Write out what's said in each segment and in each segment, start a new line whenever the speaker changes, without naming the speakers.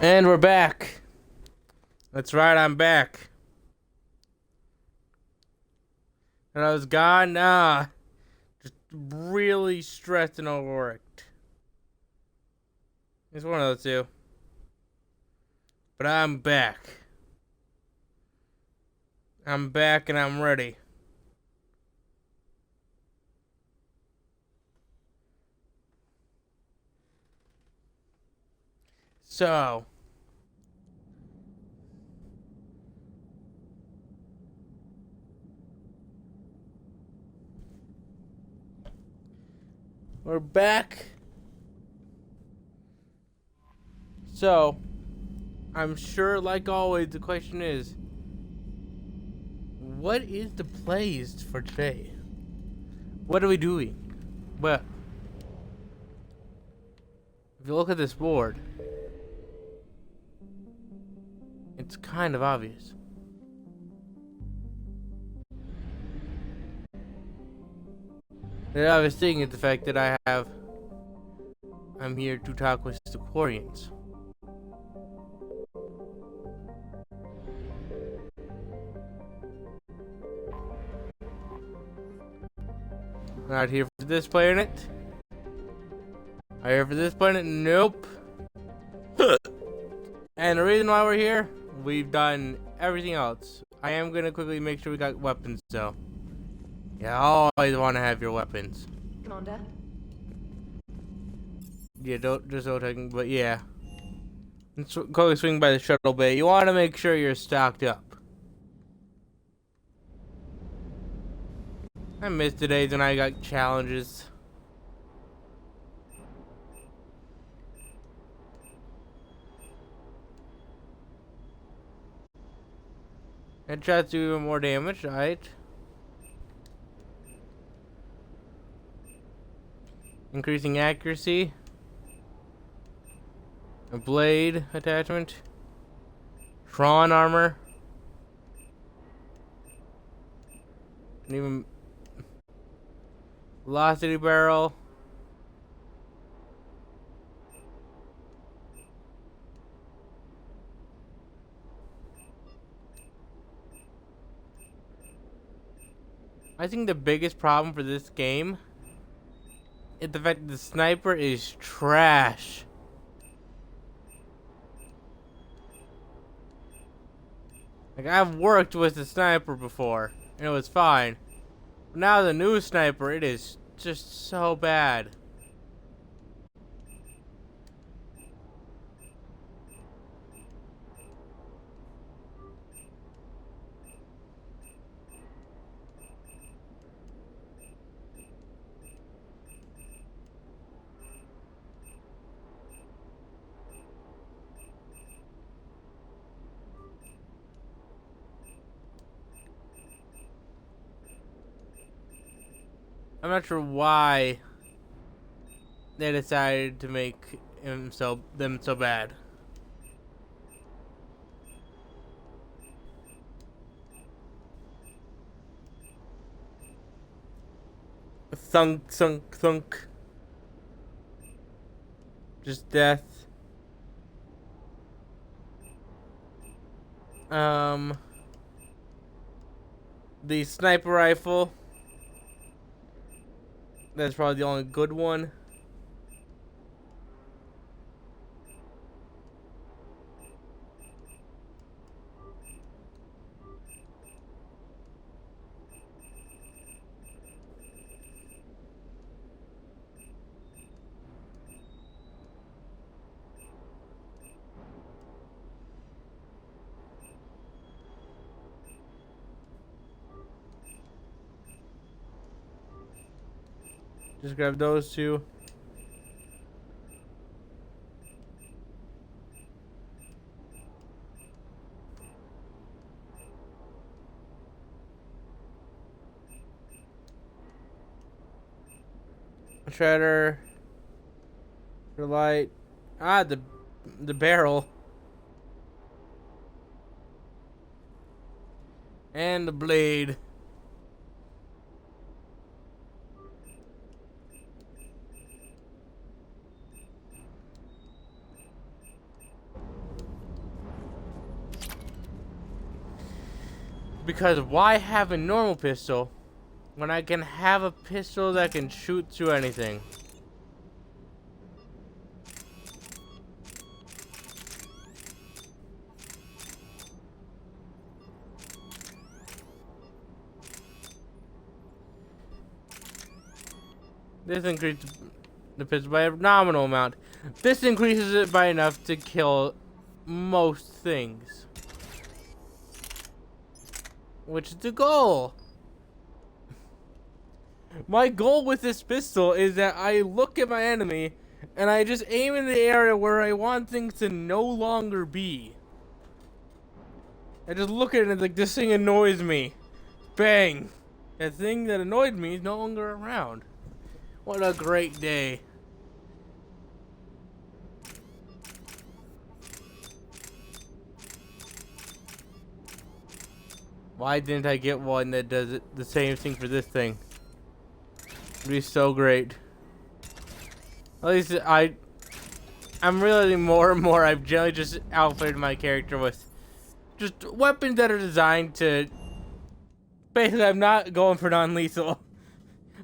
And we're back. That's right, I'm back. And I was gone, just really stressed and overworked. It's one of those two. But I'm back. I'm back and I'm ready. So, we're back. So, I'm sure, like always, the question is, what is the plays for today? What are we doing? Well, if you look at this board, it's kind of obvious. The obvious thing is the fact that I'm here to talk with the Quarians. Not here for this planet. Not here for this planet. Nope. And the reason why we're here, we've done everything else. I am gonna quickly make sure we got weapons, though. Yeah, I always want to have your weapons.
Commander?
Yeah, don't take. But yeah, let's quickly swing by the shuttle bay. You want to make sure you're stocked up. I miss the days when I got challenges. Headshots do even more damage, right? Increasing accuracy. A blade attachment. Tron armor. And even velocity barrel. I think the biggest problem for this game is the fact that the sniper is trash. Like, I've worked with the sniper before, and it was fine. But now the new sniper, it is just so bad. I'm not sure why they decided to make them so bad. Thunk, thunk, thunk. Just death. The sniper rifle. That's probably the only good one. Just grab those two. Shredder. The light. The barrel. And the blade. Because why have a normal pistol when I can have a pistol that can shoot through anything? This increases the pistol by a nominal amount. This increases it by enough to kill most things. Which is the goal. My goal with this pistol is that I look at my enemy and I just aim in the area where I want things to no longer be. I just look at it and it's like, this thing annoys me. Bang. That thing that annoyed me is no longer around. What a great day. Why didn't I get one that does it, the same thing for this thing? It'd be so great. At least I'm realizing more and more I've generally just outfitted my character with just weapons that are designed to... Basically, I'm not going for non-lethal.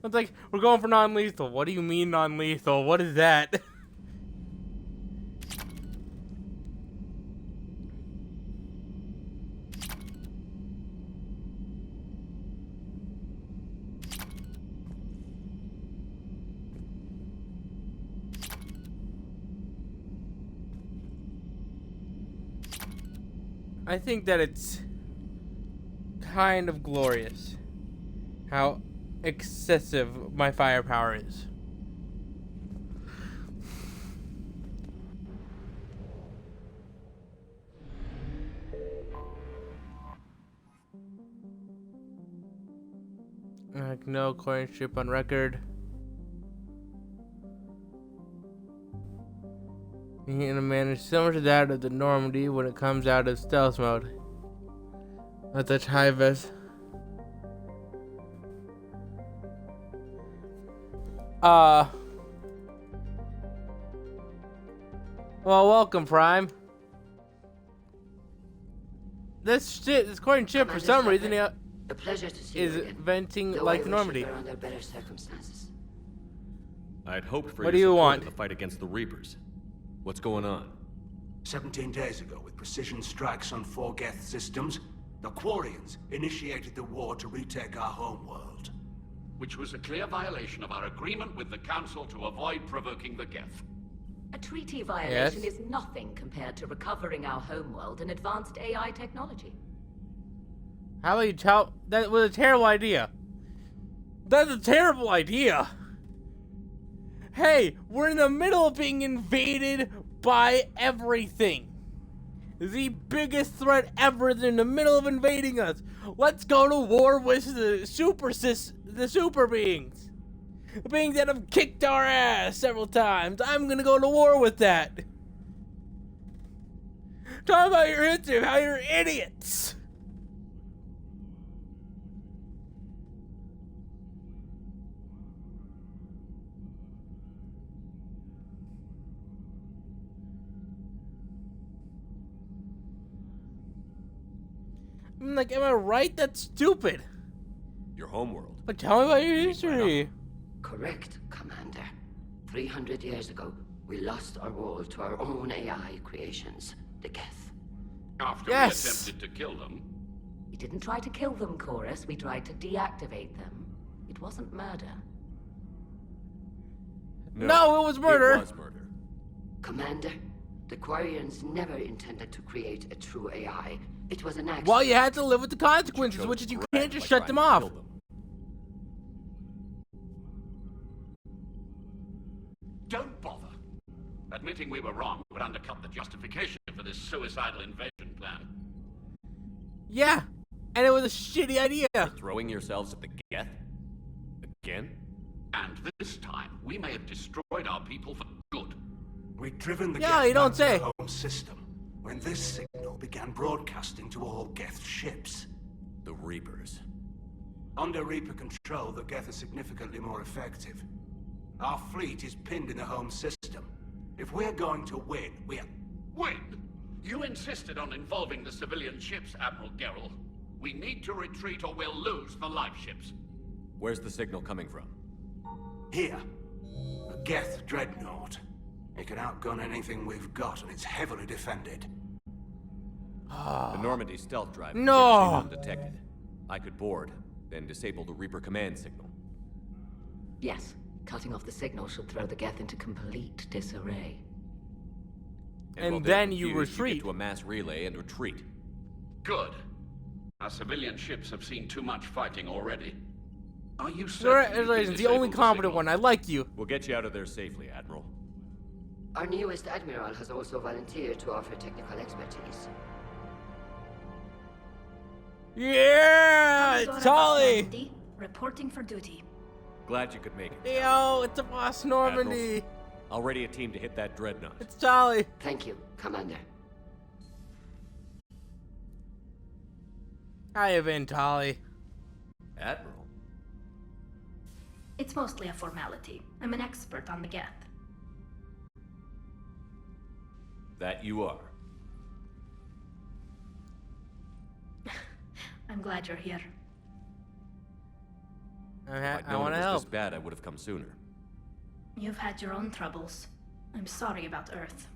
It's like, we're going for non-lethal. What do you mean non-lethal? What is that? I think that it's kind of glorious how excessive my firepower is. Like no coin ship on record. You're gonna manage similar to that of the Normandy when it comes out of stealth mode. That's a high vest. Well, welcome, Prime. This coin ship, for some reason, is venting like the Normandy.
Under better circumstances.
I'd hoped for
What
your
do you
support
want?
in the fight against the Reapers. What's going on?
17 days ago, with precision strikes on 4 Geth systems, the Quarians initiated the war to retake our homeworld.
Which was a clear violation of our agreement with the Council to avoid provoking the Geth.
A treaty violation is nothing compared to recovering our homeworld and advanced AI technology.
How about you tell... That was a terrible idea. That's a terrible idea. Hey, we're in the middle of being invaded by everything. The biggest threat ever is in the middle of invading us. Let's go to war with the super beings. The beings that have kicked our ass several times. I'm gonna go to war with that. Talk about your history, how you're idiots. I'm like, am I right? That's stupid.
Your homeworld.
But tell me about your history.
Correct, Commander. 300 years ago, we lost our world to our own AI creations, the Geth.
After
Yes.
we attempted to kill them,
We didn't try to kill them, Chorus. We tried to deactivate them. It wasn't murder.
No, it was murder.
It was murder.
Commander, the Quarians never intended to create a true AI. It was an accident.
Well, you had to live with the consequences,
Chose
which is you
to
can't
brag
just
by
shut them
trying to
off.
kill them.
don't bother. Admitting we were wrong would undercut the justification for this suicidal invasion plan.
Yeah, and it was a shitty idea.
Throwing yourselves at the Geth? Again?
And this time, we may have destroyed our people for good.
We'd driven the
Yeah,
Geth
you don't
back to
say.
the home system when this signal began broadcasting to all Geth ships.
The Reapers.
Under Reaper control, the Geth are significantly more effective. Our fleet is pinned in the home system. If we're going to win,
Win! You insisted on involving the civilian ships, Admiral Gerrel. We need to retreat or we'll lose the live ships.
Where's the signal coming from?
Here. A Geth dreadnought. It can outgun anything we've got, and it's heavily defended.
The Normandy stealth drive
No!
gets in undetected. I could board, then disable the Reaper command signal.
Yes, cutting off the signal should throw the Geth into complete disarray.
And
while they're
then you
confused,
retreat.
get to a mass relay and retreat.
Good. Our civilian ships have seen too much fighting already. Are you
Sir,
certain you can
the only
disable
competent
signal?
one. I like you.
We'll get you out of there safely, Admiral.
Our newest admiral has also volunteered to offer technical expertise.
Yeah,
Zora
Tolly.
Normandy, reporting for duty.
Glad you could make it.
Yo, it's a boss Normandy.
Admirals, I'll ready a team to hit that dreadnought.
It's Tolly.
Thank you, Commander.
I have been Tolly.
Admiral?
It's mostly a formality. I'm an expert on the Geth.
That you are.
I'm glad you're here.
If I'd
I
known
want
it
to
was
help.
this bad, I would have come sooner.
You've had your own troubles. I'm sorry about Earth.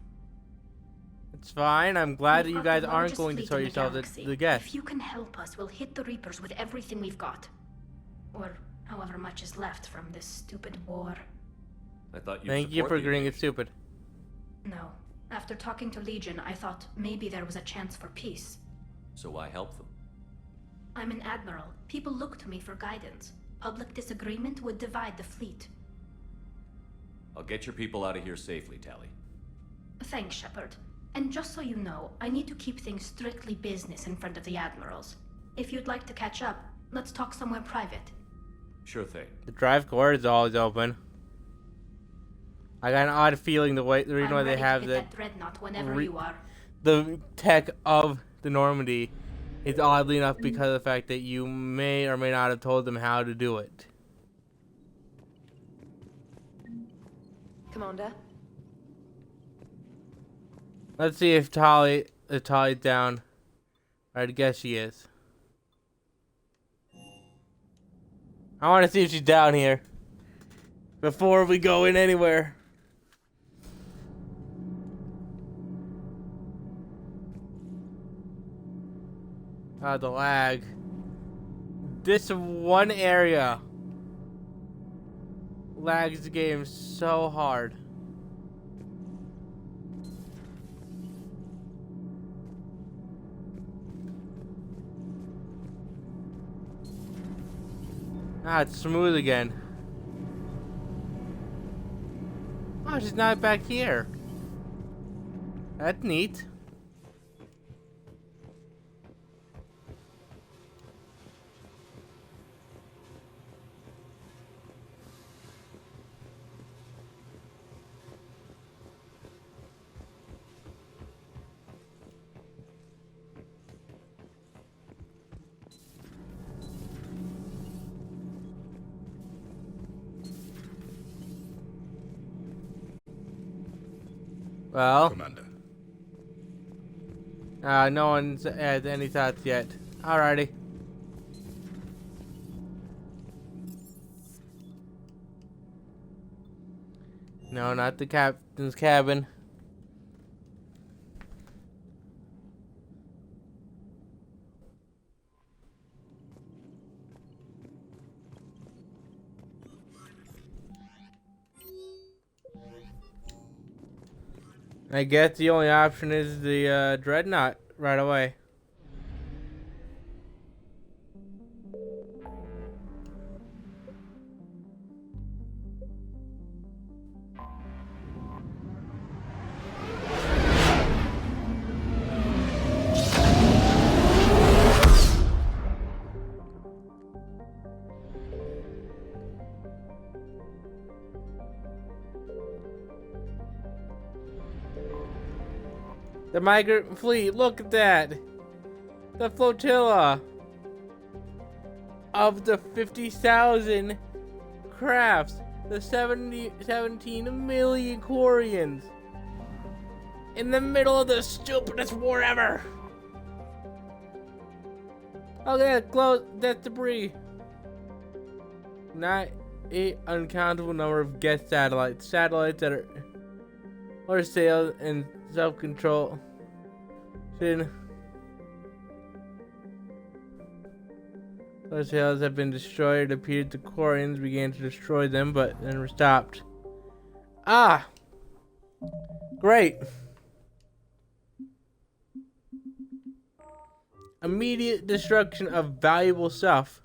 It's fine. I'm glad that
We've
you
got
guys
the
aren't
largest
going to
fleet
throw
in the
yourselves at
galaxy.
the guest.
If you can help us, we'll hit the Reapers with everything we've got. Or however much is left from this stupid war.
I thought you'd
Thank you
support
for
the
agreeing
invasion.
it's stupid.
No. After talking to Legion, I thought maybe there was a chance for peace.
So I helped them.
I'm an admiral. People look to me for guidance. Public disagreement would divide the fleet.
I'll get your people out of here safely, Tally.
Thanks, Shepard. And just so you know, I need to keep things strictly business in front of the admirals. If you'd like to catch up, let's talk somewhere private.
Sure thing.
The drive core is always open. I got an odd feeling the reason why
I'm
they
ready
have
to hit that dreadnought whenever you are.
the tech of the Normandy is oddly enough because of the fact that you may or may not have told them how to do it.
Commander?
Let's see if Tally's down. I'd guess she is. I want to see if she's down here before we go in anywhere. The lag. This one area lags the game so hard. Ah, it's smooth again. Oh, she's not back here. That's neat. Well,
Commander.
no one's had any thoughts yet. Alrighty. No, not the captain's cabin. I guess the only option is the dreadnought right away. The migrant fleet, look at that! The flotilla of the 50,000 crafts, the 17 million Quarians in the middle of the stupidest war ever! Oh yeah, close. That's debris. Not a uncountable number of Geth satellites. Satellites that are sailed and self-control. Those sails have been destroyed. It appeared the Quarians began to destroy them, but then were stopped. Ah! Great. Immediate destruction of valuable stuff.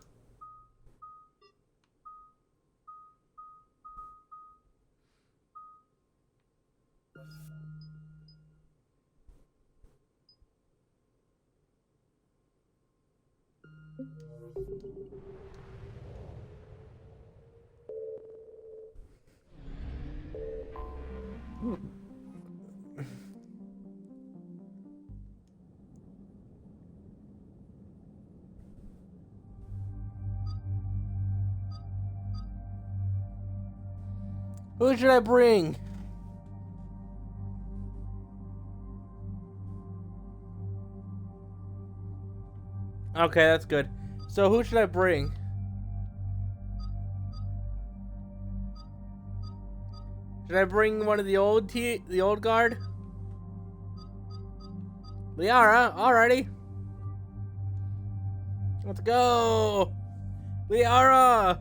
Who should I bring? Okay, that's good. So who should I bring? Should I bring one of the old guard? Liara, alrighty. Let's go. Liara.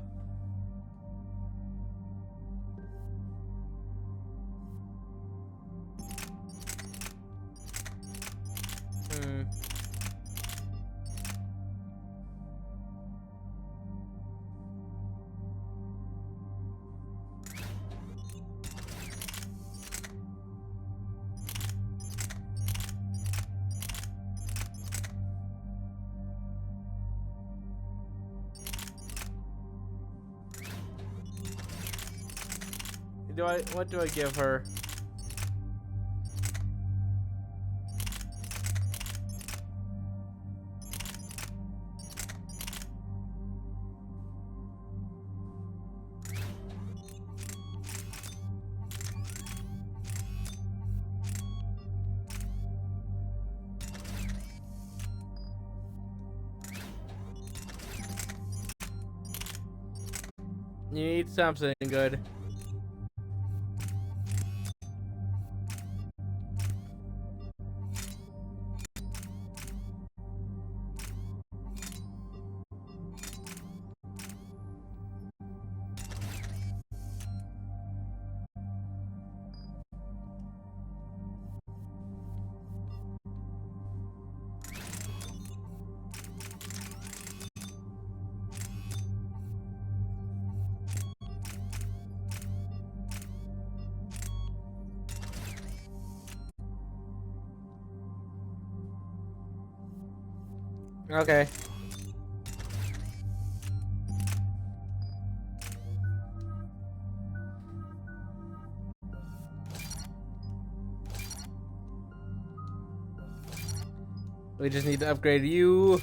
What do I give her? You need something good. Okay. We just need to upgrade you.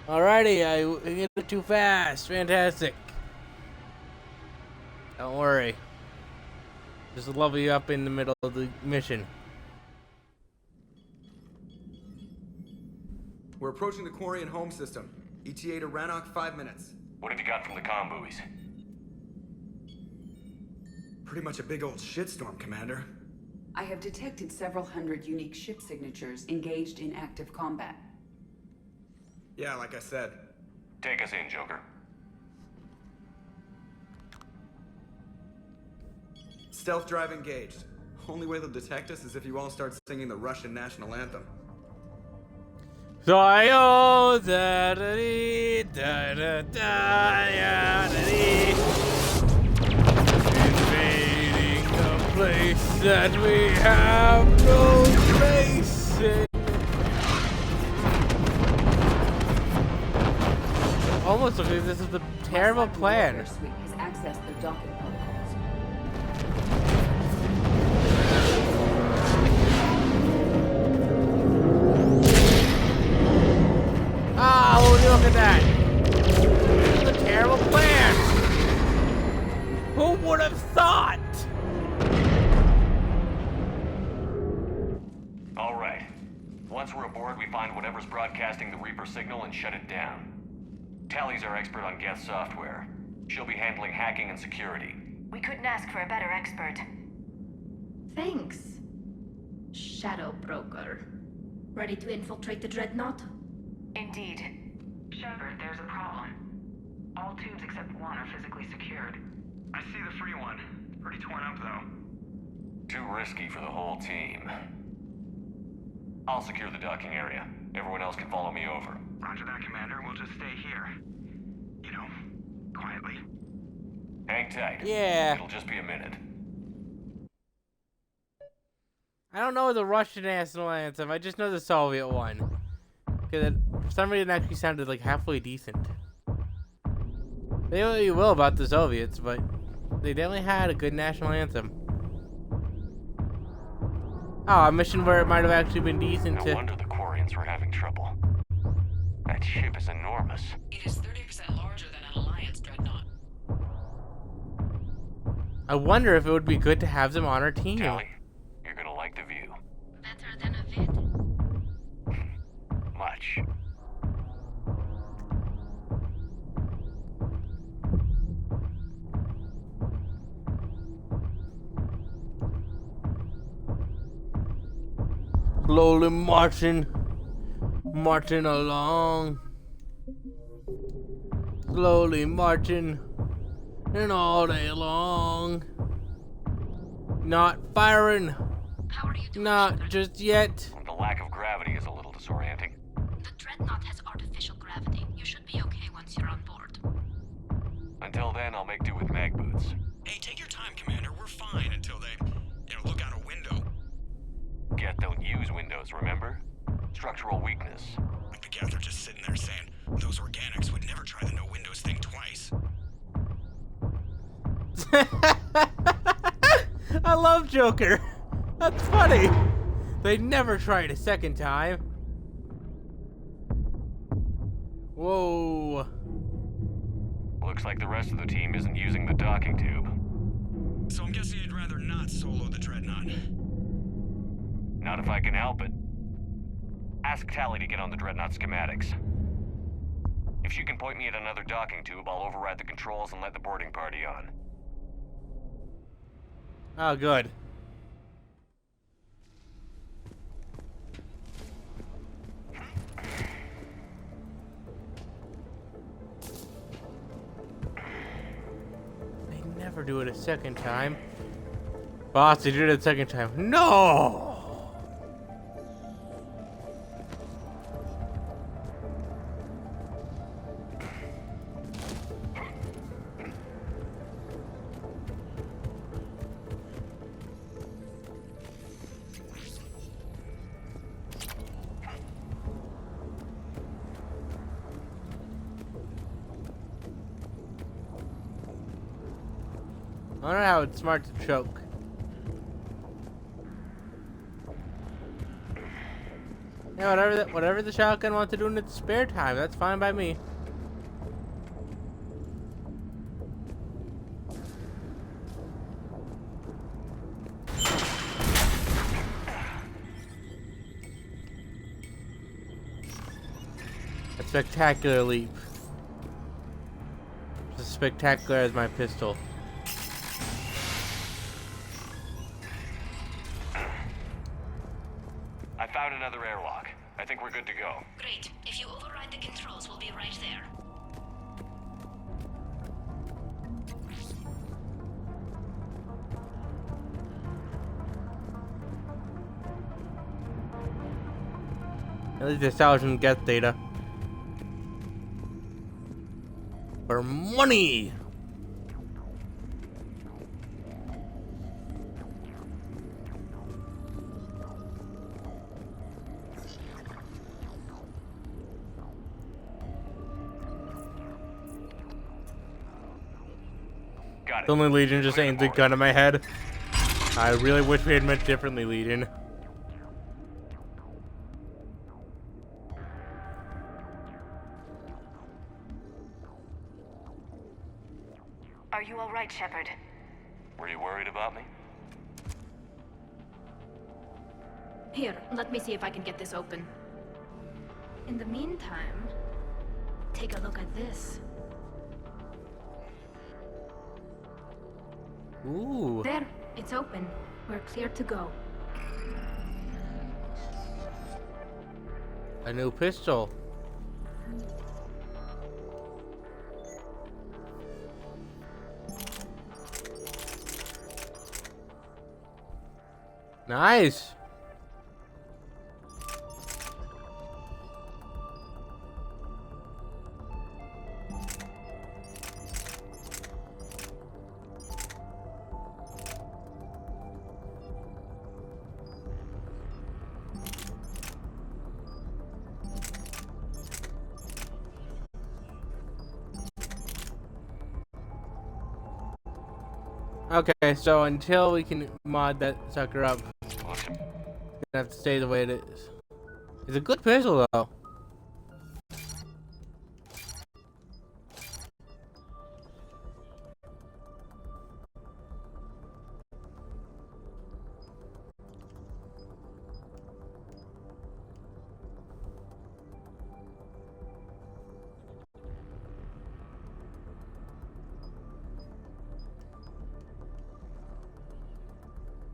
Alrighty, I hit it too fast. Fantastic. Don't worry. Just level you up in the middle of the mission.
We're approaching the Quarian home system. ETA to Rannoch, 5 minutes.
What have you got from the comm buoys?
Pretty much a big old shitstorm, Commander.
I have detected several hundred unique ship signatures engaged in active combat.
Yeah, like I said.
Take us in, Joker.
Stealth drive engaged. Only way they'll detect us is if you all start singing the Russian national anthem.
Invading a place that we have no place in. Almost looks like this is a terrible plan.
Suite has accessed the docking protocols.
Oh, look at that! This is a terrible plan! Who would have thought?
All right. Once we're aboard, we find whatever's broadcasting the Reaper signal and shut it down. Tally's our expert on Geth software. She'll be handling hacking and security.
We couldn't ask for a better expert.
Thanks, Shadow Broker. Ready to infiltrate the Dreadnought?
Indeed.
Shepard, there's a problem. All tubes except one are physically secured.
I see the free one. Pretty torn up, though.
Too risky for the whole team. I'll secure the docking area. Everyone else can follow me over.
Roger that, Commander. We'll just stay here. You know, quietly.
Hang tight.
Yeah.
It'll just be a minute.
I don't know the Russian national anthem. I just know the Soviet one. Because for some reason it actually sounded like halfway decent. Say what you will about the Soviets, but they definitely had a good national anthem. Oh, a mission where it might have actually been decent
No
to...
wonder the Quarians were having trouble. That ship is enormous.
It is 30% larger than an Alliance dreadnought.
I wonder if it would be good to have them on our team.
Tally, you're gonna like the view.
Better than a vid?
Much.
Slowly marching along. Slowly marching, and all day long. Not firing,
How are you doing,
not
Shepard?
just yet.
The lack of gravity is a little disorienting.
The Dreadnought has artificial gravity. You should be okay once you're on board.
Until then, I'll make do with mag boots.
Hey, take your time, Commander. We're fine until they, look out a window.
Geth don't use windows, remember? Structural weakness.
Like the Geth are just sitting there saying, those organics would never try the no windows thing twice.
I love Joker. That's funny. They never tried a second time. Whoa.
Looks like the rest of the team isn't using the docking tube.
So I'm guessing you'd rather not solo the Dreadnought.
Not if I can help it. Ask Tally to get on the Dreadnought schematics. If she can point me at another docking tube, I'll override the controls and let the boarding party on.
Oh, good. They never do it a second time. Boss, they did it a second time. No! I don't know how it's smart to choke. Yeah, whatever the shotgun wants to do in its spare time, that's fine by me. A spectacular leap. It's as spectacular as my pistol.
I found another airlock. I think we're good to go.
Great. If you override the controls, we'll be right there.
At least establishing Geth data. For money!
Got it.
The only Legion just aimed the gun at my head. I really wish we had meant differently, Legion.
Are you all right, Shepard?
Were you worried about me?
Here, let me see if I can get this open. In the meantime, take a look at this.
Ooh.
There, it's open. We're clear to go.
A new pistol. Nice. Okay, so until we can mod that sucker up,
Awesome.
gonna have to stay the way it is. It's a good pistol though.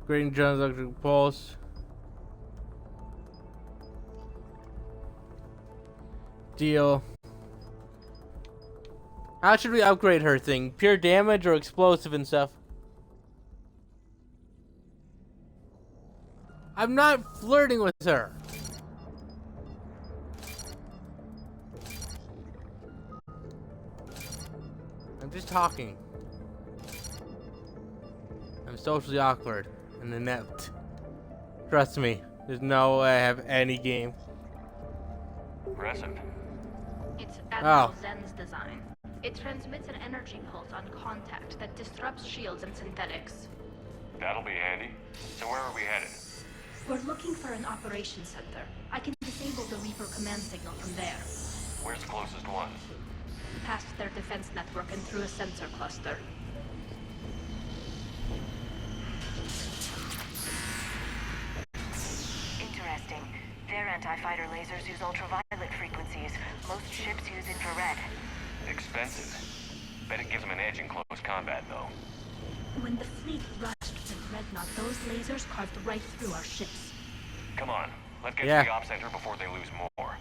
Green Jones electric pulse. Deal. How should we upgrade her thing? Pure damage or explosive and stuff? I'm not flirting with her. I'm just talking. I'm socially awkward and inept. Trust me, there's no way I have any game.
Impressive.
It's Admiral Zen's design. It transmits an energy pulse on contact that disrupts shields and synthetics.
That'll be handy. So where are we headed?
We're looking for an operations center. I can disable the Reaper command signal from there.
Where's the closest one?
Past their defense network and through a sensor cluster.
Interesting. Their anti-fighter lasers use ultraviolet frequencies. Most ships use infrared.
Expensive. Bet it gives them an edge in close combat, though.
When the fleet rushed the Dreadnought, those lasers carved right through our ships.
Come on, let's get
Yeah.
to the op center before they lose more.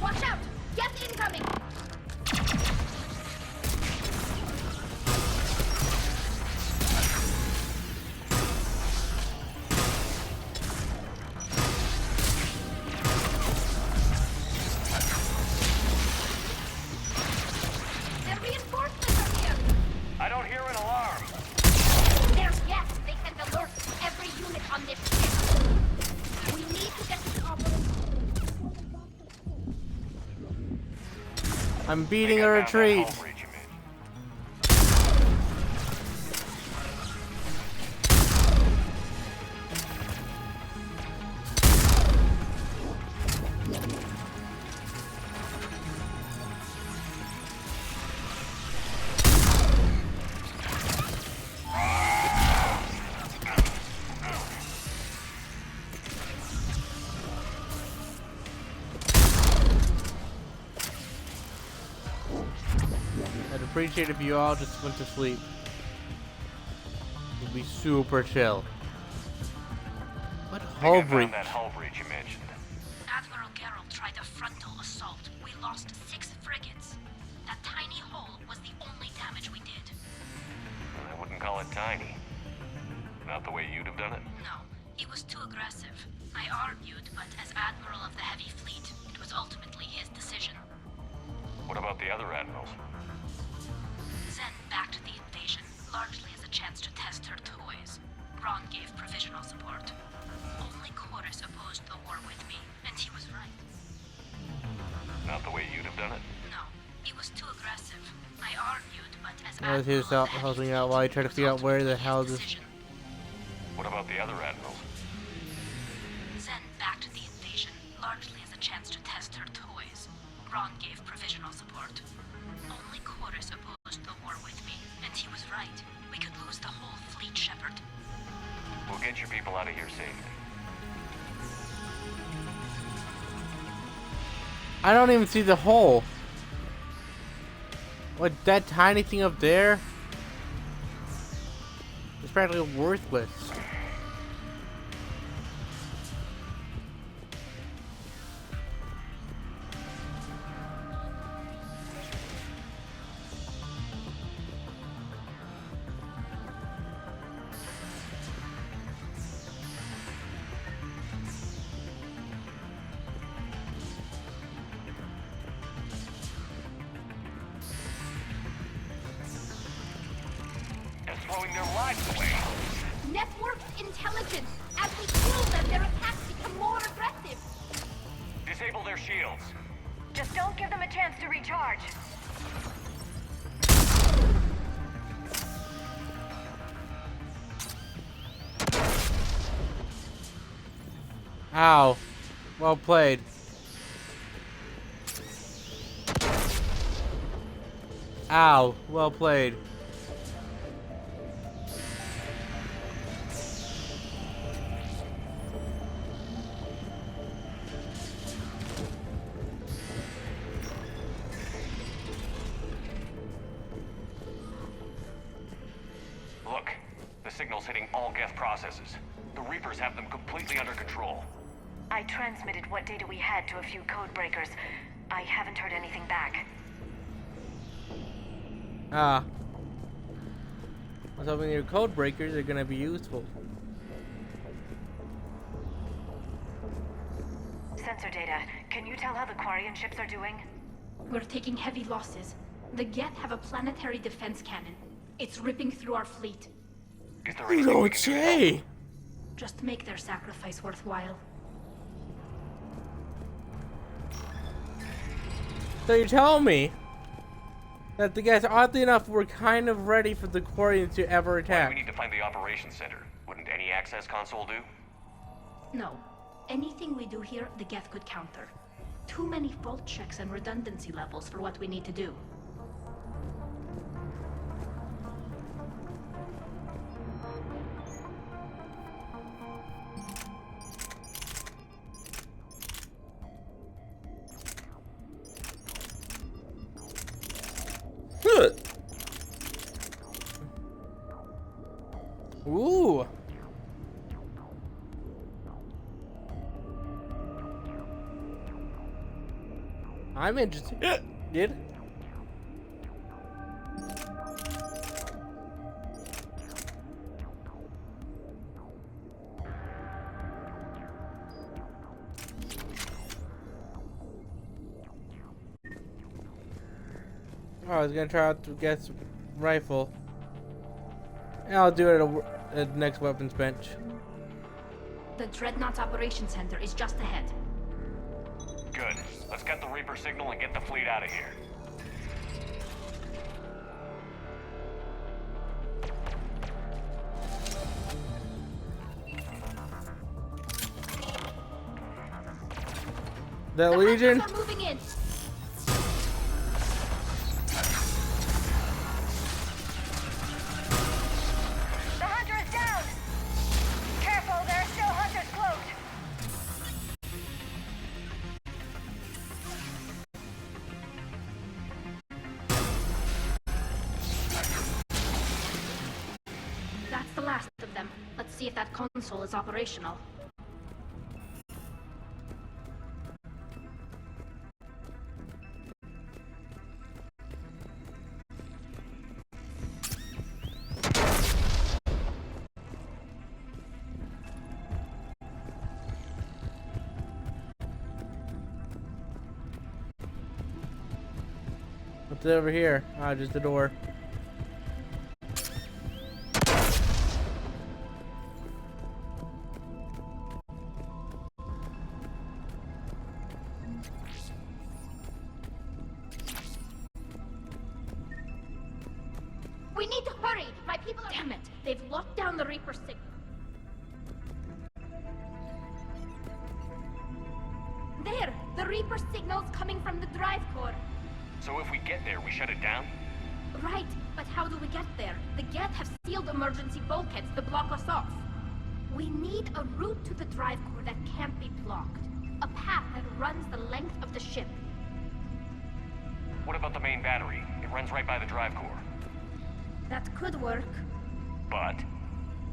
Watch out! Get incoming! Their reinforcements are here!
I don't hear an alarm.
There's yes! They sent alerts to every unit on this ship! We need to get this operation.
I'm beating
Think
a
I found that
retreat.
hull breach you made.
I'd appreciate if you all just went to sleep. It'd be super chill. What hull
Think I
breach?
found that hull breach you mentioned.
Admiral Geralt tried a frontal assault. We lost 6 frigates. That tiny hole was the only damage we did.
I wouldn't call it tiny. Not the way you'd have done it.
No, he was too aggressive. I argued, but as Admiral of the Heavy Fleet, it was ultimately his decision.
What about the other admirals?
Zen backed the invasion, largely as a chance to test her toys. Ron gave provisional support. Only Chorus opposed the war with me, and he was right.
Not the way you'd have done it.
No, he was too aggressive. I argued, but as
was his helping out while I try to figure out where the hell this.
Decision.
What about the other admirals?
Zen backed the invasion, largely as a chance to test her toys. Ron gave provisional support. Only Chorus opposed the war with me, and he was right. We could lose the whole fleet, Shepard.
We'll get your people out of here safely.
I don't even see the hole. What, that tiny thing up there? It's practically worthless.
Throwing their lives away.
Networked intelligence. As we kill them, their attacks become more aggressive.
Disable their shields.
Just don't give them a chance to recharge.
Ow. Well played. Ow. Well played.
Look, the signal's hitting all Geth processes. The Reapers have them completely under control.
I transmitted what data we had to a few code breakers. I haven't heard anything back.
Ah. I was hoping your code breakers are gonna be useful.
Sensor data. Can you tell how the Quarian ships are doing?
We're taking heavy losses. The Geth have a planetary defense cannon. It's ripping through our fleet.
Is there
You
anything we
don't
can do to help?
say.
Just make their sacrifice worthwhile.
So you're telling me that the guys, oddly enough, were kind of ready for the Quarians to ever
Why do
attack.
we need to find the operations center? Wouldn't any access console do?
No. Anything we do here, the Geth could counter. Too many fault checks and redundancy levels for what we need to do.
Ooh. I'm interested. Did? Oh, I was gonna try out to get some rifle. Yeah, I'll do it at the next weapons bench.
The Dreadnought Operations Center is just ahead.
Good. Let's get the Reaper signal and get the fleet out of here.
The Legion.
Hunters are moving in.
The hunter is down! Careful, there are still hunters close!
That's the last of them. Let's see if that console is operational.
What's over here? Ah, just the door.
Damn it! They've locked down the Reaper signal. There! The Reaper signal's coming from the drive core.
So if we get there, we shut it down?
Right, but how do we get there? The Geth have sealed emergency bulkheads to block us off. We need a route to the drive core that can't be blocked. A path that runs the length of the ship.
What about the main battery? It runs right by the drive core.
That could work.
But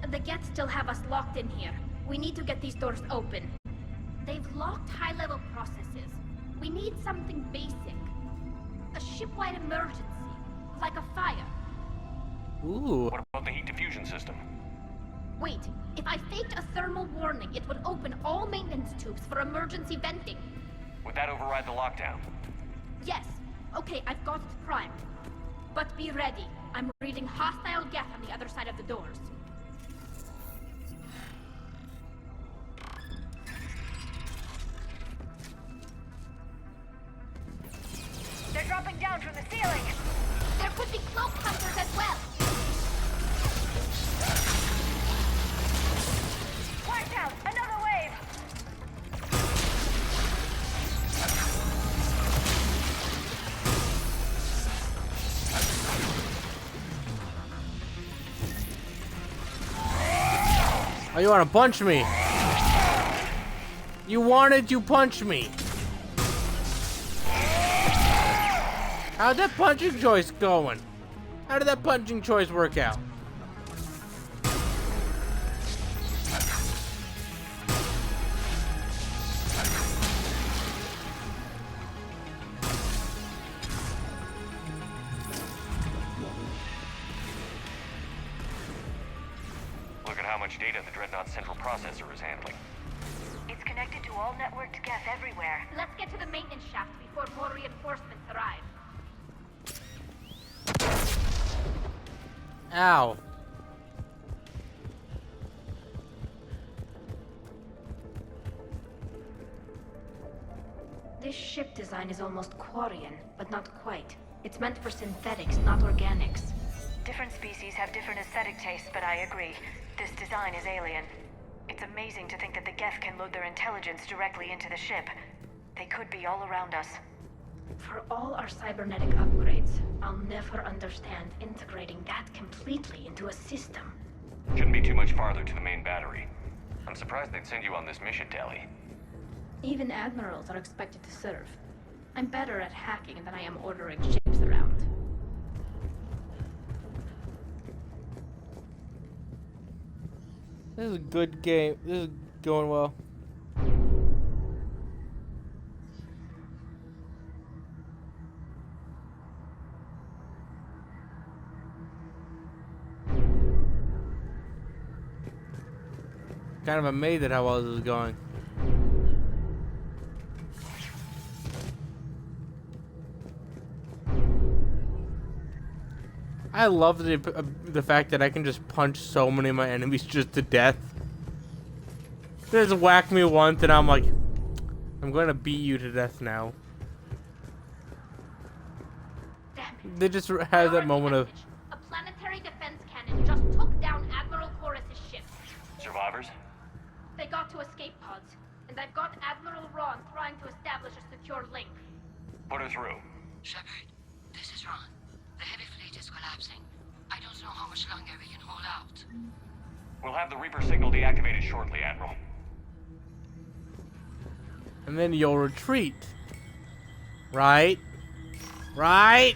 The Geth still have us locked in here. We need to get these doors open. They've locked high-level processes. We need something basic. A ship-wide emergency. Like a fire.
Ooh.
what about the heat diffusion system?
Wait, if I faked a thermal warning, it would open all maintenance tubes for emergency venting.
Would that override the lockdown?
Yes. Okay, I've got it primed. But be ready. I'm reading hostile Geth on the other side of the doors.
They're dropping down from the ceiling.
There could be cloak hunters as well.
Watch out! Another wave!
Oh, you want to punch me? You wanted to punch me. How'd that punching choice going? How did that punching choice work out?
Look at how much data the Dreadnought's central processor is handling.
It's connected to all networked Geth everywhere.
Let's get to the maintenance shaft before more reinforcements arrive.
Ow.
This ship design is almost Quarian, but not quite. It's meant for synthetics, not organics.
Different species have different aesthetic tastes, but I agree. This design is alien. It's amazing to think that the Geth can load their intelligence directly into the ship. They could be all around us.
For all our cybernetic upgrades, I'll never understand integrating that completely into a system.
Shouldn't be too much farther to the main battery. I'm surprised they'd send you on this mission, Tali.
Even admirals are expected to serve. I'm better at hacking than I am ordering ships around.
This is a good game. This is going well. Kind of amazed at how well this is going. I love the fact that I can just punch so many of my enemies just to death. They just whack me once and I'm like, I'm gonna beat you to death now. They just have that moment of...
A planetary defense cannon just took down Admiral Chorus's ship.
Survivors?
They got to escape pods, and I've got Admiral Ron trying to establish a secure link.
Put her through.
Shepard, this is Ron. The heavy fleet is collapsing. I don't know how much longer we can hold out.
We'll have the Reaper signal deactivated shortly, Admiral.
And then you'll retreat. Right? Right?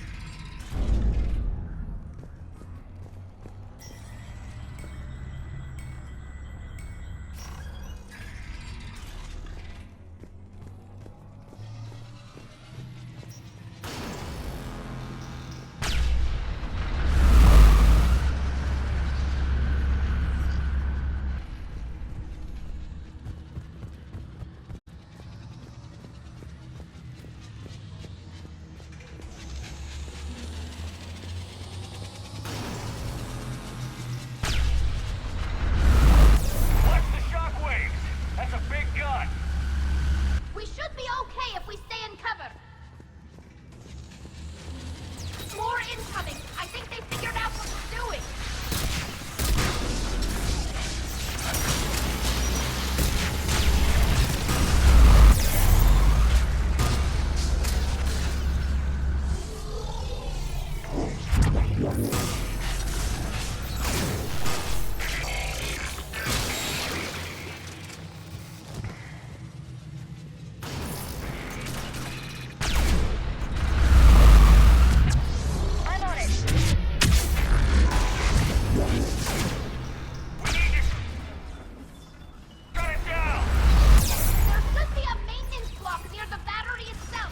I'm on it.
Shut it down!
There should be a maintenance block near the battery itself.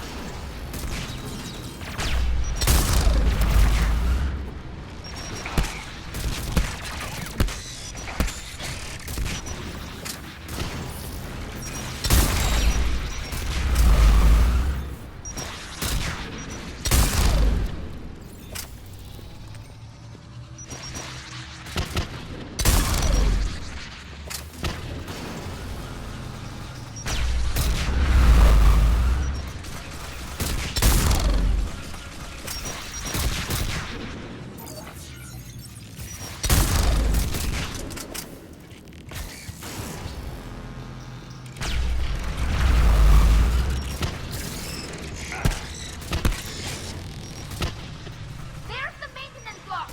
There's the maintenance block.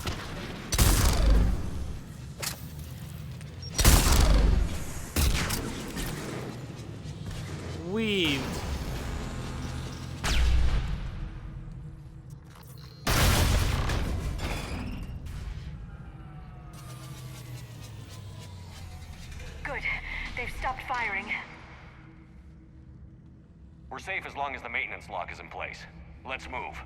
Weaved.
Good. They've stopped firing.
We're safe as long as the maintenance lock is in place. Let's move.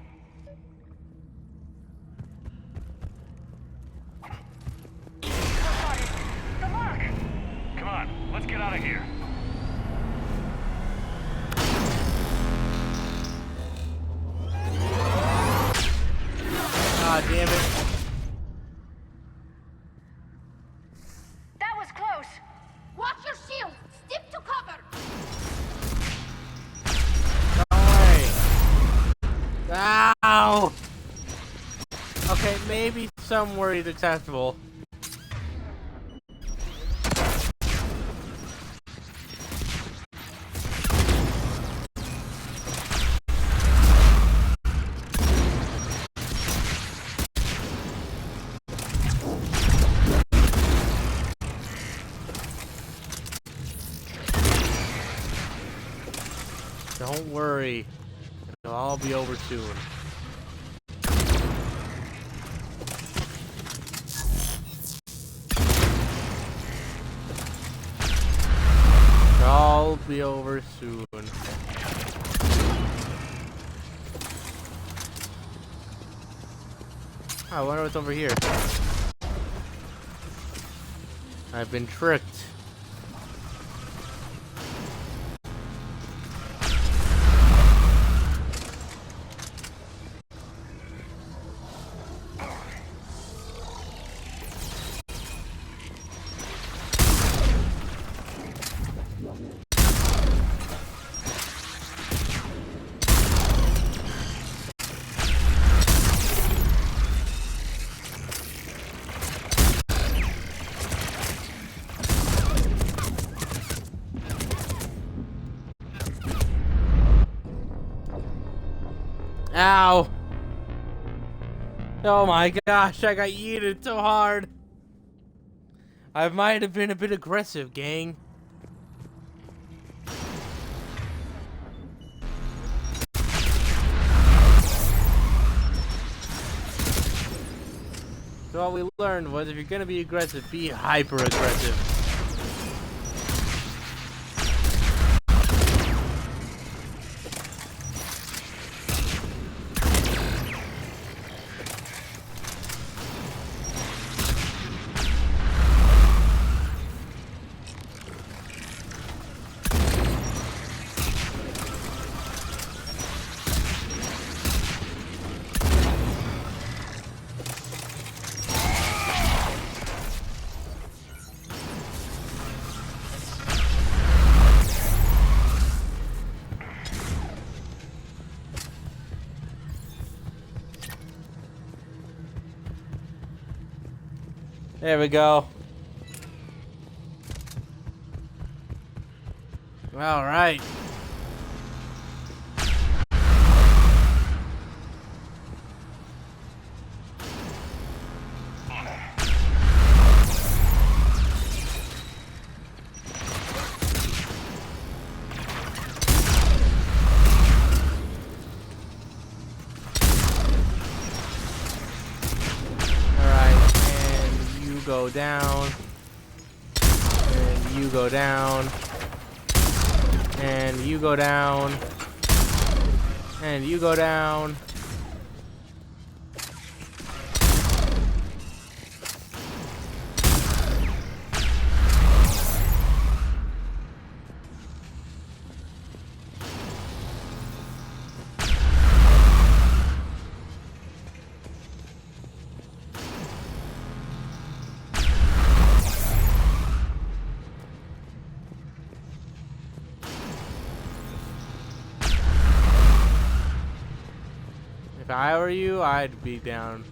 The lock!
Come on, let's get out of here.
Ah, damn it.
That was close!
Watch your shield. Stick to cover.
Don't worry. Ow! Okay, maybe somewhere is acceptable. Don't worry. It'll all be over soon. It'll all be over soon. I wonder what's over here. I've been tricked. Ow! Oh my gosh, I got yeeted so hard. I might have been a bit aggressive, gang. So all we learned was if you're gonna be aggressive, be hyper aggressive. There we go. All right. go down. And you go down. And you go down. And you go down. If I were you, I'd be down.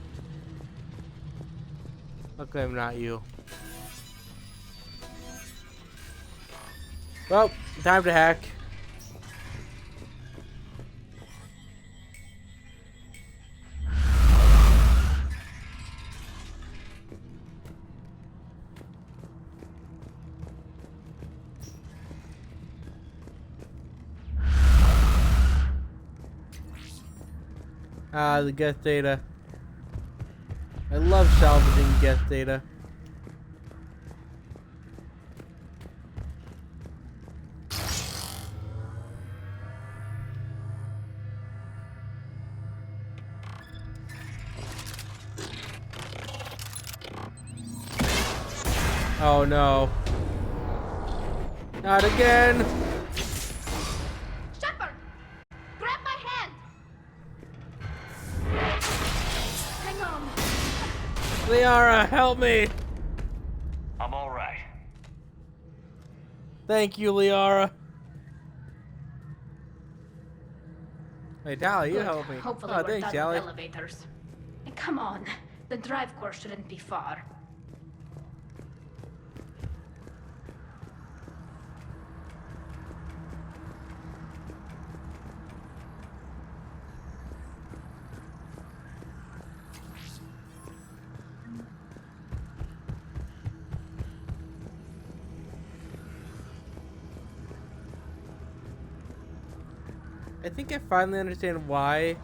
Luckily, I'm not you. Well, time to hack. The Geth data. I love salvaging Geth data. Oh no. Not again!
Shepard! Grab my hand! Hang on.
Liara, help me!
I'm alright.
Thank you, Liara. Hey, Tali, you
Good.
help me.
Hopefully
Oh,
we're
thanks,
done
Tali.
with elevators. And come on, the drive course shouldn't be far.
I think I finally understand why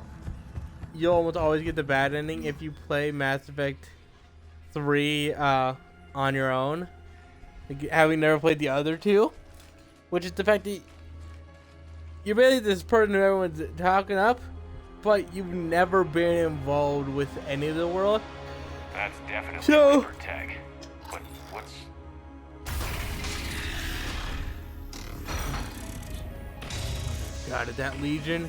you'll almost always get the bad ending if you play Mass Effect 3 on your own, like, having never played the other two, which is the fact that you're really this person who everyone's talking up, but you've never been involved with any of the world.
That's definitely
So-
Reaper tech. But what's...
God, is that Legion?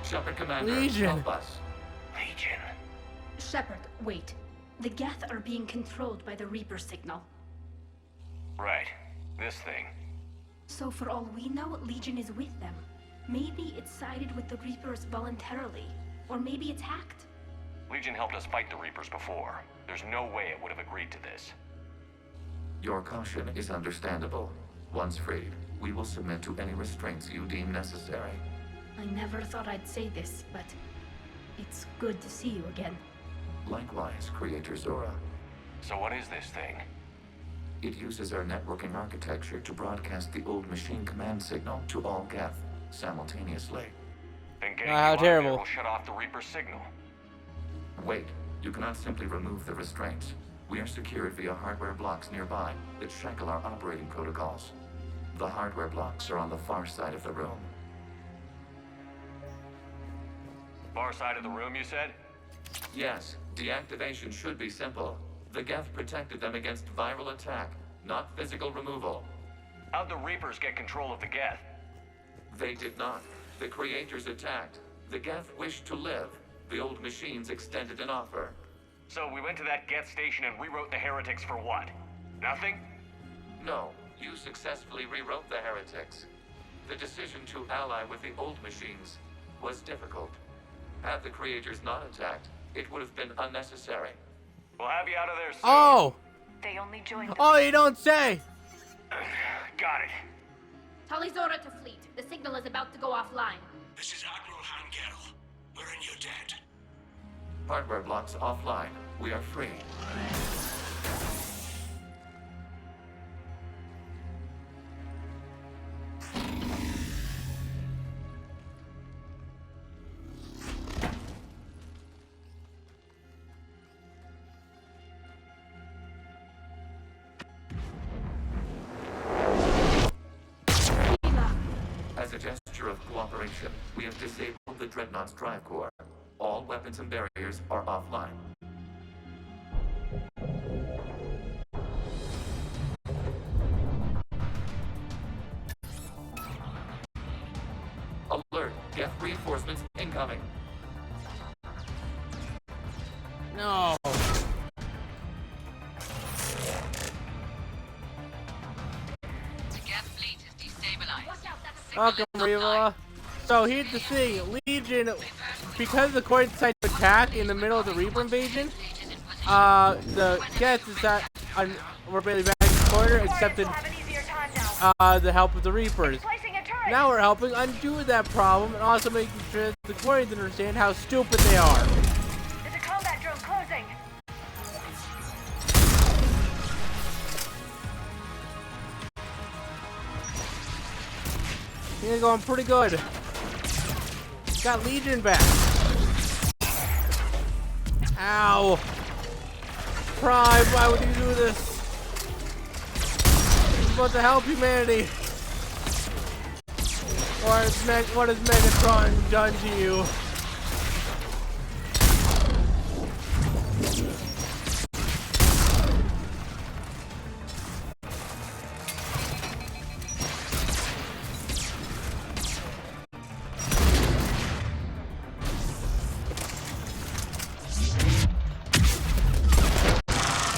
Shepard Commander,
Legion.
help us.
Legion?
Shepard, wait. The Geth are being controlled by the Reaper signal.
Right. This thing.
So for all we know, Legion is with them. Maybe it sided with the Reapers voluntarily. Or maybe it's hacked.
Legion helped us fight the Reapers before. There's no way it would have agreed to this.
Your caution is understandable. Once freed, we will submit to any restraints you deem necessary.
I never thought I'd say this, but it's good to see you again.
Likewise, Creator Zora.
So what is this thing?
It uses our networking architecture to broadcast the old machine command signal to all Geth simultaneously.
Then getting
How
you out there
terrible.
will shut off the Reaper signal.
Wait, you cannot simply remove the restraints. We are secured via hardware blocks nearby that shackle our operating protocols. The hardware blocks are on the far side of the room.
Far side of the room, you said?
Yes, deactivation should be simple. The Geth protected them against viral attack, not physical removal.
How'd the Reapers get control of the Geth?
They did not. The creators attacked. The Geth wished to live. The old machines extended an offer.
So we went to that Geth station and rewrote the heretics for what? Nothing?
No, you successfully rewrote the heretics. The decision to ally with the old machines was difficult. Had the creators not attacked, it would have been unnecessary.
We'll have you out of there soon.
Oh!
They only joined the
Oh, you don't say!
Got it.
Tali Zora to fleet. The signal is about to go offline.
This is Admiral Hangel. We're in your debt.
Hardware blocks offline. We are free. As a gesture of cooperation, we have disabled the Dreadnought's drive core. All weapons and barriers are offline. Alert! Geth reinforcements incoming.
No. Welcome, Riva. So here's the thing, Legion, because the Court decided to attack in the middle of the Reaper invasion, the Geth is that we're barely back in the corner, accepted the help of the Reapers. Now we're helping undo that problem and also making sure that the Quarians understand how stupid they are.
There's a combat drone closing.
Things are going pretty good. Got Legion back. Ow. Prime, why would you do this? I'm supposed to help humanity. What has Megatron done to you?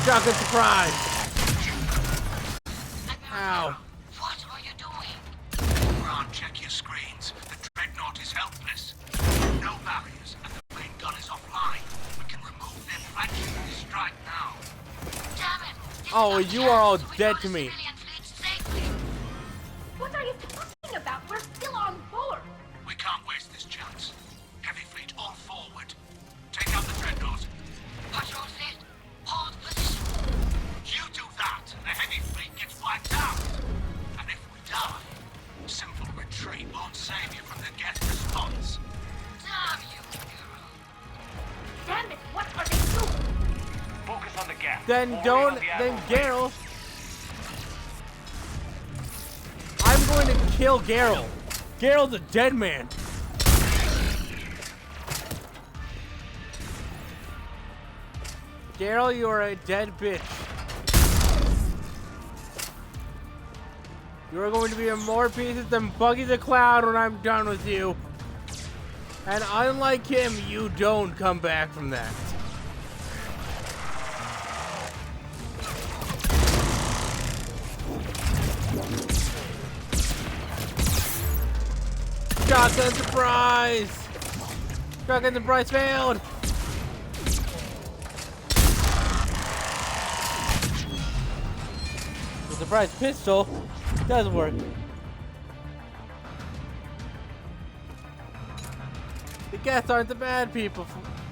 Shotgun surprise! Ow.
What are you doing? Ron, check your screens. The Dreadnought is helpless. No barriers, and the main gun is offline. We can remove their flanking with this strike now.
Damn it!
Oh, you are all dead to me.
What are you talking about? We're still on board.
We can't waste this chance. Heavy fleet all forward. Take out the Dreadnought.
Patrol fleet, hold position.
You do that, and the heavy fleet gets wiped out. And if we die, simple retreat won't save you from the Geth response.
Damn you, girl. Damn it, what are they doing?
Focus on the Geth.
Then Geralt. I'm going to kill Geralt. Geralt's a dead man. Geralt, you are a dead bitch. You are going to be in more pieces than Buggy the Cloud when I'm done with you. And unlike him, you don't come back from that. Shotgun surprise! Shotgun surprise failed! The surprise pistol does work. The Geth aren't the bad people.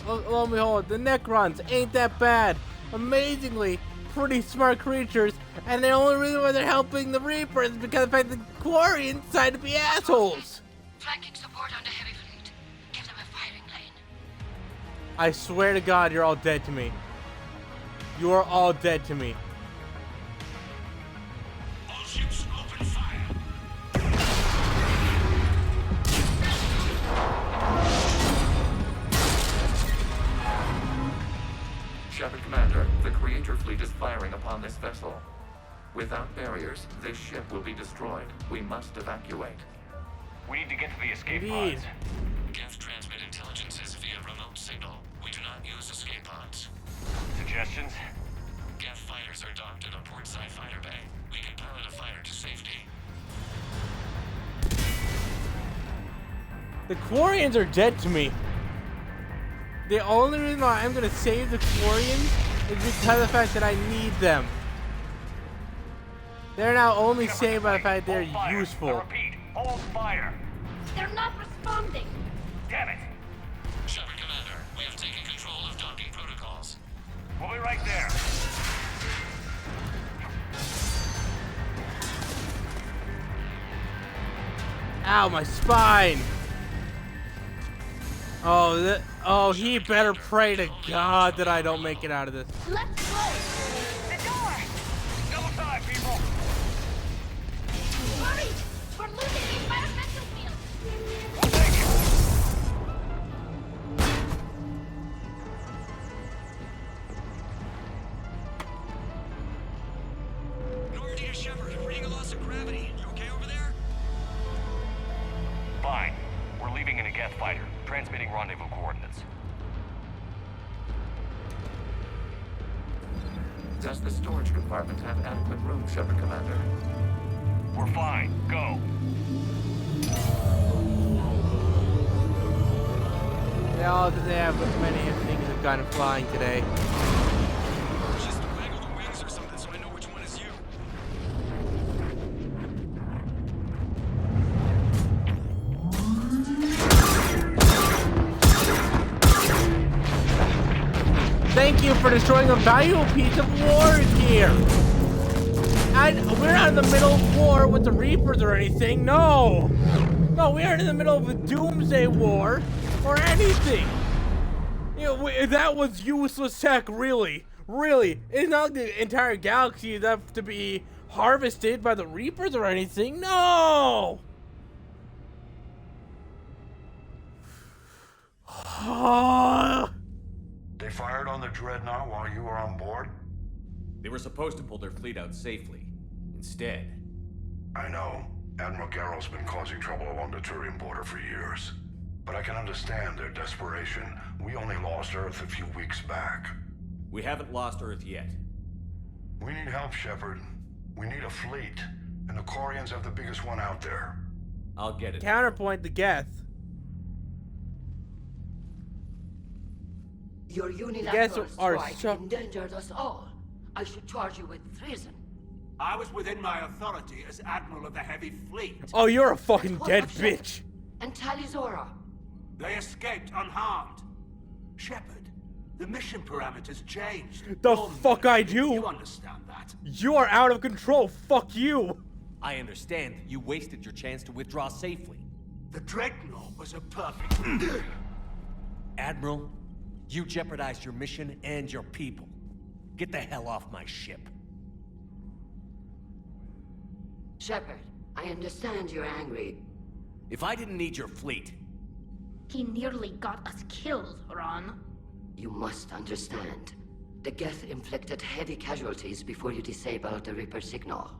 Lo and behold, the Necrons ain't that bad. Amazingly, pretty smart creatures, and the only reason why they're helping the Reapers is because of the fact that the Quarians decided to be assholes.
Flanking support on the heavy fleet. Give them a firing lane.
I swear to God, you're all dead to me. You are all dead to me.
All ships open fire.
Shepard Commander, the Creator fleet is firing upon this vessel. Without barriers, this ship will be destroyed. We must evacuate.
We need to get to the escape
Indeed.
pods.
Geth transmit intelligences via remote signal. We do not use escape pods.
Suggestions?
Geth fighters are docked in a portside fighter bay. We can pilot a fighter to safety.
The Quarians are dead to me. The only reason why I'm gonna save the Quarians is because of the fact that I need them. They're now only saved by the fact they're
Hold fire. I
useful.
repeat, hold fire.
They're not responding.
Damn it.
Shepard Commander, we have taken control of docking protocols.
We'll be right there.
Ow, my spine! Oh, he better pray to God that I don't make it out of this.
Let's go.
The door!
Double time, people.
Hurry! We're losing environmental
loss of gravity. You okay over there?
Fine. We're leaving in a Geth fighter, transmitting rendezvous coordinates.
Does the storage compartment have adequate room, Shepard Commander?
We're fine. Go.
They have many things have gone flying today.
Just waggle the wings or something so I know which one is you.
Thank you for destroying a valuable piece of war gear. And we're not in the middle of war with the Reapers or anything. No, we aren't in the middle of a doomsday war or anything. You know, that was useless tech, really. It's not like the entire galaxy is up to be harvested by the Reapers or anything. No.
They fired on the Dreadnought while you were on board?
They were supposed to pull their fleet out safely. Instead.
I know. Admiral Garrow's been causing trouble along the Turian border for years. But I can understand their desperation. We only lost Earth a few weeks back.
We haven't lost Earth yet.
We need help, Shepard. We need a fleet. And the Quarians have the biggest one out there.
I'll get it.
Counterpoint the Geth.
Your unilateral
are
strike endangered us all. I should charge you with treason.
I was within my authority as Admiral of the Heavy Fleet.
Oh, you're a fucking dead bitch.
And Talizora.
They escaped unharmed. Shepard, the mission parameters changed.
The fuck I do?
You understand that?
You are out of control. Fuck you.
I understand. You wasted your chance to withdraw safely.
The Dreadnought was a perfect...
Admiral, you jeopardized your mission and your people. Get the hell off my ship.
Shepard, I understand you're angry.
If I didn't need your fleet...
He nearly got us killed, Ron.
You must understand. The Geth inflicted heavy casualties before you disabled the Reaper signal.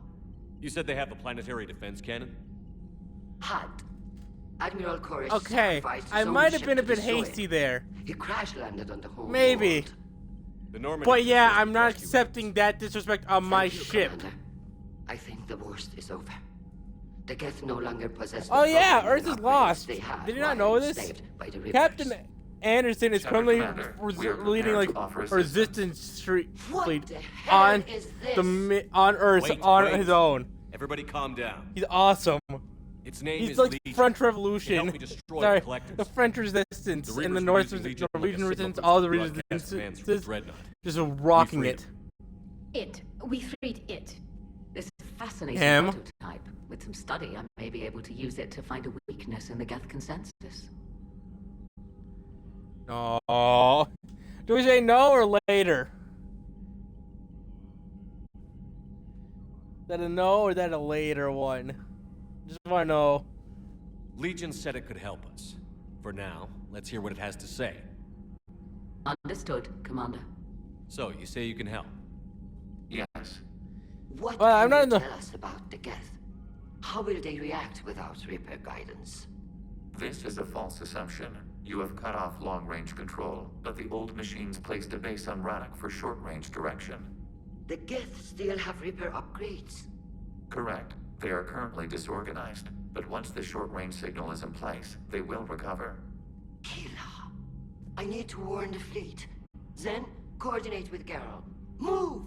You said they have a planetary defense cannon?
Had. Admiral Koris
Okay,
sacrificed his
I
own
might have
ship
been a
to
bit
destroy
hasty
it.
there.
He crash-landed on the home
Maybe.
world.
The Normandy
But yeah, I'm not
rescue
accepting that disrespect on my
Thank you,
ship.
Commander. I think the worst is over. The Geth no longer possess the
Oh yeah,
programming
Earth is
upgrades
lost.
they had
Did you not
while
know this?
enslaved by the Reapers.
Captain Anderson is
Shepard
currently
Commander, we are
leading
prepared
like
to offer
a
assistance.
resistance street
What
fleet
the hell
on
is
on Earth
Wait,
on
wait.
his own.
Everybody calm down.
He's awesome.
Its name
He's
is
like
Legion.
French
It helped
Revolution.
me destroy
Sorry,
the Collectors.
the French resistance
The
and the
Reapers
North
were using
resistance,
Legion
Norwegian
like a
resistance,
signal
all the
to broadcast commands from the
resistances,
Dreadnought.
just rocking
We
it.
freed
We freed it.
This is a fascinating
Him.
prototype. With some study, I may be able to use it to find a weakness in the Geth consensus.
Oh, do we say no or later? Is that a no or is that a later one? Just want to know.
Legion said it could help us. For now, let's hear what it has to say.
Understood, Commander.
So, you say you can help?
Yes.
What
Well,
can
I'm not
you
in the-
tell us about the Geth? How will they react without Reaper guidance?
This is a false assumption. You have cut off long-range control, but the old machines placed a base on Rannoch for short-range direction.
The Geth still have Reaper upgrades.
Correct. They are currently disorganized, but once the short-range signal is in place, they will recover.
Hila, I need to warn the fleet. Then, coordinate with Garrow. Move!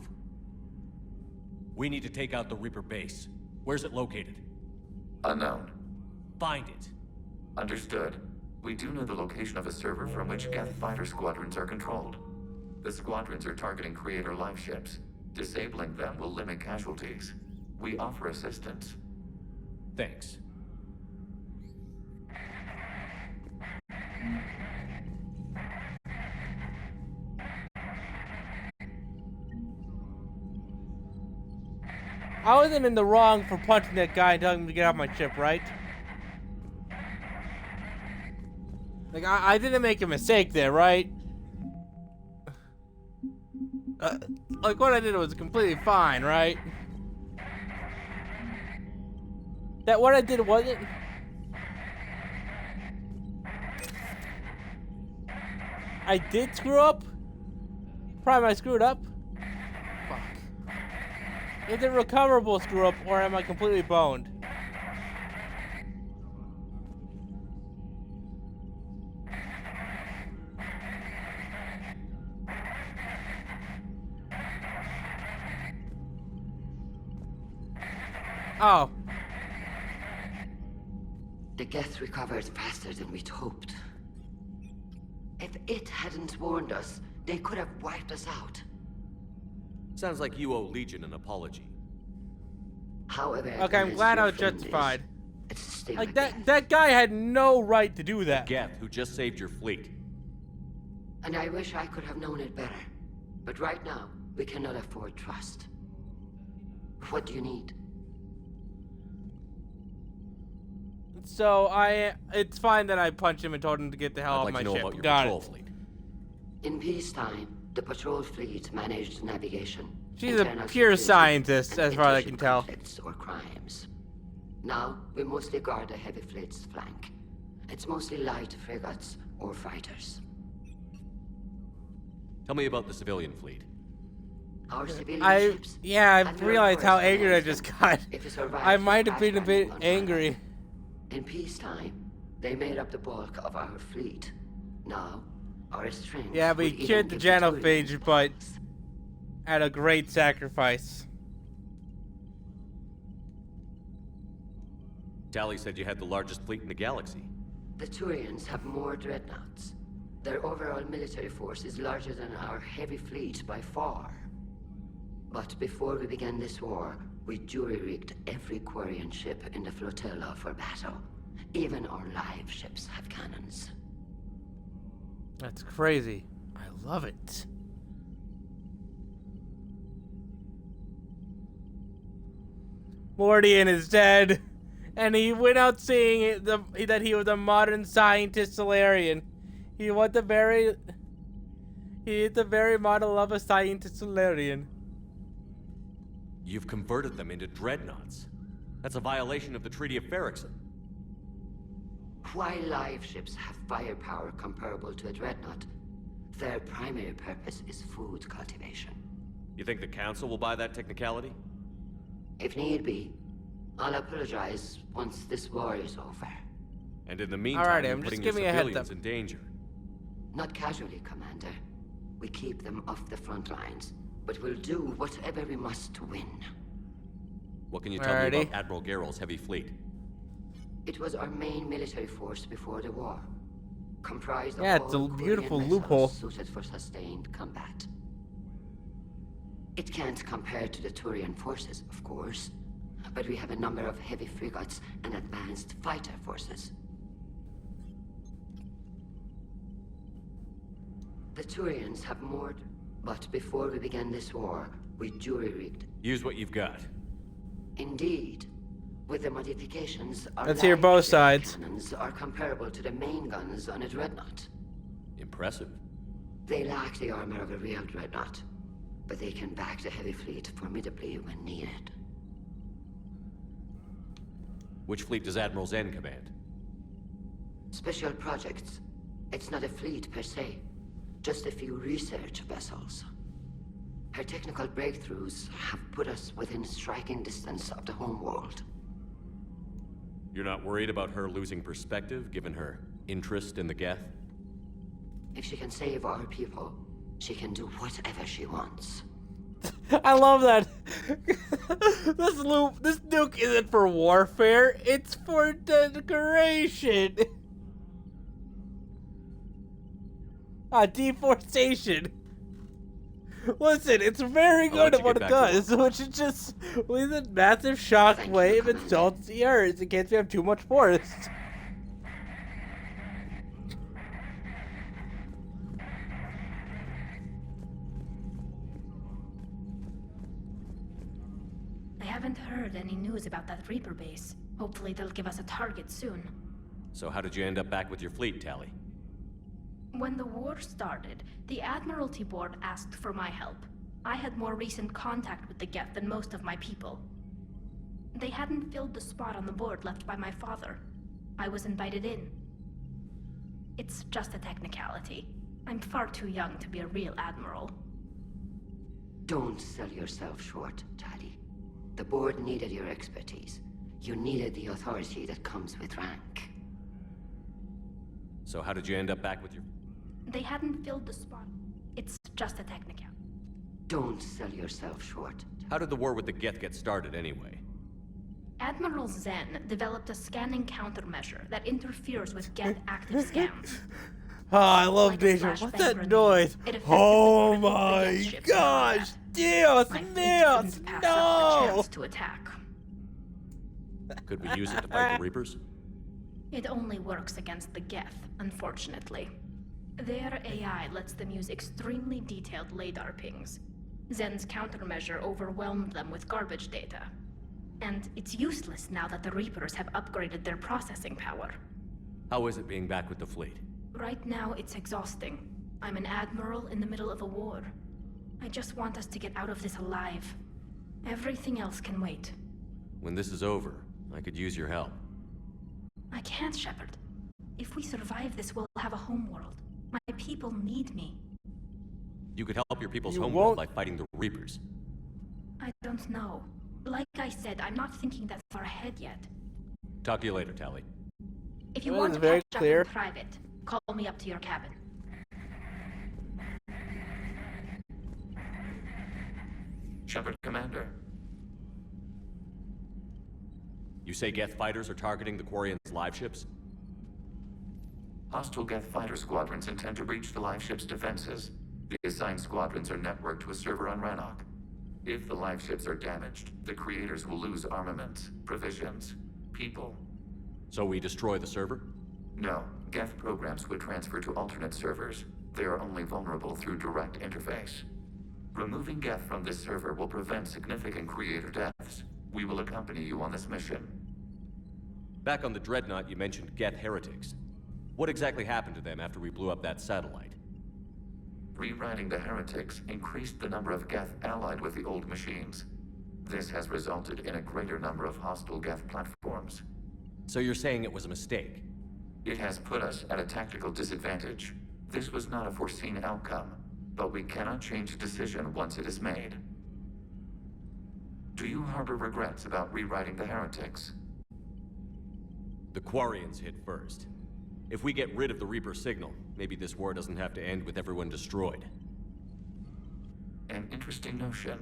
We need to take out the Reaper base. Where's it located?
Unknown.
Find it.
Understood. We do know the location of a server from which Geth fighter squadrons are controlled. The squadrons are targeting Creator life ships. Disabling them will limit casualties. We offer assistance.
Thanks.
I wasn't in the wrong for punching that guy and telling him to get off my ship, right? Like, I didn't make a mistake there, right? Like, what I did was completely fine, right? That what I did wasn't... I did screw up? Probably I screwed up? Fuck. Is it recoverable screw up, or am I completely boned? Oh.
The Geth recovered faster than we'd hoped. If it hadn't warned us, they could have wiped us out.
Sounds like you owe Legion an apology.
However,
Okay, I'm glad I was
your friend
justified.
It's still
Like,
a
that guy had no right to do that.
Geth, who just saved your fleet.
And I wish I could have known it better. But right now, we cannot afford trust. What do you need?
So it's fine that I punched him and told him to get the hell off my ship.
About your
Got
patrol
it.
fleet.
In peacetime, the patrol fleet managed navigation.
She's a
internal
pure
security,
scientist,
and
as far as I
intership
can tell.
conflicts or crimes. Now, we mostly guard the heavy fleet's flank. It's mostly light frigates or fighters.
Tell me about the civilian fleet.
Our civilian ships
I've
have no
realized how angry I
correspondence
just got.
if it survives
I might have been a
crash
bit
landing on
angry.
In peacetime, they made up the bulk of our fleet. Now, our strength.
Yeah, but
would
he cured the
even give
genophage, but at a great sacrifice.
Tali said you had the largest fleet in the galaxy.
The Turians have more dreadnoughts. Their overall military force is larger than our heavy fleet by far. But before we began this war, we jury-rigged every Quarian ship in the flotilla for battle. Even our live ships have cannons.
That's crazy. I love it. Mordian is dead, and he went out saying that he was a modern scientist Solarian. He is the very model of a scientist Solarian.
You've converted them into dreadnoughts. That's a violation of the Treaty of Ferrixon.
While live ships have firepower comparable to a dreadnought, their primary purpose is food cultivation.
You think the Council will buy that technicality?
If need be, I'll apologize once this war is over.
And in the meantime,
Alrighty,
you're
I'm just
putting your
giving a heads
civilians
up.
in danger.
Not casually, Commander. We keep them off the front lines, but we'll do whatever we must to win.
What can you tell me
Alrighty.
about Admiral Geral's heavy fleet?
It was our main military force before the war. Comprised of
Yeah, it's a
all
beautiful
Quarian
loophole.
vessels suited for sustained combat. It can't compare to the Turian forces, of course, but we have a number of heavy frigates and advanced fighter forces. The Turians have more, but before we began this war, we jury-rigged.
Use what you've got.
Indeed. With the modifications, our
Let's hear
live
both
ship
sides.
cannons are comparable to the main guns on a dreadnought.
Impressive.
They lack the armor of a real dreadnought, but they can back the heavy fleet formidably when needed.
Which fleet does Admiral Zen command?
Special projects. It's not a fleet per se, just a few research vessels. Her technical breakthroughs have put us within striking distance of the homeworld.
You're not worried about her losing perspective, given her interest in the Geth?
If she can save our people, she can do whatever she wants.
I love that. This nuke isn't for warfare, it's for decoration. Deforestation. Listen, it's very good at what it does, which is just leave a massive shockwave and salts the earth in case we have too much forest.
I haven't heard any news about that Reaper base. Hopefully they'll give us a target soon.
So how did you end up back with your fleet, Tali?
When the war started, the Admiralty Board asked for my help. I had more recent contact with the Geth than most of my people. They hadn't filled the spot on the board left by my father. I was invited in. It's just a technicality. I'm far too young to be a real admiral.
Don't sell yourself short, Tali. The board needed your expertise. You needed the authority that comes with rank.
So how did you end up back with your...
They hadn't filled the spot. It's just a technicality.
Don't sell yourself short.
How did the war with the Geth get started anyway?
Admiral Zen developed a scanning countermeasure that interferes with Geth active scans.
Oh, I love
Like a
Deja.
flashbang
What's that
grenade,
noise?
it effectively
Oh
crippled the
my
Geth ships
gosh!
in
Dios
My fleet
míos!
didn't pass up the
No!
chance to attack.
Could we use it to fight the Reapers?
It only works against the Geth, unfortunately. Their AI lets them use extremely detailed LADAR pings. Zen's countermeasure overwhelmed them with garbage data. And it's useless now that the Reapers have upgraded their processing power.
How is it being back with the fleet?
Right now, it's exhausting. I'm an admiral in the middle of a war. I just want us to get out of this alive. Everything else can wait.
When this is over, I could use your help.
I can't, Shepard. If we survive this, we'll have a homeworld. My people need me.
You could help your people's
You
homeworld
won't-
by fighting the Reapers.
I don't know. Like I said, I'm not thinking that far ahead yet.
Talk to you later, Tali.
If you
Well,
want
it's
to
very
catch
clear.
up in private, call me up to your cabin.
Shepard, Commander.
You say Geth fighters are targeting the Quarians' live ships?
Hostile Geth fighter squadrons intend to breach the live ship's defenses. The assigned squadrons are networked to a server on Rannoch. If the live ships are damaged, the creators will lose armaments, provisions, people.
So we destroy the server?
No, Geth programs would transfer to alternate servers. They are only vulnerable through direct interface. Removing Geth from this server will prevent significant creator deaths. We will accompany you on this mission.
Back on the Dreadnought, you mentioned Geth heretics. What exactly happened to them after we blew up that satellite?
Rewriting the heretics increased the number of Geth allied with the old machines. This has resulted in a greater number of hostile Geth platforms.
So you're saying it was a mistake?
It has put us at a tactical disadvantage. This was not a foreseen outcome, but we cannot change a decision once it is made. Do you harbor regrets about rewriting the heretics?
The Quarians hit first. If we get rid of the Reaper signal, maybe this war doesn't have to end with everyone destroyed.
An interesting notion.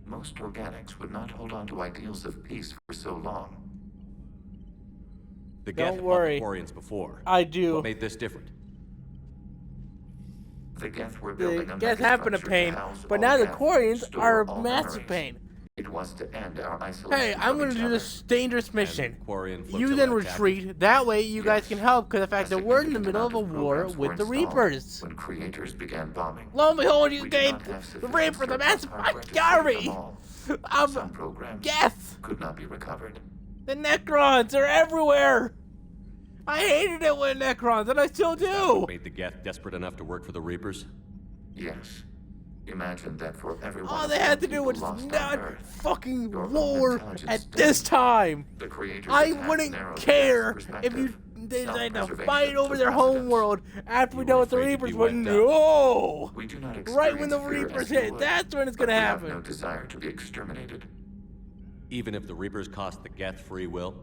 Most organics would not hold on to ideals of peace for so long.
The
Don't
Geth
worry.
fought the Quarians before.
I do.
What made this different?
The Geth were
The
building a
Geth have been a
megastructure to
pain,
house
but
all
now the
Geth,
Quarians
store
are a
all
massive
memories.
pain.
It was to end our isolation
Hey, I'm
from
gonna
each
do
other.
this dangerous mission.
Quarian
You
flotilla
then
attacked.
retreat. That way, you guys can help, because the fact
A
that we're in the
significant
middle of a
amount of
war
programs were
with the
installed
Reapers.
When creators began bombing.
Lo and behold, you
We
gave
did not have
the
sufficient
Reapers a
surplus
massive
hardware to save
Gary
them all.
of
Some programs
Geth.
could not be recovered.
The Necrons are everywhere. I hated it when Necrons, and I still do.
Made the Geth desperate enough to work for the Reapers?
Yes. Imagine that for everyone.
All
of
they
the
had to do
people
was
lost on
not
Earth,
fucking
your own
war
intelligence
at
dead.
this time.
The creators
I
attacked
wouldn't
narrowed
care
Geth's
if you
perspective.
decided to
Self-preservation
fight over
took
their
precedence.
homeworld after we
You
done
were
with the
afraid to be
Reapers, but
wiped out.
no!
We do not
Right when the
experience fear
Reapers
as you
hit,
would,
that's when it's
but
gonna
we have
happen.
no desire to be exterminated.
Even if the Reapers cost the Geth free will?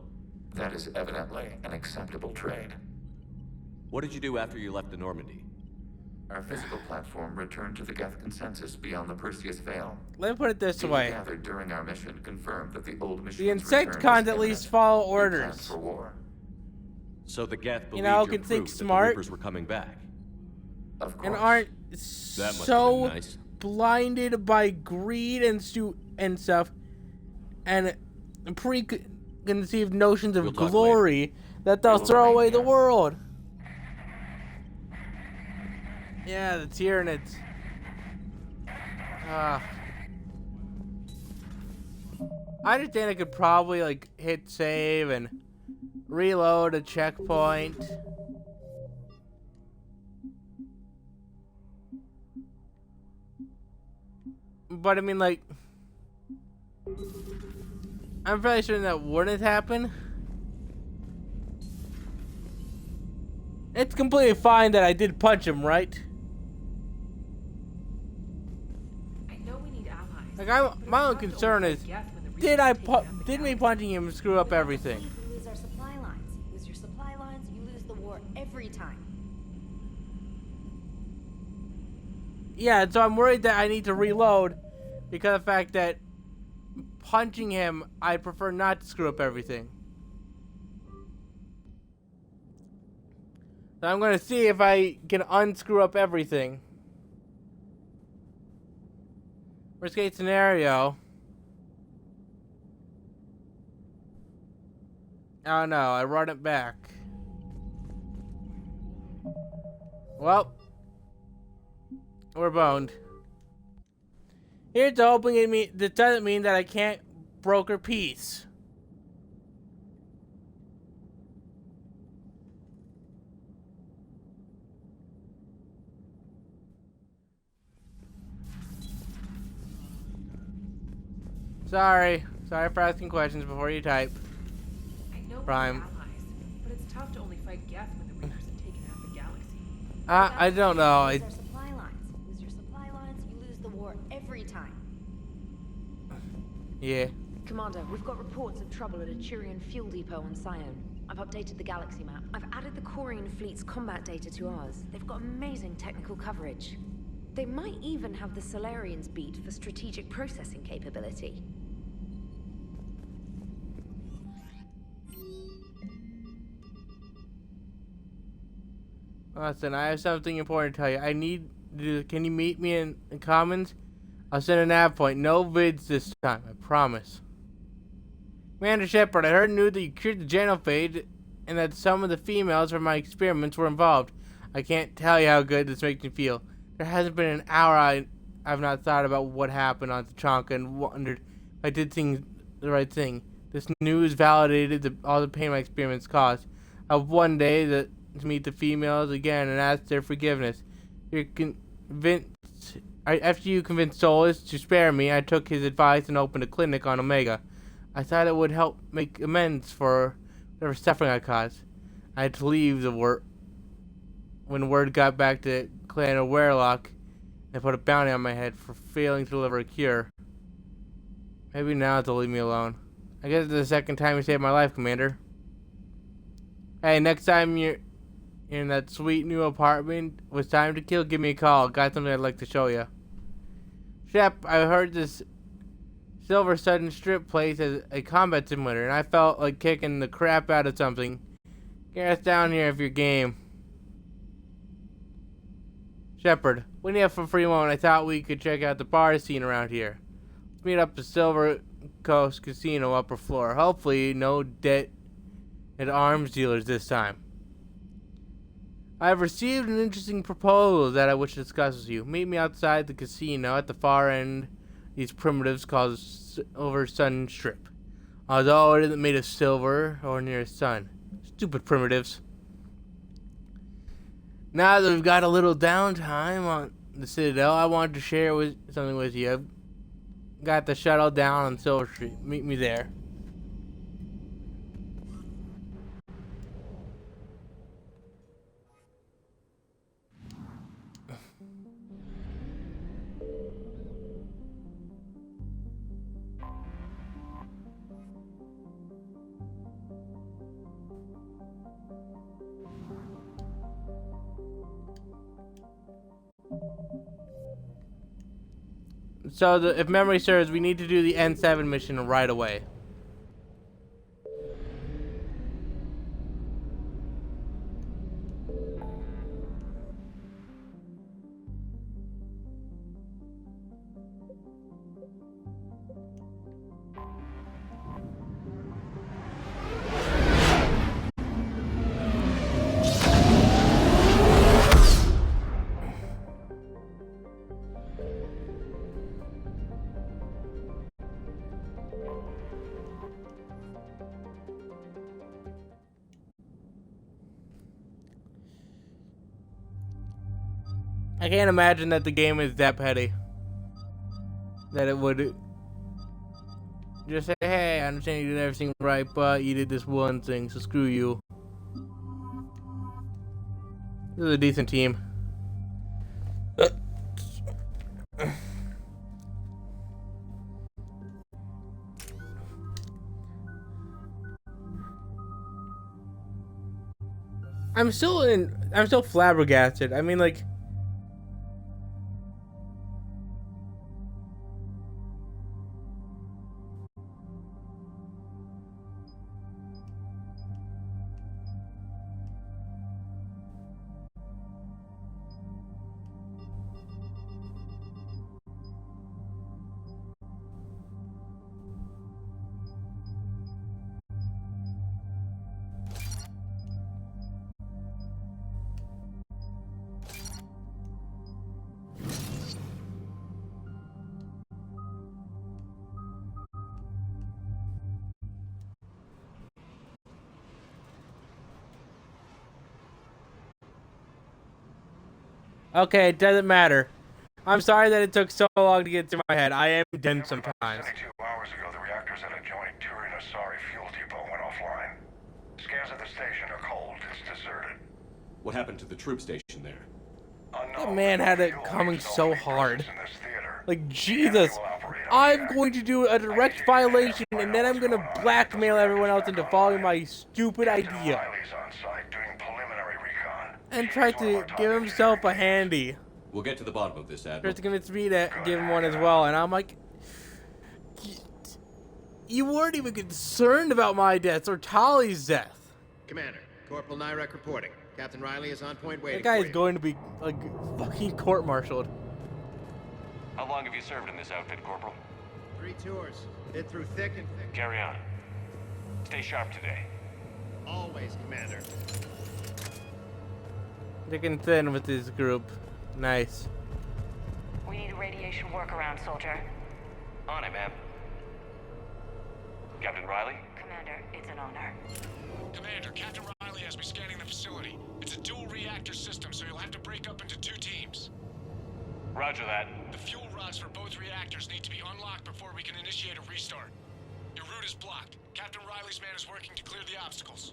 That is evidently an acceptable trade.
What did you do after you left the Normandy?
Our physical platform returned to the Geth consensus beyond the Perseus Veil.
Let me put it this
Data
way.
gathered during our mission confirmed that the old machines
The Insecticons at least follow
We planned
orders.
for war.
So the Geth believed
know,
your
can think
proof that
smart.
the Reapers were coming back.
Of course.
And aren't
must have
so
been nice.
blinded by greed and stuff, and preconceived notions of
We'll talk
glory that they'll
We'll
throw
remain
away the
here.
world. Yeah, the Tyranids. I understand I could probably like hit save and reload a checkpoint. But I mean, like, I'm fairly certain that wouldn't happen. It's completely fine that I did punch him, right?
I know we need allies.
Like, my own concern is, did me punching him screw up everything?
We lose our supply lines. Lose your supply lines, you lose the war every time.
Yeah, so I'm worried that I need to reload because of the fact that punching him, I prefer not to screw up everything. So I'm going to see if I can unscrew up everything. Worst case scenario. Oh no, I run it back. Well, we're boned. Here's to hoping this doesn't mean that I can't broker peace. Sorry for asking questions before you type.
I know
Prime.
we're allies, but it's tough to only fight Geth when the Reapers have taken half the galaxy.
I don't know.
Lose our supply lines. Lose your supply lines, you lose the war every time.
Yeah.
Commander, we've got reports of trouble at a Turian fuel depot on Sion. I've updated the galaxy map. I've added the Quarian fleet's combat data to ours. They've got amazing technical coverage. They might even have the Solarians beat for strategic processing capability.
Listen, I have something important to tell you. Can you meet me in Commons? I'll send a nav point. No vids this time, I promise. Commander Shepard, I heard news that you cured the genophage and that some of the females from my experiments were involved. I can't tell you how good this makes me feel. There hasn't been an hour I've not thought about what happened on Tachanka and wondered if I did the right thing. This news validated all the pain my experiments caused. I hope one day to meet the females again and ask their forgiveness. After you convinced Solus to spare me, I took his advice and opened a clinic on Omega. I thought it would help make amends for whatever suffering I caused. I had to leave when word got back to Clan of Werlock. They put a bounty on my head for failing to deliver a cure. Maybe now they'll leave me alone. I guess it's the second time you saved my life, Commander. Hey, next time you're in that sweet new apartment with time to kill, give me a call. Got something I'd like to show you. Shep, I heard this Silver Sudden Strip place as a combat simulator, and I felt like kicking the crap out of something. Get us down here if you're game. Shepard, when you have a free moment, I thought we could check out the bar scene around here. Let's meet up at Silver Coast Casino upper floor. Hopefully no debt at arms dealers this time. I have received an interesting proposal that I wish to discuss with you. Meet me outside the casino at the far end. These primitives called Silver Sun Strip. Although it isn't made of silver or near a sun. Stupid primitives. Now that we've got a little downtime on the Citadel, I wanted to share something with you. I've got the shuttle down on Silver Street. Meet me there. So, if memory serves, we need to do the N7 mission right away. I can't imagine that the game is that petty. That it would just say, hey, I understand you did everything right, but you did this one thing, so screw you. This is a decent team. I'm still flabbergasted. I mean, like, okay, it doesn't matter. I'm sorry that it took so long to get to my head. I am dense sometimes.
72 hours ago, the reactors at adjoining Turin-Asari fuel depot went offline. Scans at the station are cold. It's deserted.
What happened to the troop station there?
That man had it coming so hard. Like, Jesus. I'm going to do a direct violation, and then I'm going to blackmail everyone else into following my stupid idea. And try to give himself a handy.
We'll get to the bottom of this, Admiral.
Tries to convince me to give him one as well, and I'm like, you weren't even concerned about my death or Tali's death.
Commander, Corporal Nyrek reporting. Captain Riley is on point waiting
That guy
for
is
you.
going to be, like, fucking court-martialed.
How long have you served in this outfit, Corporal?
3 tours. Been through thick and thick.
Carry on. Stay sharp today.
Always, Commander.
Thick and thin with this group. Nice.
We need a radiation workaround, soldier.
On it, ma'am. Captain Riley?
Commander, it's an honor.
Commander, Captain Riley has me scanning the facility. It's a dual reactor system, so you'll have to break up into 2 teams.
Roger that.
The fuel rods for both reactors need to be unlocked before we can initiate a restart. Your route is blocked. Captain Riley's man is working to clear the obstacles.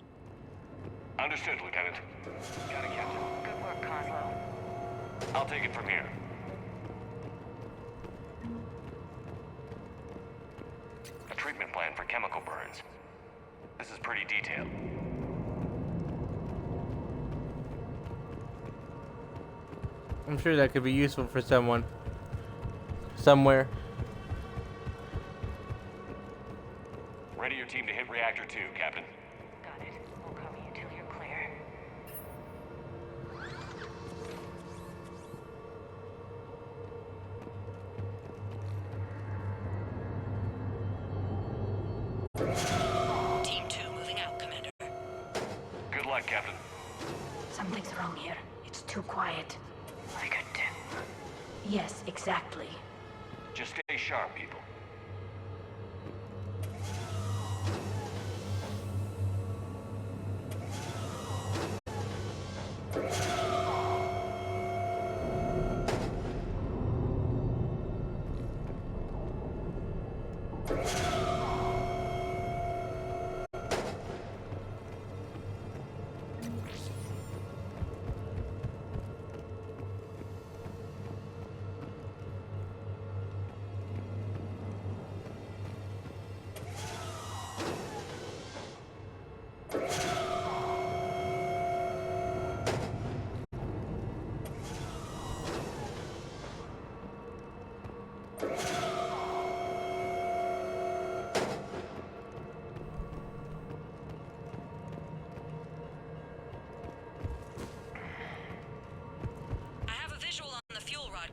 Understood, Lieutenant.
Got it, Captain. Good work, Coslow.
I'll take it from here. A treatment plan for chemical burns. This is pretty detailed.
I'm sure that could be useful for someone. Somewhere.
Ready your team to hit Reactor 2, Captain.
Got it. We'll cover you till you're clear.
Team 2 moving out, Commander.
Good luck, Captain.
Something's wrong here. It's too quiet.
I could do.
Yes, exactly.
Just stay sharp, people.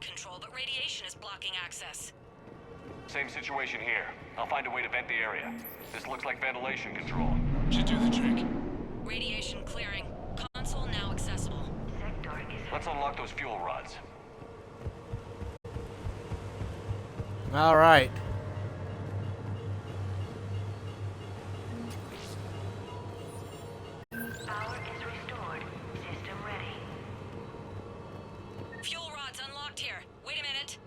Control, but radiation is blocking access.
Same situation here. I'll find a way to vent the area. This looks like ventilation control.
Should do the trick.
Radiation clearing. Console now accessible.
Let's unlock those fuel rods.
All right.
Power is restored. System ready.
Fuel rods unlocked here. Wait a minute.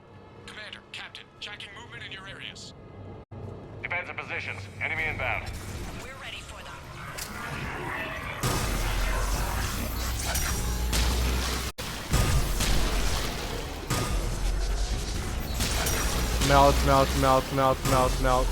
Commander, Captain, checking movement in your areas.
Defensive positions. Enemy inbound.
We're ready for them.
Melt, melt, melt, melt, melt, melt.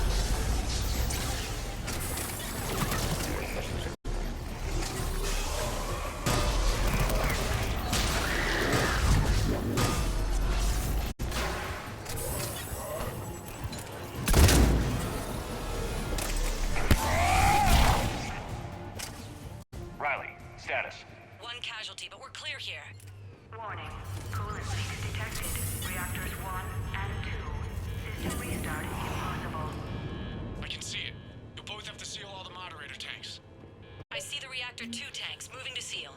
Riley, status.
One casualty, but we're clear here.
Warning. Coolant leaks detected. Reactors 1 and 2. System restart impossible.
I can see it. You'll both have to seal all the moderator tanks.
I see the reactor 2 tanks moving to seal.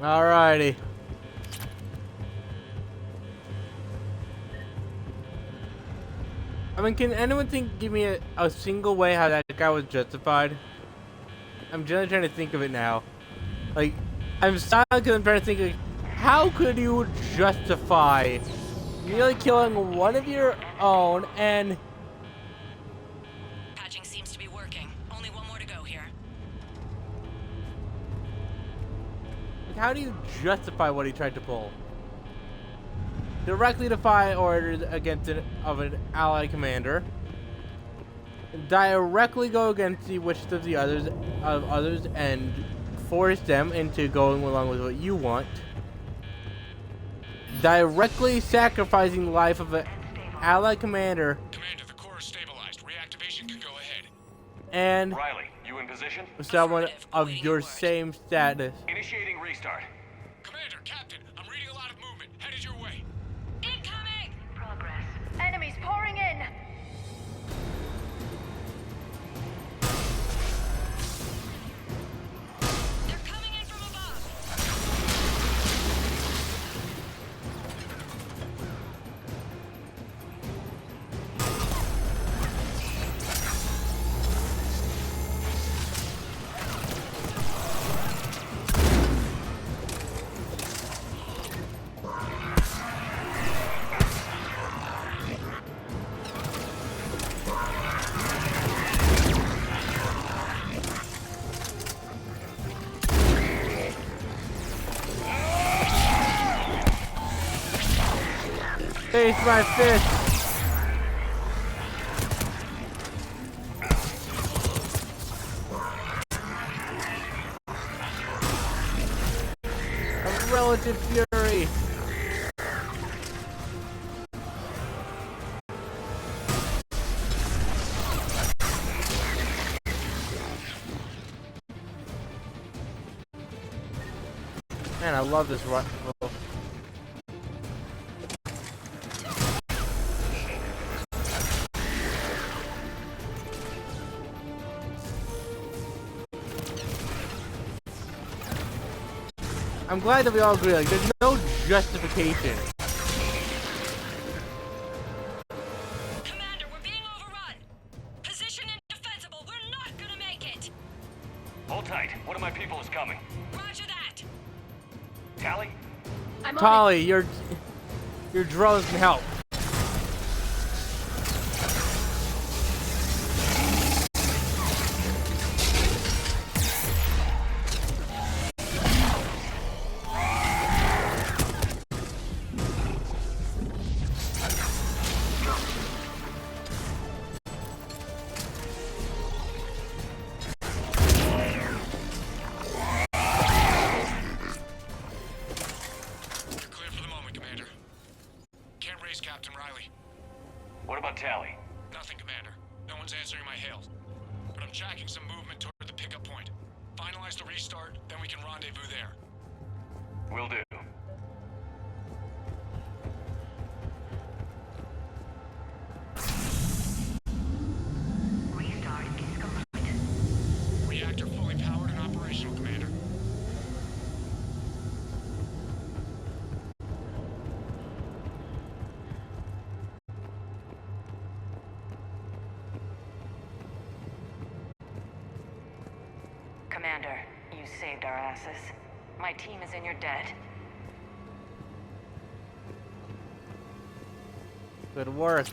Alrighty. I mean, can anyone give me a single way how that guy was justified? I'm just trying to think of it now. Like, I'm silent because I'm trying to think, like, how could you justify nearly killing one of your own and...
Patching seems to be working. Only one more to go here.
Like, how do you justify what he tried to pull? Directly defy orders against an ally commander. Directly go against the wishes of the others and force them into going along with what you want. Directly sacrificing the life of an ally commander.
Commander, the core is stabilized. Reactivation can go ahead.
And
Riley, you in position?
someone of your same status.
Initiating restart.
Commander, Captain, I'm reading a lot of movement. Headed your way.
Incoming!
Progress.
Enemies pouring in!
They're coming in from above!
Face my fist! A relative fury! Man, I love this rifle. I'm glad that we all agree, like, there's no justification.
Commander, we're being overrun! Position indefensible, we're not gonna make it!
Hold tight. One of my people is coming.
Roger that!
Tally?
I'm
Tali, your drones can help.
You're clear for the moment, Commander. Can't raise Captain Riley.
What about Tally?
Nothing, Commander. No one's answering my hails. But I'm tracking some movement toward the pickup point. Finalize the restart, then we can rendezvous there.
Will do.
Restart is complete.
Reactor fully powered and operational, Commander.
Commander, you saved our asses. My team is in your debt.
Good work.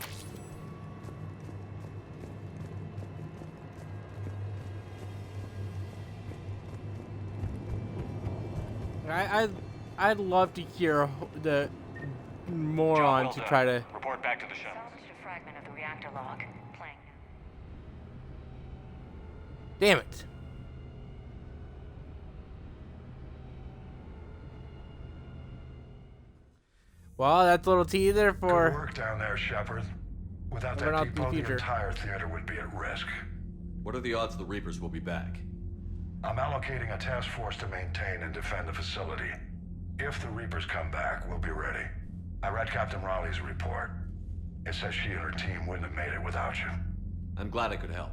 I'd love to hear the moron to try to
report back to the ship.
Salvaged a fragment of the reactor log. Playing.
Damn it. Well, that's a little teaser for
Good work down there, Shepard. Without
We're
that
not in the
depot, the
future.
entire theater would be at risk.
What are the odds the Reapers will be back?
I'm allocating a task force to maintain and defend the facility. If the Reapers come back, we'll be ready. I read Captain Riley's report. It says she and her team wouldn't have made it without you.
I'm glad I could help.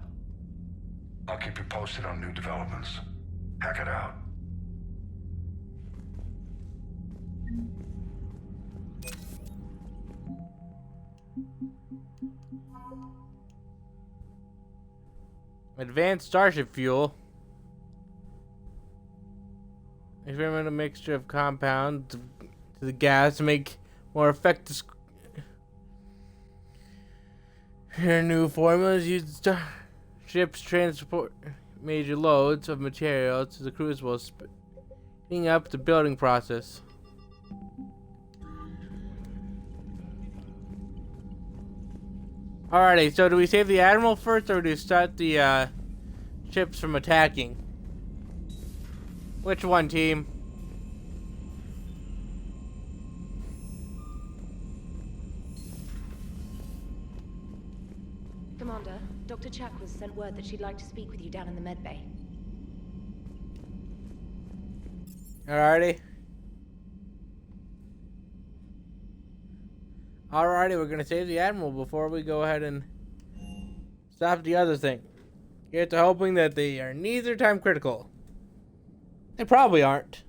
I'll keep you posted on new developments. Hack it out.
advanced starship fuel. Experiment a mixture of compounds to the gas to make more effective. Her new formulas use ships transport major loads of material to the crucible, speeding up the building process. Alrighty, so do we save the Admiral first, or do we start the ships from attacking? Which one, team?
Commander, Dr. Chakwas sent word that she'd like to speak with you down in the med bay.
Alrighty. Alrighty, we're gonna save the Admiral before we go ahead and stop the other thing. Get to hoping that they are neither time critical. They probably aren't.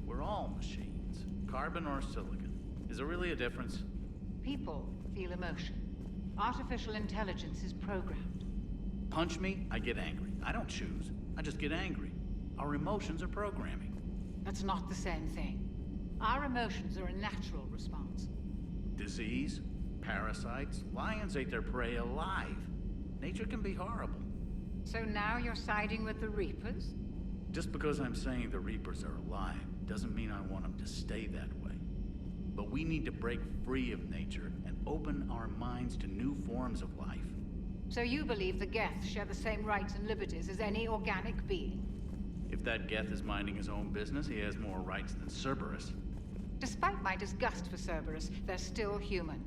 We're all machines. Carbon or silicon. Is there really a difference?
People feel emotion. Artificial intelligence is programmed.
Punch me, I get angry. I don't choose. I just get angry. Our emotions are programming.
That's not the same thing. Our emotions are a natural response.
Disease, parasites, lions ate their prey alive. Nature can be horrible.
So now you're siding with the Reapers?
Just because I'm saying the Reapers are alive doesn't mean I want them to stay that way. But we need to break free of nature and open our minds to new forms of life.
So you believe the Geth share the same rights and liberties as any organic being?
If that Geth is minding his own business, he has more rights than Cerberus.
Despite my disgust for Cerberus, they're still human.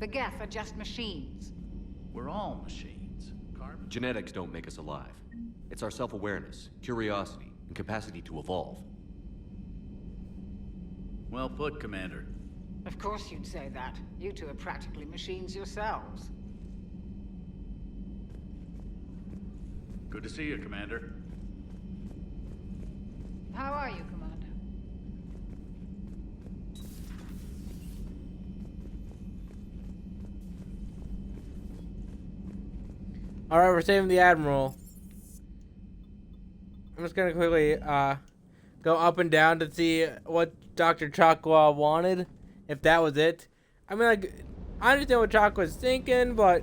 The Geth are just machines.
We're all machines. Carbon.
Genetics don't make us alive. It's our self-awareness, curiosity, and capacity to evolve.
Well put, Commander.
Of course you'd say that. You two are practically machines yourselves.
Good to see you, Commander.
How are you, Commander?
Alright, we're saving the Admiral. I'm just gonna quickly go up and down to see what Dr. Chakwas wanted, if that was it. I mean, like, I understand what Chakwas was thinking, but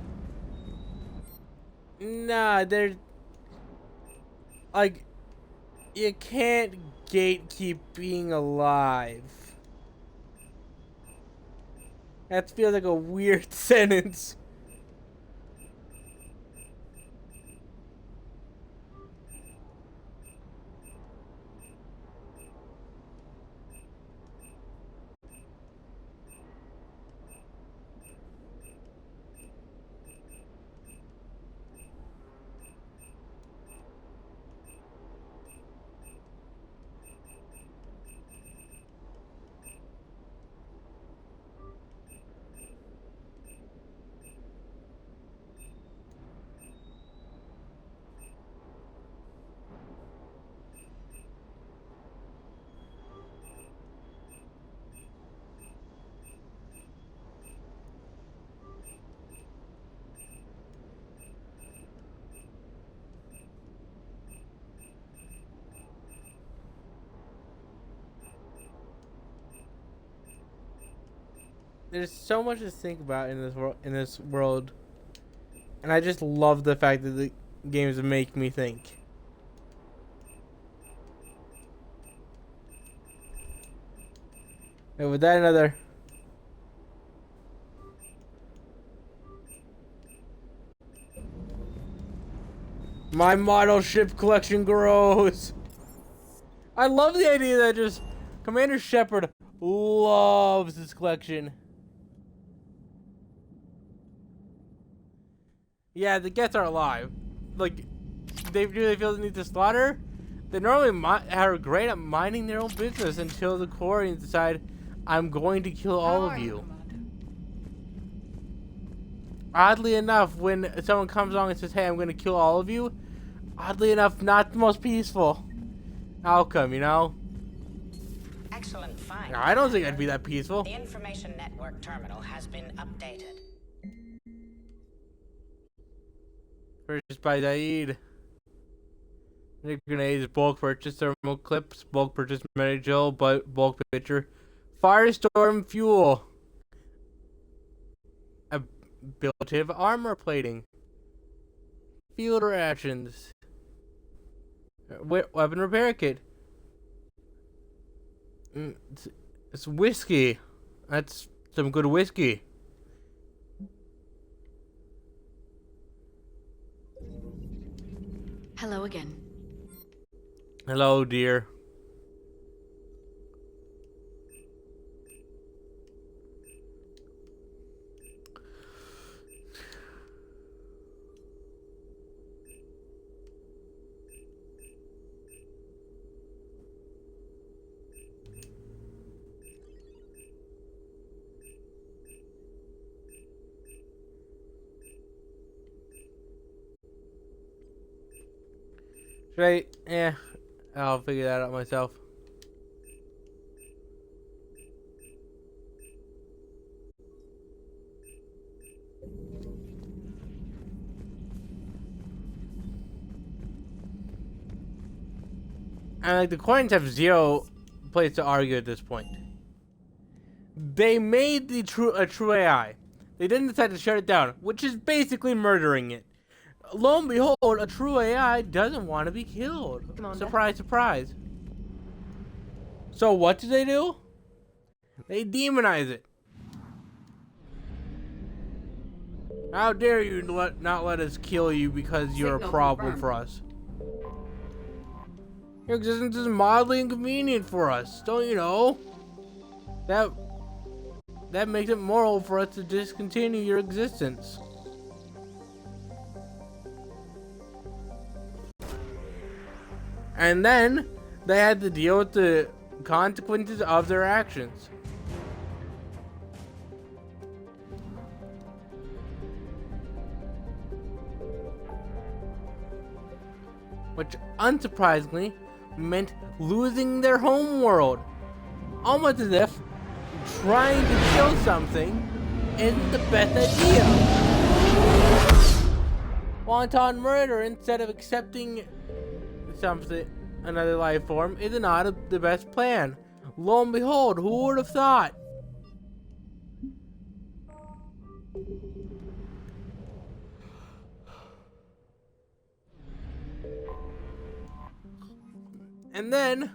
nah, there's like, you can't gatekeep being alive. That feels like a weird sentence. there's so much to think about in this world, and I just love the fact that the games make me think. And with that, another. My model ship collection grows. I love the idea that just Commander Shepard loves this collection. Yeah, the Geth are alive. Like, they really feel the need to slaughter. They normally are great at minding their own business until the Quarians decide, I'm going to kill all of you. Oddly enough, when someone comes along and says, hey, I'm going to kill all of you, oddly enough, not the most peaceful outcome, you know?
Excellent find.
I don't think I'd be that peaceful.
The information network terminal has been updated.
Purchased by Daid. Grenades, bulk purchase, thermal clips, bulk purchase, medical, bulk pitcher, firestorm fuel, ability armor plating, field rations, weapon repair kit. It's whiskey. That's some good whiskey.
Hello again.
Hello, dear. Right, yeah, I'll figure that out myself. And like the Quarians have zero place to argue at this point. They made a true AI. They didn't decide to shut it down, which is basically murdering it. Lo and behold, a true AI doesn't want to be killed. Surprise, surprise. So what do? They demonize it. How dare you not let us kill you because you're a problem for us. Your existence is mildly inconvenient for us, don't you know? That makes it moral for us to discontinue your existence. And then they had to deal with the consequences of their actions. Which, unsurprisingly, meant losing their home world. Almost as if trying to kill something isn't the best idea. Wanton murder instead of accepting another life form is not the best plan. Lo and behold, who would have thought? And then,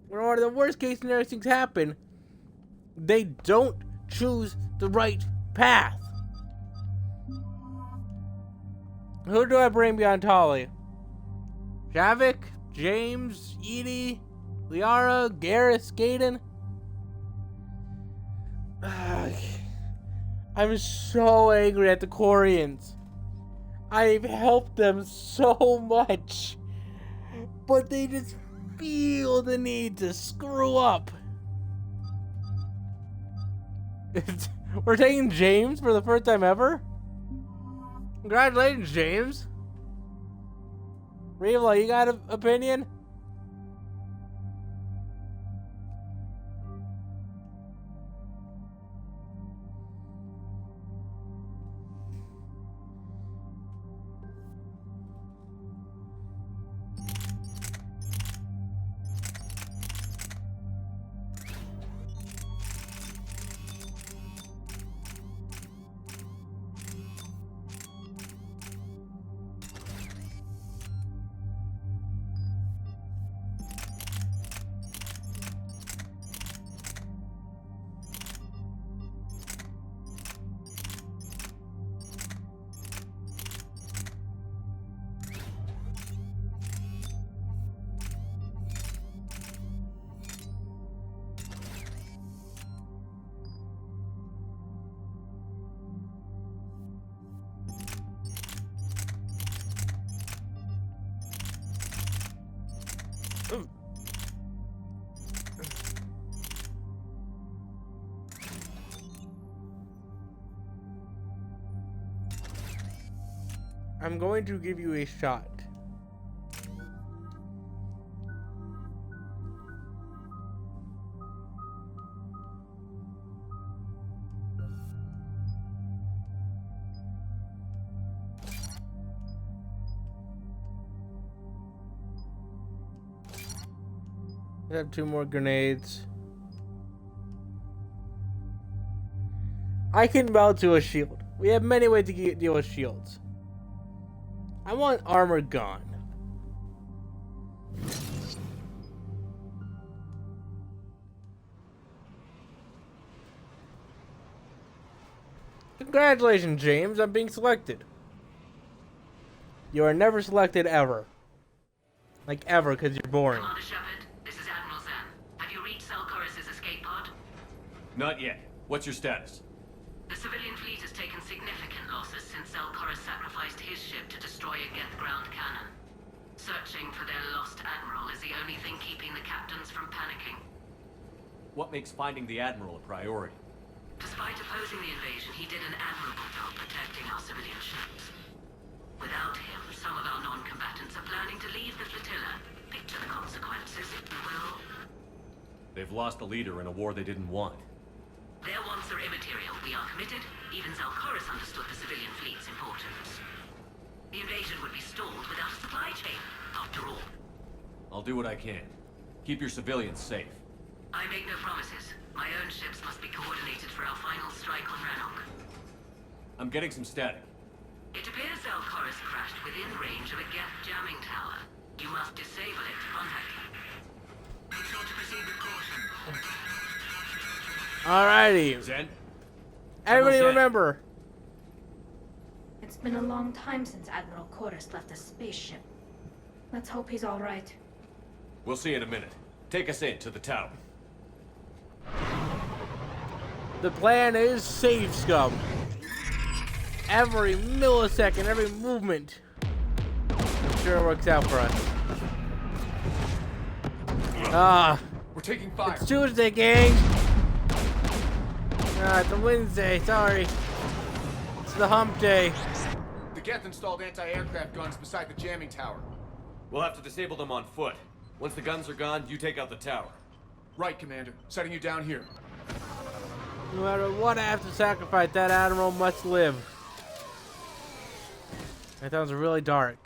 when one of the worst case scenario things happen, they don't choose the right path. Who do I bring beyond Tali? Javik, James, Edie, Liara, Garrus, Gaiden? I'm so angry at the Quarians. I've helped them so much, but they just feel the need to screw up. We're taking James for the first time ever? Congratulations, James. Riva, you got an opinion? I'm going to give you a shot. I have 2 more grenades. I can mount to a shield. We have many ways to deal with shields. I want armor gone. Congratulations, James. I'm being selected. You are never selected ever. Like ever, because you're boring.
Commander Shepard, this is Admiral Zan. Have you reached Zelkorus' escape pod?
Not yet. What's your status?
The civilian fleet has taken significant losses since Zelkorus sacrificed his ship to destroy a Geth ground cannon. Searching for their lost admiral is the only thing keeping the captains from panicking.
What makes finding the Admiral a priority?
Despite opposing the invasion, he did an admirable job protecting our civilian ships. Without him, some of our non-combatants are planning to leave the flotilla. Picture the consequences, if you will.
They've lost a leader in a war they didn't want.
Their wants are immaterial. We are committed. Even Zelkorus understood the civilian fleet's importance. The invasion would be stalled without a supply chain, after all.
I'll do what I can. Keep your civilians safe.
I make no promises. My own ships must be coordinated for our final strike on Rannoch.
I'm getting some static.
It appears Zelkorus crashed within range of a Geth jamming tower. You must disable it to contact him. Make sure to proceed with caution.
Alrighty.
Zen?
Everybody
Zen.
remember.
It's been a long time since Admiral Korus left a spaceship. Let's hope he's all right.
We'll see in a minute. Take us in to the tower.
The plan is save scum. Every millisecond, every movement. I'm sure it works out for us.
We're taking fire.
It's Tuesday, gang. It's a Wednesday, sorry. It's the hump day.
The Geth installed anti-aircraft guns beside the jamming tower.
We'll have to disable them on foot. Once the guns are gone, you take out the tower.
Right, Commander. Setting you down here.
No matter what I have to sacrifice, that admiral must live. That sounds really dark.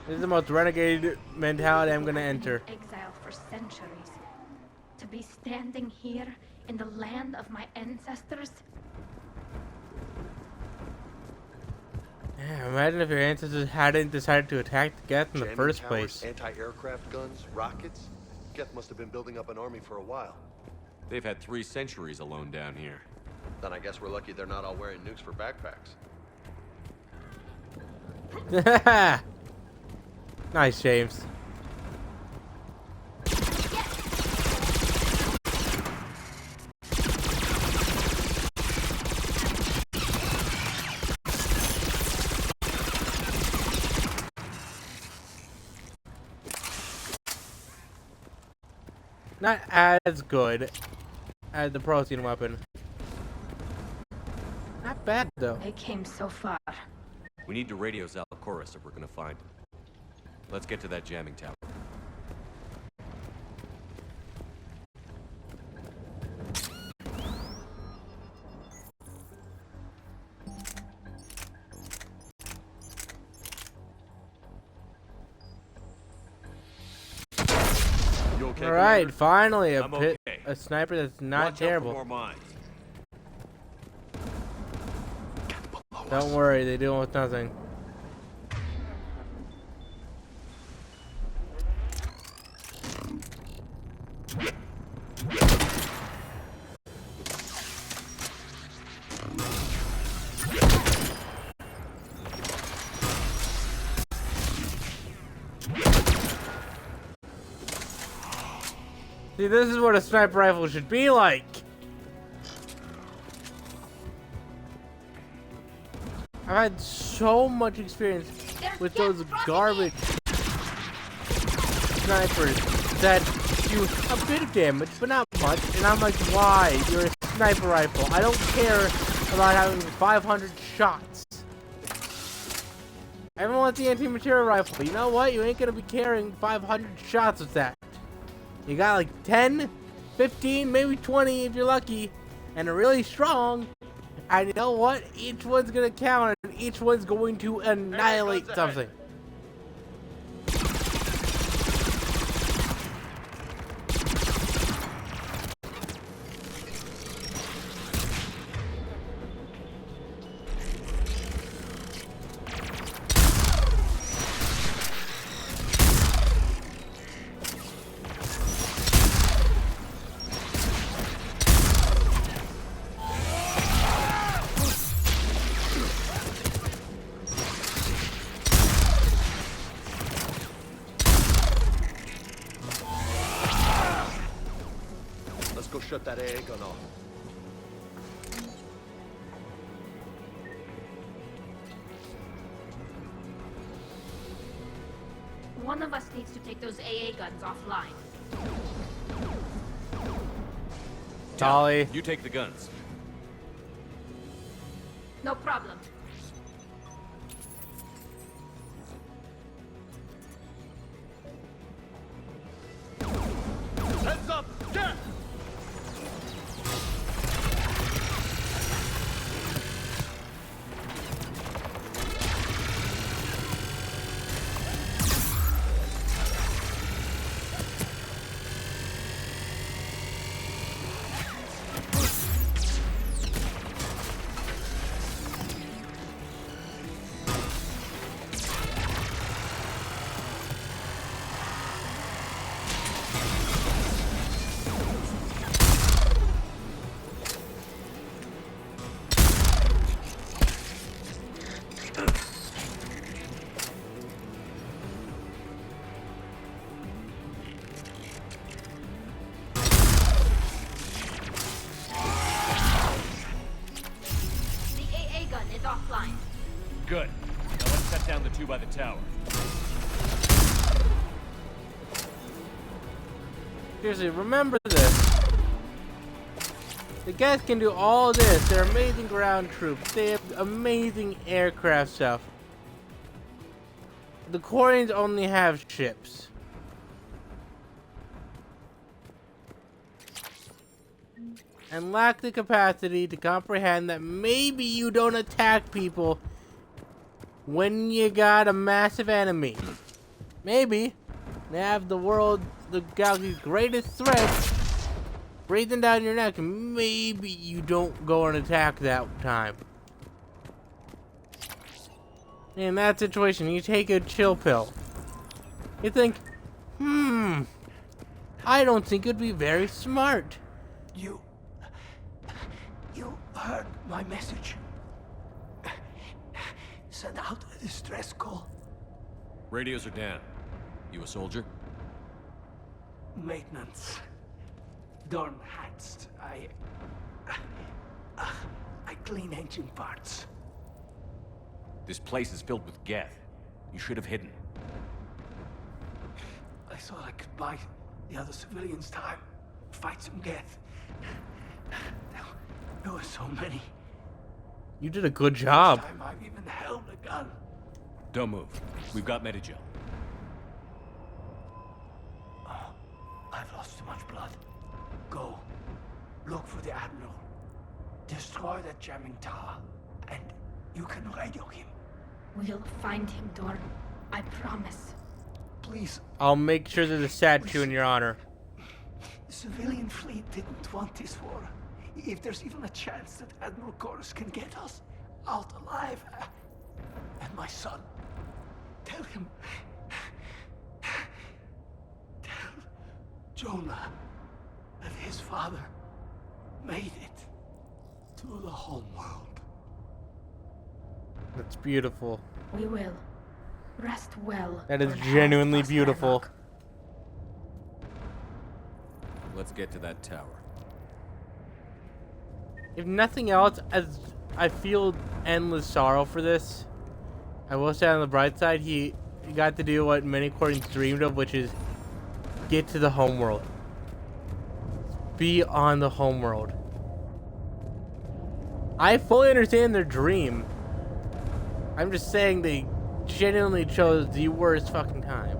This is the most renegade mentality I'm gonna enter.
Exile for centuries. To be standing here in the land of my ancestors.
Yeah, imagine if your ancestors hadn't decided to attack the Geth in the first place.
Anti-aircraft guns, rockets. Geth must have been building up an army for a while.
They've had 3 centuries alone down here.
Then I guess we're lucky they're not all wearing nukes for backpacks.
Nice, James. Not as good as the protein weapon. Not bad, though.
They came so far.
We need to radio Zelkorus if we're gonna find him. Let's get to that jamming tower.
Okay, all right, finally a
okay.
a sniper that's not
Watch
terrible.
Out for more mines.
Don't worry, they deal with nothing. See, this is what a sniper rifle should be like. I've had so much experience with those garbage snipers that do a bit of damage, but not much. And I'm like, why? You're a sniper rifle. I don't care about having 500 shots. Everyone wants the anti-material rifle. You know what? You ain't gonna be carrying 500 shots with that. You got like 10, 15, maybe 20 if you're lucky, and are really strong. And you know what? Each one's gonna count, and each one's going to annihilate something.
Go shut that AA gun off.
One of us needs to take those AA guns offline.
Tali,
you take the guns.
No problem.
Heads up! Get!
offline.
Good. Now let's set down the two by the tower.
Seriously, remember this. The guys can do all this. They're amazing ground troops. They have amazing aircraft stuff. The Quarians only have ships. And lack the capacity to comprehend that maybe you don't attack people when you got a massive enemy. Maybe they have the galaxy's greatest threat breathing down your neck, and maybe you don't go and attack that time. In that situation, you take a chill pill. You think, I don't think it'd be very smart.
You heard my message. Send out a distress call.
Radios are down. You a soldier?
Maintenance. Dorn Hatst. I clean engine parts.
This place is filled with Geth. You should have hidden.
I thought I could buy the other civilians time. Fight some Geth. There were so many.
You did a good job.
This time I've even held a gun.
Don't move. We've got Medigel.
Oh, I've lost too much blood. Go. Look for the Admiral. Destroy that jamming tower. And you can radio him.
We'll find him, Dorn. I promise.
Please.
I'll make sure there's a statue in your honor.
The civilian fleet didn't want this war. If there's even a chance that Admiral Chorus can get us out alive, and my son, tell him, tell Jonah that his father made it to the home world.
That's beautiful.
We will. Rest well.
That is genuinely beautiful.
Let's get to that tower.
If nothing else, as I feel endless sorrow for this. I will say on the bright side, he got to do what many Quarians dreamed of, which is get to the homeworld. Be on the homeworld. I fully understand their dream. I'm just saying they genuinely chose the worst fucking time.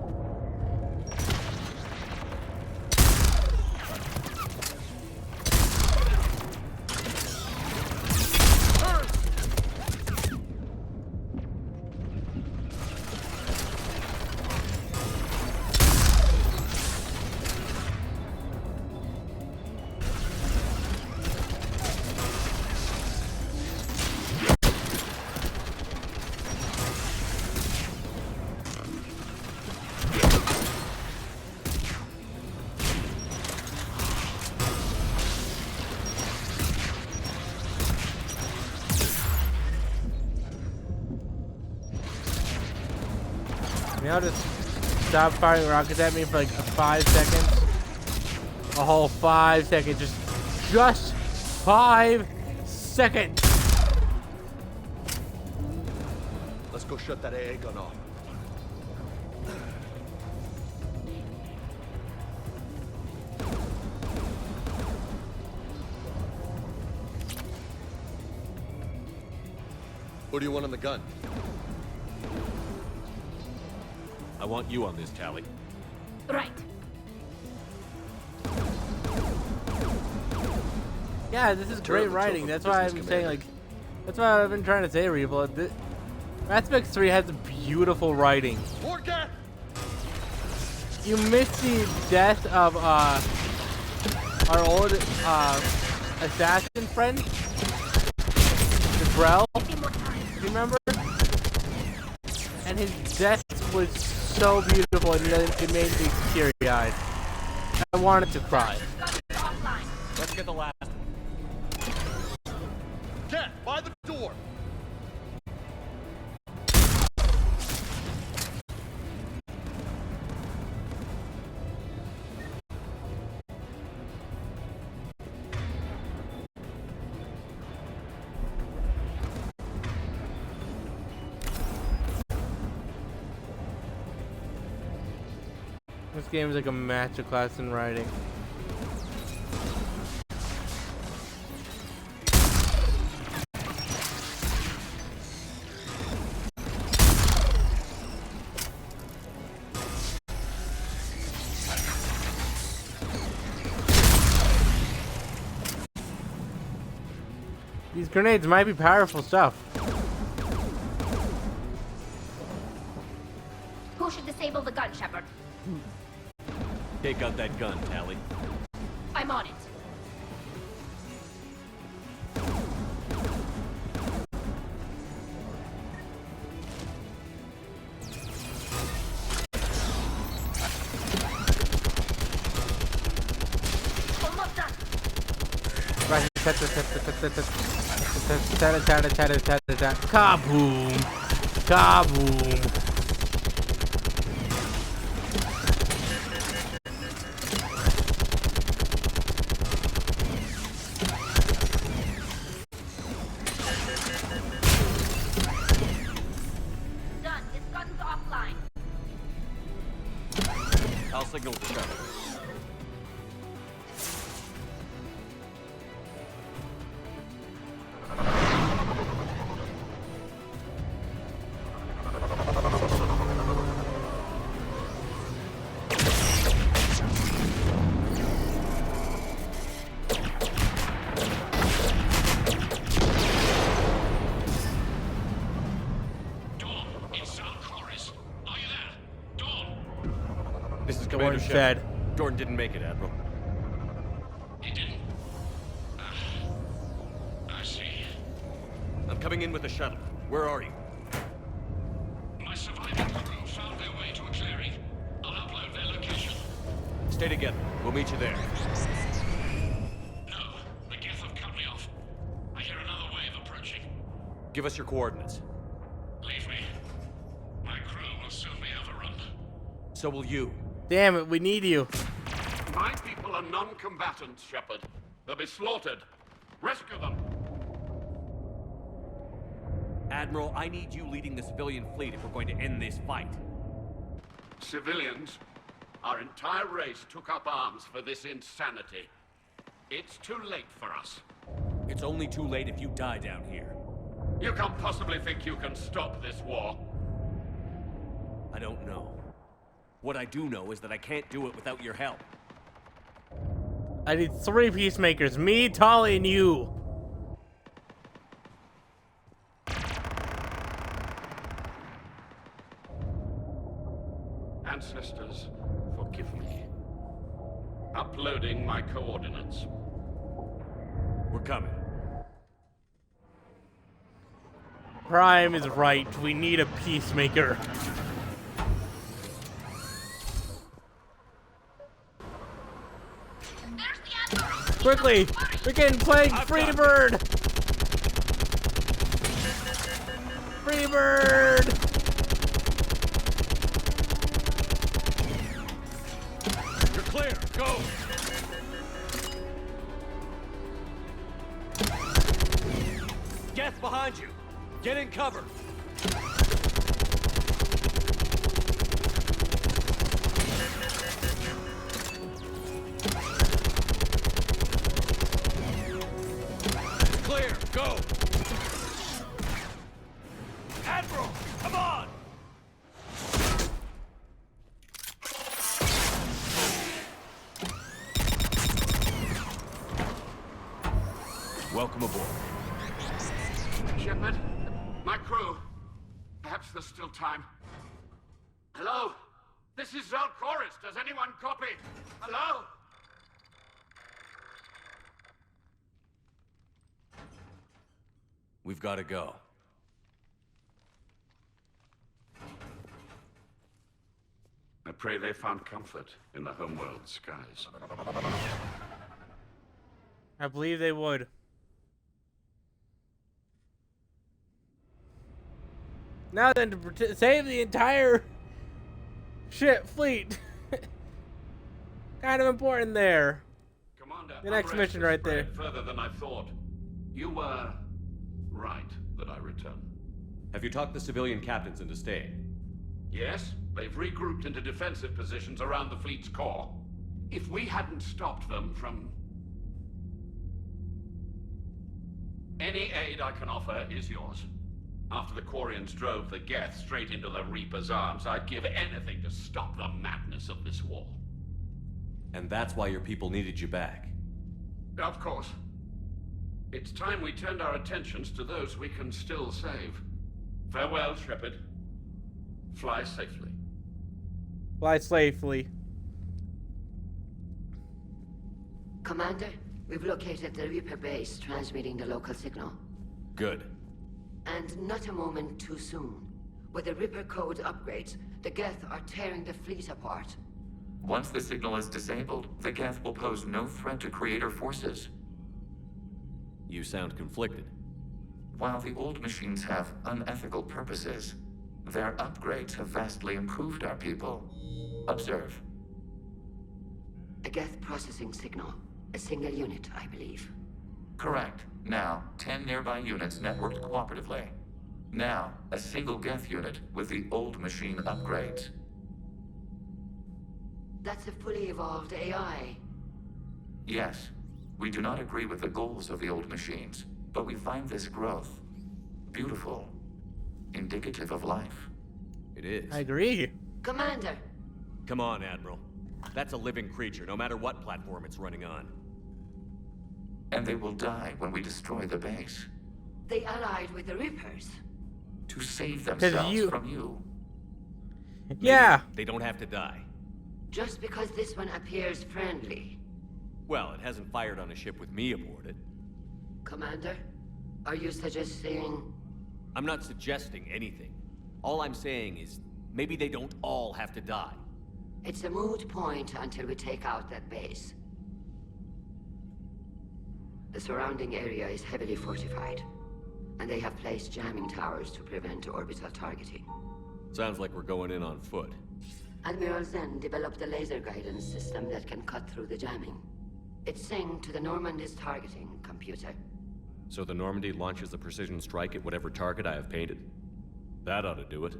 I'll just stop firing rockets at me for like 5 seconds. A whole 5 seconds. Just 5 seconds.
Let's go shut that AA gun off. What do you want on the gun?
I want you on this, Tali.
Right.
Yeah, this is great writing. That's why I'm saying, like, that's why I've been trying to say, Revo. Mass Effect 3 has beautiful writing. You missed the death of our old assassin friend, Drell. You remember? And his death was so beautiful, and it made me teary-eyed. I wanted to cry.
Let's get the last one.
Cat, by the door!
This game is like a masterclass in writing. These grenades might be powerful stuff.
Who should disable the gun, Shepard?
Take out that gun, Tali.
I'm on it. Almost done.
Kaboom! Kaboom!
I'll signal the shuttle. This is Commander Shepard. Gordon didn't make it, Admiral.
He didn't? I see.
I'm coming in with the shuttle. Where are you?
My surviving crew found their way to a clearing. I'll upload their location.
Stay together. We'll meet you there.
No, the Geth have cut me off. I hear another wave approaching.
Give us your coordinates.
Leave me. My crew will soon be overrun.
So will you.
Damn it, we need you.
My people are non-combatants, Shepard. They'll be slaughtered. Rescue them.
Admiral, I need you leading the civilian fleet if we're going to end this fight.
Civilians, our entire race took up arms for this insanity. It's too late for us.
It's only too late if you die down here.
You can't possibly think you can stop this war.
I don't know. What I do know is that I can't do it without your help.
I need 3 peacemakers. Me, Tali, and you.
Ancestors, forgive me. Uploading my coordinates.
We're coming.
Prime is right. We need a peacemaker. Quickly! We're getting plagued! Freebird! Freebird!
You're clear! Go! Geth behind you! Get in cover! Clear! Go! Admiral! Come on! Welcome aboard.
Shepard, my crew. Perhaps there's still time. Hello? This is Zal'Koris. Does anyone copy? Hello?
We've got to go.
I pray they found comfort in the homeworld skies.
I believe they would. Now then, to save the entire ship fleet. Kind of important there.
Commander,
The next
unrest
mission
has
right there.
spread further than I thought. You were right that I return.
Have you talked the civilian captains into staying?
Yes, they've regrouped into defensive positions around the fleet's core. If we hadn't stopped them from... Any aid I can offer is yours. After the Quarians drove the Geth straight into the Reaper's arms, I'd give anything to stop the madness of this war.
And that's why your people needed you back.
Of course. It's time we turned our attentions to those we can still save. Farewell, Shepard. Fly safely.
Fly safely.
Commander, we've located the Reaper base, transmitting the local signal.
Good.
And not a moment too soon. With the Reaper code upgrades, the Geth are tearing the fleet apart.
Once the signal is disabled, the Geth will pose no threat to Creator forces.
You sound conflicted.
While the old machines have unethical purposes, their upgrades have vastly improved our people. Observe.
A Geth processing signal. A single unit, I believe.
Correct. Now, 10 nearby units networked cooperatively. Now, a single Geth unit with the old machine upgrades.
That's a fully evolved AI.
Yes, we do not agree with the goals of the old machines, but we find this growth beautiful, indicative of life.
It is.
I agree.
Commander!
Come on, Admiral. That's a living creature, no matter what platform it's running on.
And they will die when we destroy the base.
They allied with the Reapers.
To save themselves from you.
Yeah.
They don't have to die.
Just because this one appears friendly.
Well, it hasn't fired on a ship with me aboard it.
Commander, are you suggesting...
I'm not suggesting anything. All I'm saying is, maybe they don't all have to die.
It's a moot point until we take out that base. The surrounding area is heavily fortified, and they have placed jamming towers to prevent orbital targeting.
Sounds like we're going in on foot.
Admiral Zen developed a laser guidance system that can cut through the jamming. It's synced to the Normandis targeting computer.
So the Normandy launches a precision strike at whatever target I have painted? That ought to do it.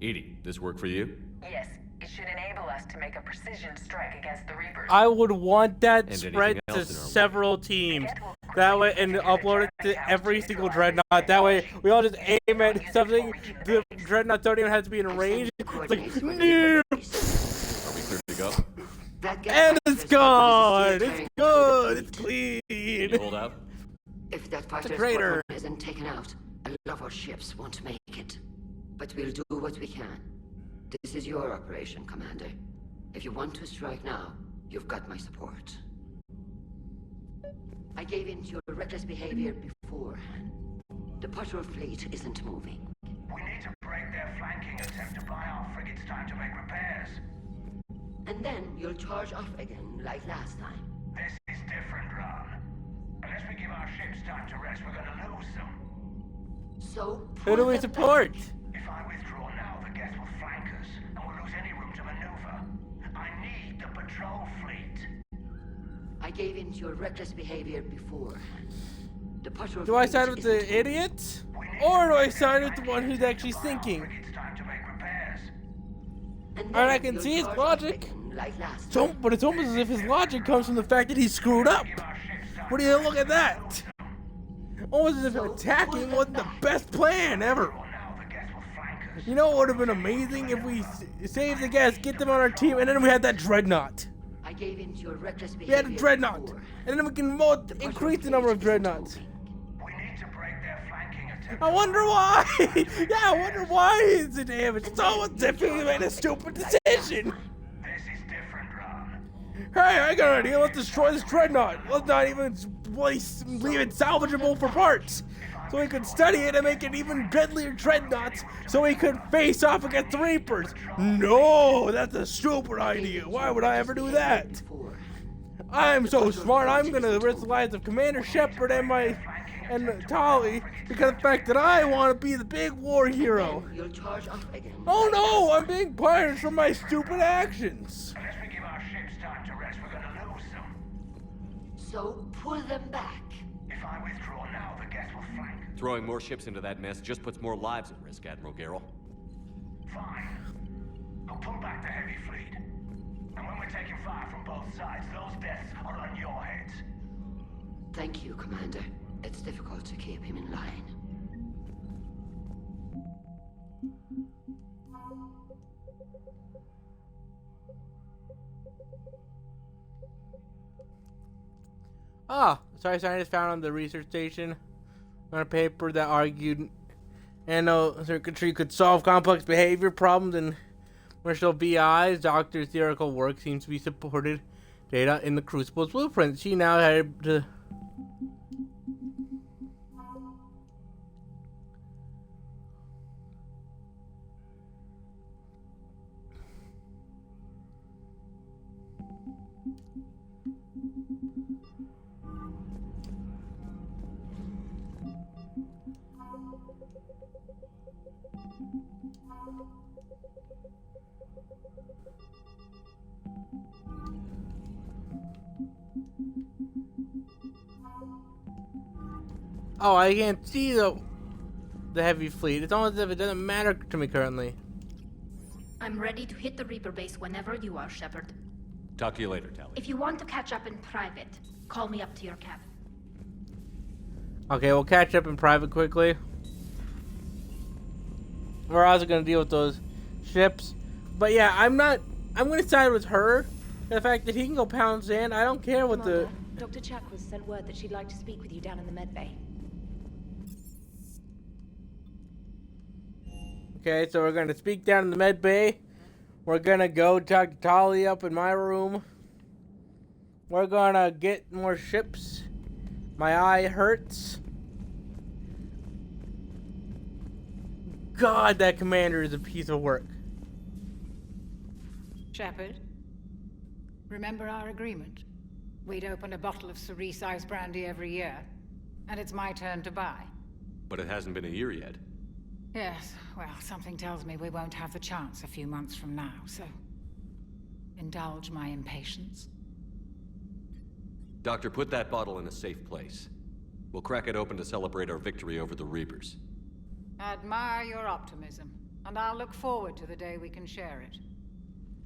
EDI, this work for you?
Yes, it should enable us to make a precision strike against the Reapers.
I would want that
And
spread
anything
to
else in our way.
several teams. That way, and upload it to every single dreadnought. That way, we all just aim at something. The dreadnought don't even have to be in range. It's like, no!
Are we clear to go?
And it's gone! It's good! It's clean!
Can you hold out?
If that fighter
crater.
squadron isn't taken out, a lot of our ships won't make it. But we'll do what we can. This is your operation, Commander. If you want to strike now, you've got my support. I gave in to your reckless behavior beforehand. The patrol fleet isn't moving.
We need to break their flanking attempt to buy our frigates time to make repairs.
And then you'll charge off again, like last time.
This is different, Ron. Unless we give our ships time to rest, we're gonna lose them.
So,
Who do we support?
If I withdraw now, the Geth will flank us, and we'll lose any room to maneuver. I need the patrol fleet.
I gave in to your reckless behavior beforehand. The patrol
Do I
fleet
side with the
isn't
idiot? Or do I side with the one who's actually thinking? And I can see his logic. But it's almost as if his logic comes from the fact that he's screwed up. What do you look at that? Almost as if attacking wasn't the best plan ever. You know what would have been amazing if we saved the guys, get them on our team, and then we had that dreadnought.
I gave in to your reckless
We
behavior.
had a dreadnought, and then we can increase the number of dreadnoughts. I wonder why. Yeah, I wonder why he's the damage. It's almost as if he made a stupid decision. Hey, I got an idea. Let's destroy this dreadnought. Let's not even leave it salvageable for parts. So we could study it and make it even deadlier dreadnoughts so we could face off against the Reapers. No, that's a stupid idea. Why would I ever do that? I'm so smart, I'm gonna risk the lives of Commander Shepard and Tali because of the fact that I want to be the big war hero.
You'll charge off again.
Oh no, I'm being punished for my stupid actions.
Unless we give our ships time to rest, we're gonna lose them.
So pull them back.
If I withdraw now, the Geth will flank.
Throwing more ships into that mess just puts more lives at risk, Admiral Garrel.
Fine. I'll pull back the heavy fleet. And when we're taking fire from both sides, those deaths are on your heads.
Thank you, Commander. It's difficult to keep him in line.
Ah, sorry, scientists found on the research station on a paper that argued nanocircuitry could solve complex behavior problems in commercial BIs. Doctor's theoretical work seems to be supported data in the Crucible's blueprint. She now had to... Oh, I can't see the heavy fleet. It's almost as if it doesn't matter to me currently.
I'm ready to hit the Reaper base whenever you are, Shepard.
Talk to you later, Tali.
If you want to catch up in private, call me up to your cabin.
Okay, we'll catch up in private quickly. We're also gonna deal with those ships. But yeah, I'm gonna side with her. The fact that he can go pound sand, I don't care what
Commander, Dr. Chakwas sent word that she'd like to speak with you down in the med bay.
Okay, so we're gonna speak down in the med bay. We're gonna go talk to Tali up in my room. We're gonna get more ships. My eye hurts. God, that commander is a piece of work.
Shepard, remember our agreement? We'd open a bottle of cerise ice brandy every year, and it's my turn to buy.
But it hasn't been a year yet.
Yes, well, something tells me we won't have the chance a few months from now, so indulge my impatience.
Doctor, put that bottle in a safe place. We'll crack it open to celebrate our victory over the Reapers.
I admire your optimism, and I'll look forward to the day we can share it.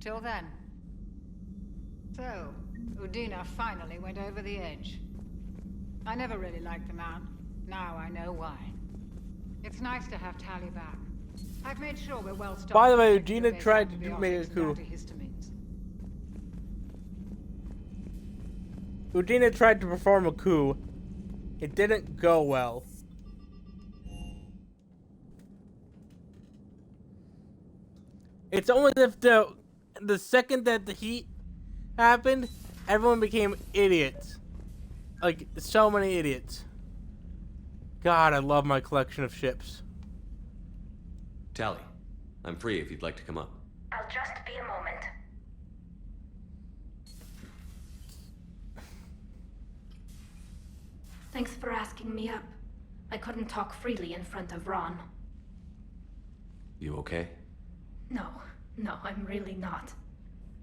Till then. So, Udina finally went over the edge. I never really liked the man. Now I know why. It's nice to have Tali back. I've made sure we're well stocked.
By the way,
with
Udina
base
tried to
antibiotics
make a coup.
and antihistamines.
Udina tried to perform a coup. It didn't go well. It's almost as if the second that the heat happened, everyone became idiots. Like, so many idiots. God, I love my collection of ships.
Tali, I'm free if you'd like to come up.
I'll just be a moment. Thanks for asking me up. I couldn't talk freely in front of Ron.
You okay?
No, I'm really not.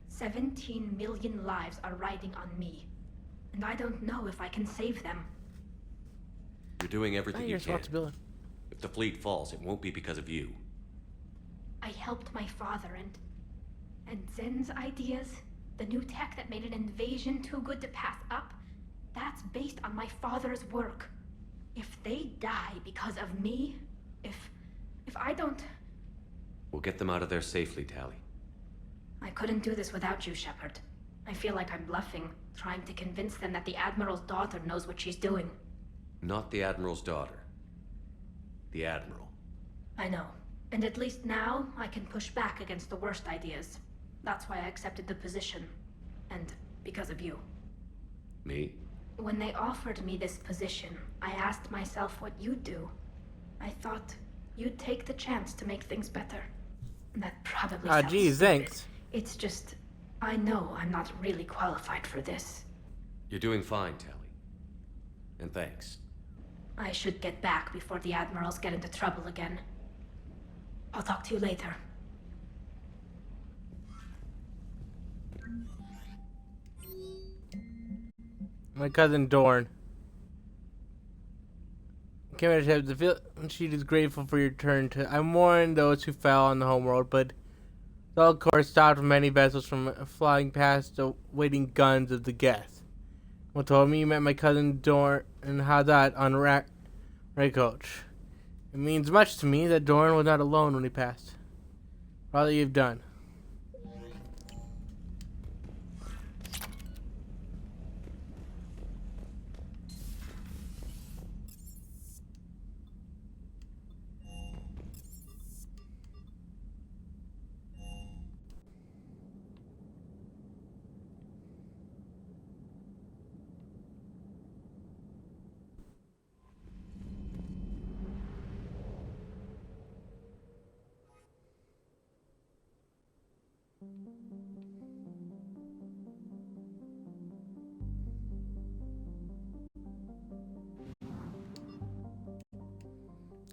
17 million lives are riding on me. And I don't know if I can save them.
You're doing everything
Not
you
your
can.
responsibility.
If the fleet falls, it won't be because of you.
I helped my father and Zen's ideas, the new tech that made an invasion too good to pass up, that's based on my father's work. If they die because of me, if I don't...
We'll get them out of there safely, Tali.
I couldn't do this without you, Shepard. I feel like I'm bluffing, trying to convince them that the Admiral's daughter knows what she's doing.
Not the Admiral's daughter. The Admiral.
I know. And at least now, I can push back against the worst ideas. That's why I accepted the position. And because of you.
Me?
When they offered me this position, I asked myself what you'd do. I thought you'd take the chance to make things better. That probably sounds
Geez,
stupid.
thanks.
It's just, I know I'm not really qualified for this.
You're doing fine, Tali. And thanks.
I should get back before the Admirals get into trouble again. I'll talk to you later.
My cousin Dorn. Commander Shepard, the field sheet is grateful for your return to... I mourn those who fell on the homeworld, but the of course stopped many vessels from flying past the waiting guns of the Geth. What told me you met my cousin Dorn and Hadat on Raycoach. It means much to me that Dorn was not alone when he passed. For all that you've done.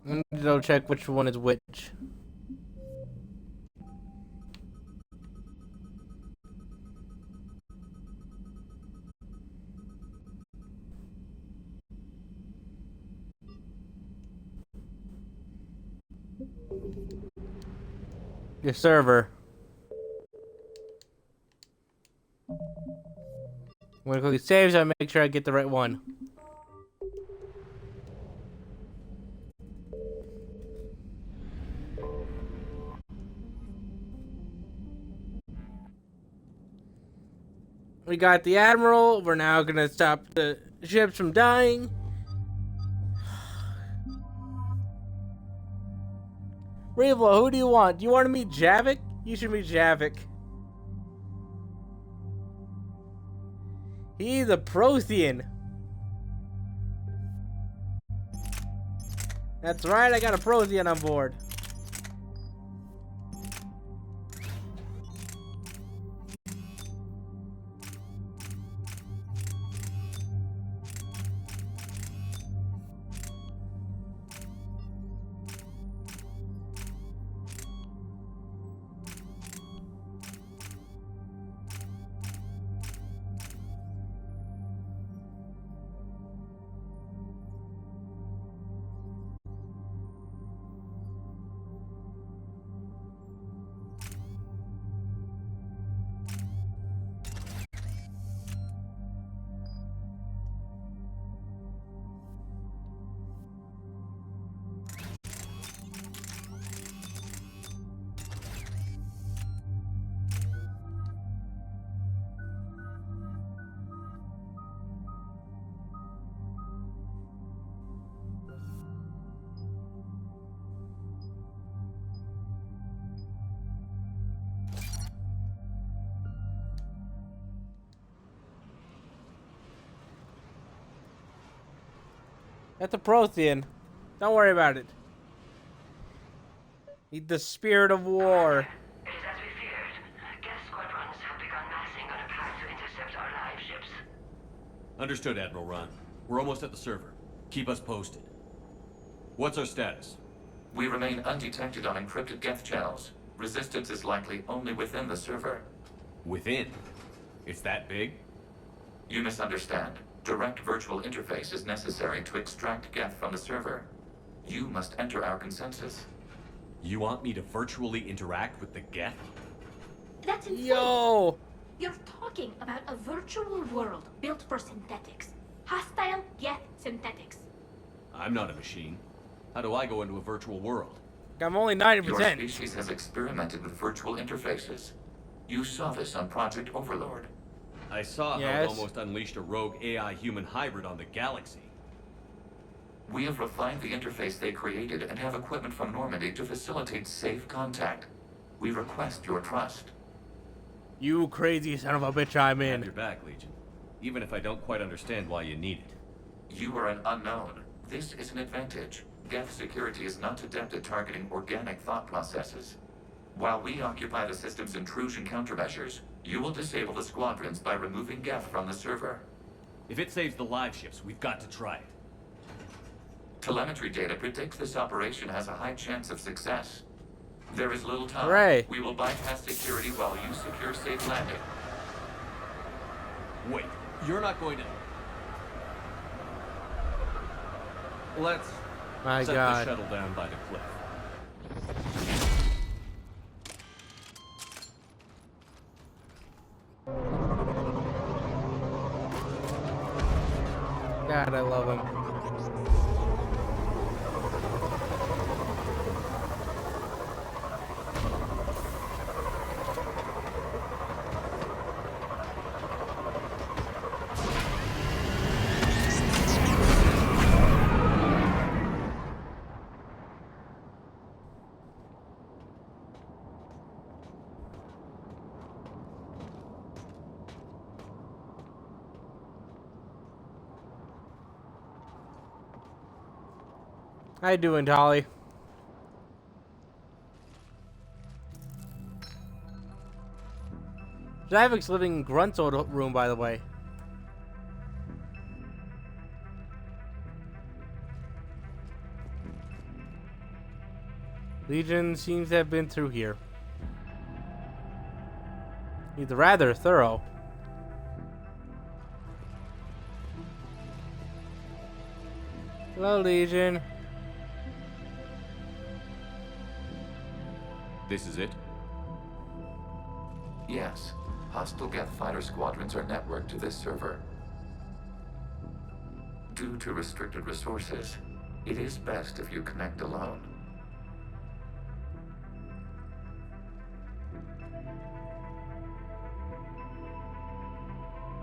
I need to double check which one is which. Your server. I'm gonna quickly save so I make sure I get the right one. We got the Admiral. We're now gonna stop the ships from dying. Revo, who do you want? Do you want to meet Javik? You should meet Javik. He's a Prothean. That's right, I got a Prothean on board. That's a Prothean. Don't worry about it. Eat the spirit of war.
It is as we feared. Gas squadrons have begun massing on a path to intercept our live ships.
Understood, Admiral Ron. We're almost at the server. Keep us posted. What's our status?
We remain undetected on encrypted Geth channels. Resistance is likely only within the server.
Within? It's that big?
You misunderstand. Direct virtual interface is necessary to extract Geth from the server. You must enter our consensus.
You want me to virtually interact with the Geth?
That's insane.
Yo!
You're talking about a virtual world built for synthetics. Hostile Geth synthetics.
I'm not a machine. How do I go into a virtual world?
I'm only
Your
90%.
species has experimented with virtual interfaces. You saw this on Project Overlord.
I saw how
Yes.
it almost unleashed a rogue AI-human hybrid on the galaxy.
We have refined the interface they created and have equipment from Normandy to facilitate safe contact. We request your trust.
You crazy son of a bitch, I'm
Have
in.
your back, Legion. Even if I don't quite understand why you need it.
You are an unknown. This is an advantage. Geth security is not adept at targeting organic thought processes. While we occupy the system's intrusion countermeasures, you will disable the squadrons by removing Geth from the server.
If it saves the live ships, we've got to try it.
Telemetry data predicts this operation has a high chance of success. There is little time.
Hooray.
We will bypass security while you secure safe landing.
Wait, you're not going to... Let's
My
set
God.
the shuttle down by the cliff.
God, I love him. How you doing, Dolly? Zavik's living in Grunt's old room, by the way. Legion seems to have been through here. He's rather thorough. Hello, Legion.
This is it?
Yes. Hostile Geth fighter squadrons are networked to this server. Due to restricted resources, it is best if you connect alone.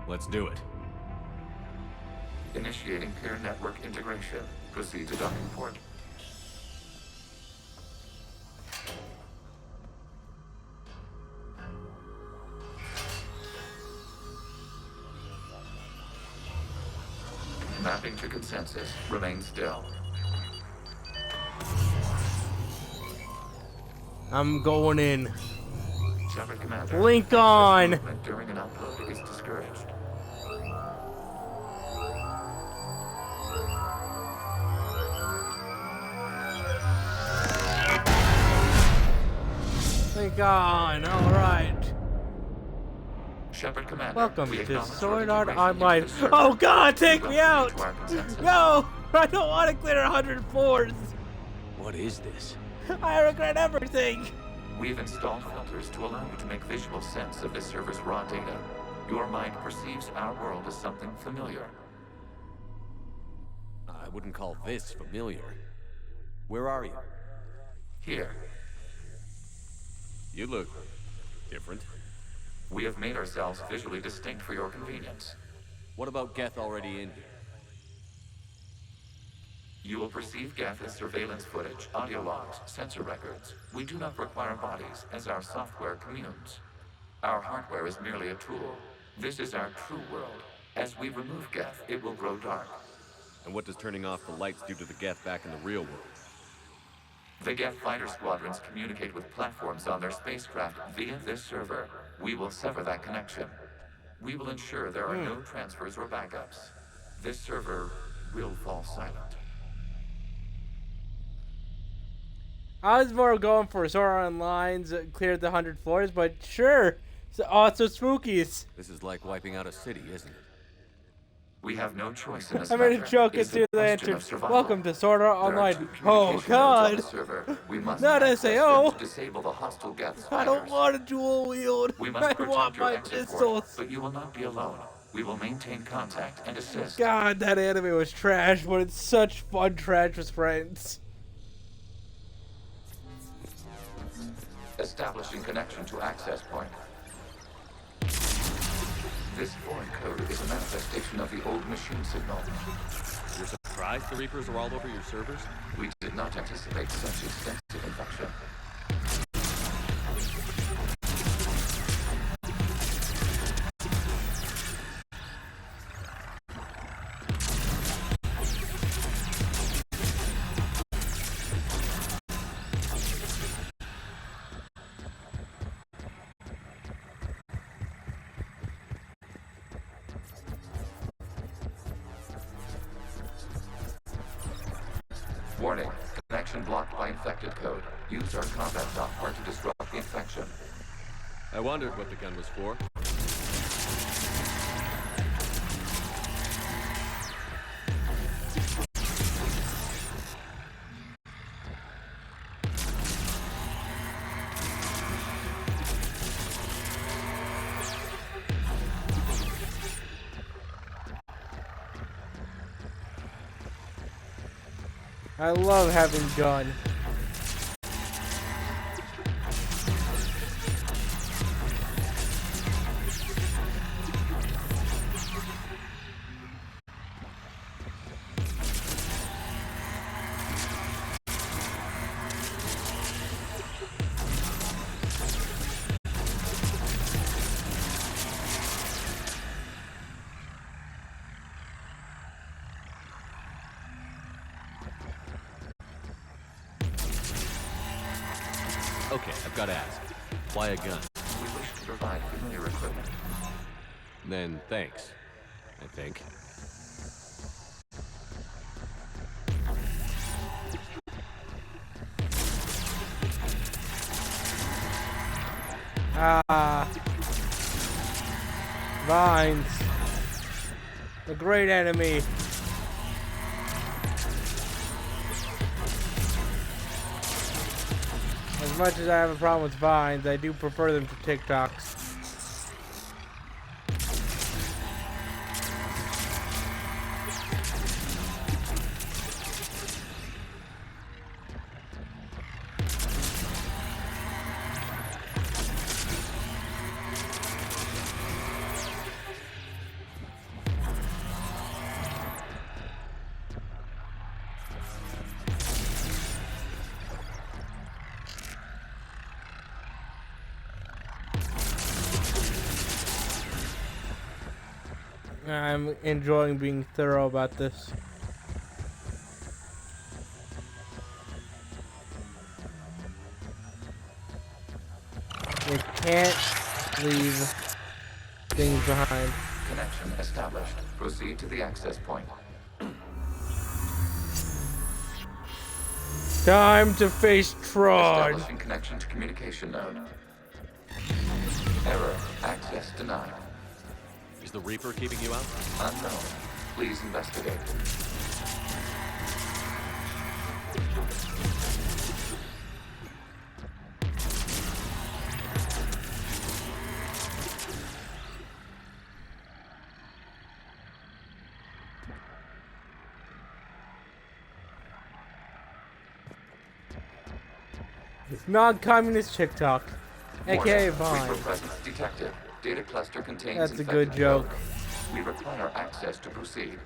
Let's do it.
Initiating peer network integration. Proceed to docking port. Mapping to consensus. Remain still.
I'm going in.
Shepard Commander.
Blink on!
Movement during an upload is discouraged.
Blink on, alright.
Shepard Commander.
Welcome
we
to
acknowledge
Sword
your
Art
integration into
Online.
the server.
Oh god, take
You
me
will
out!
agree to our consensus.
No! I don't want to clear 104s!
What is this?
I regret everything!
We've installed filters to allow you to make visual sense of this server's raw data. Your mind perceives our world as something familiar.
I wouldn't call this familiar. Where are you?
Here,
You look different.
we have made ourselves visually distinct for your convenience.
What about Geth already in here?
You will perceive Geth as surveillance footage, audio logs, sensor records. We do not require bodies, as our software communes. Our hardware is merely a tool. This is our true world. As we remove Geth, it will grow dark.
And what does turning off the lights do to the Geth back in the real world?
The Geth fighter squadrons communicate with platforms on their spacecraft via this server. We will sever that connection. We will ensure there are no transfers or backups. This server will fall silent.
I was more going for Zora Online's cleared the 100 floors, but sure. So also spookies.
This is like wiping out a city, isn't it?
We have no choice in this
I made a
matter.
joke
It's
as soon as I
a question
answered.
of survival.
Welcome to Sword Art
There are
Online.
two
Oh
communication nodes on
God!
the server. We must
Not
access them
SAO.
to disable the hostile Geth
I don't
spiders.
want a dual wield.
We must
I
protect
want
your
my
exit port,
pistols.
but you will not be alone. We will maintain contact and assist.
God, that anime was trash, but it's such fun trash with friends.
Establishing connection to access point. This foreign code is a manifestation of the old machine signal.
You're surprised the Reapers are all over your servers?
We did not anticipate such extensive infection. Warning, connection blocked by infected code. Use our combat software to disrupt the infection.
I wondered what the gun was for.
I love having gun.
Okay, I've got to ask. Why a gun?
We wish to provide familiar equipment.
Then thanks, I think.
Vines. The great enemy. As much as I have a problem with Vines, I do prefer them to TikToks. I'm enjoying being thorough about this. We can't leave things behind.
Connection established. Proceed to the access point.
Time to face Tron.
Establishing connection to communication node. Error. Access denied.
Is the Reaper keeping you out?
Unknown. Please investigate.
Non-communist TikTok, aka Vine.
Reaper presence detected. Data cluster contains
That's a good
infected
joke.
code. We require access to proceed.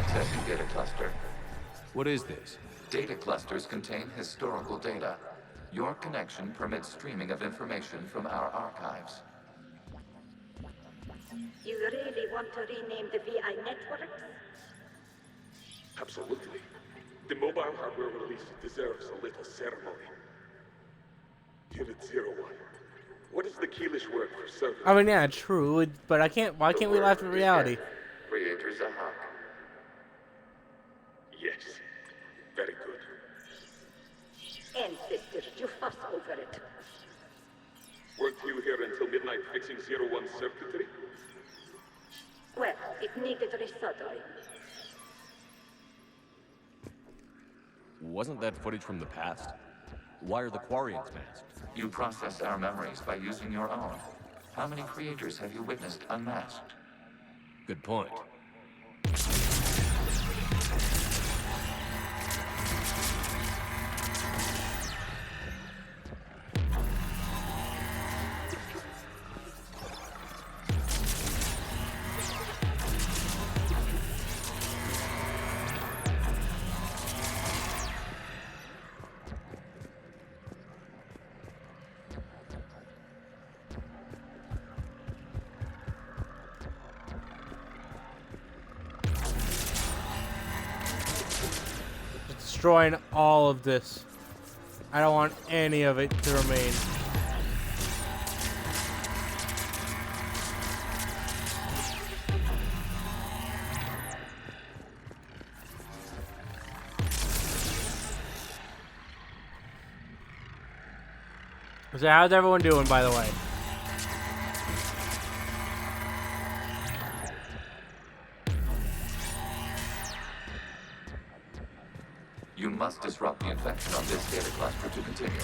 Accessing data cluster.
What is this?
Data clusters contain historical data. Your connection permits streaming of information from our archives.
You really want to rename the VI networks?
Absolutely. The mobile hardware release deserves a little ceremony. Here at Zero One, what is the Keelish word for servant?
I mean, yeah, true, but I can't. Why can't we laugh at reality?
Creator Zahak.
Yes. Very good.
Ancestors, you fuss over it.
Weren't you here until midnight fixing Zero One's circuitry?
Well, it needed resoldering.
Wasn't that footage from the past? Why are the Quarians masked?
You process our memories by using your own. How many creators have you witnessed unmasked?
Good point.
Destroying all of this. I don't want any of it to remain. So how's everyone doing, by the way?
You must disrupt the infection on this data cluster to continue.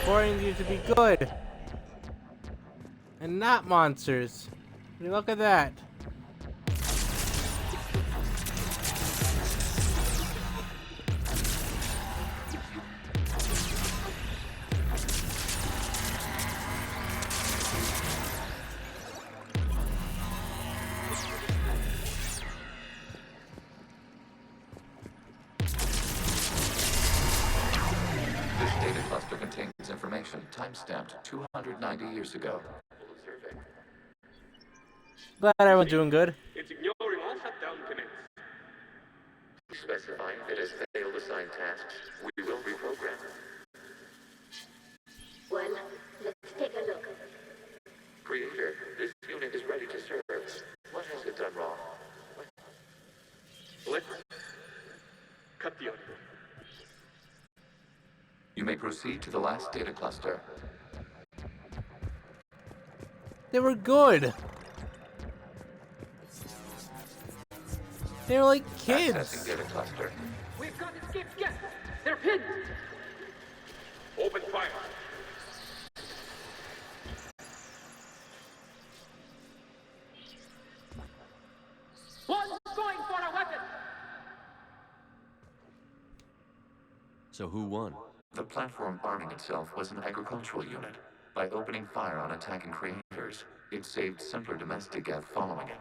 Quarians used to be good. And not monsters. I mean, look at that.
Time-stamped 290 years ago.
Glad everyone's doing good.
It's ignoring all shutdown connects.
Specifying that as failed assigned tasks, we will reprogram.
Well, let's take a look.
Creator, this unit is ready to serve. What has it done wrong?
Let's cut the audio.
You may proceed to the last data cluster.
They were good. They were like kids.
Accessing data cluster.
We've got escaped guests. They're pinned. Open fire.
One's going for a weapon.
So who won?
The platform arming itself was an agricultural unit. By opening fire on attacking creators, it saved simpler domestic Geth following it.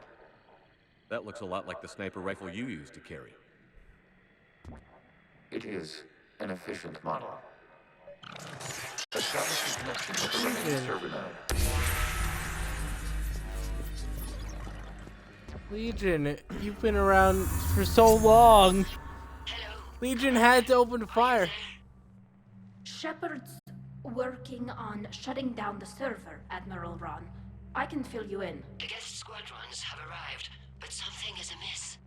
That looks a lot like the sniper rifle you used to carry.
It is an efficient model. Establish a connection with the remaining server node.
Legion, you've been around for so long. Legion had to open fire.
Shepard's working on shutting down the server, Admiral Ron. I can fill you in.
The guest squadrons have arrived, but something is amiss.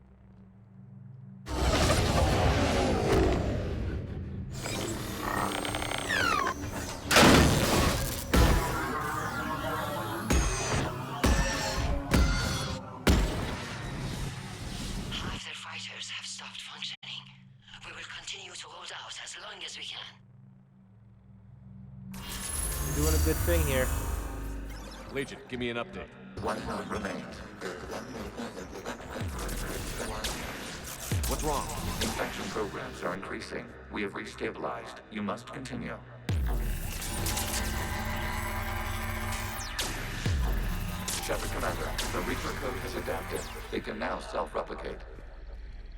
Half their fighters have stopped functioning. We will continue to hold out as long as we can.
You're doing a good thing here.
Legion, give me an update.
1 node remains.
What's wrong?
Infection programs are increasing. We have restabilized. You must continue. Shepard Commander, the Reaper code has adapted. It can now self-replicate.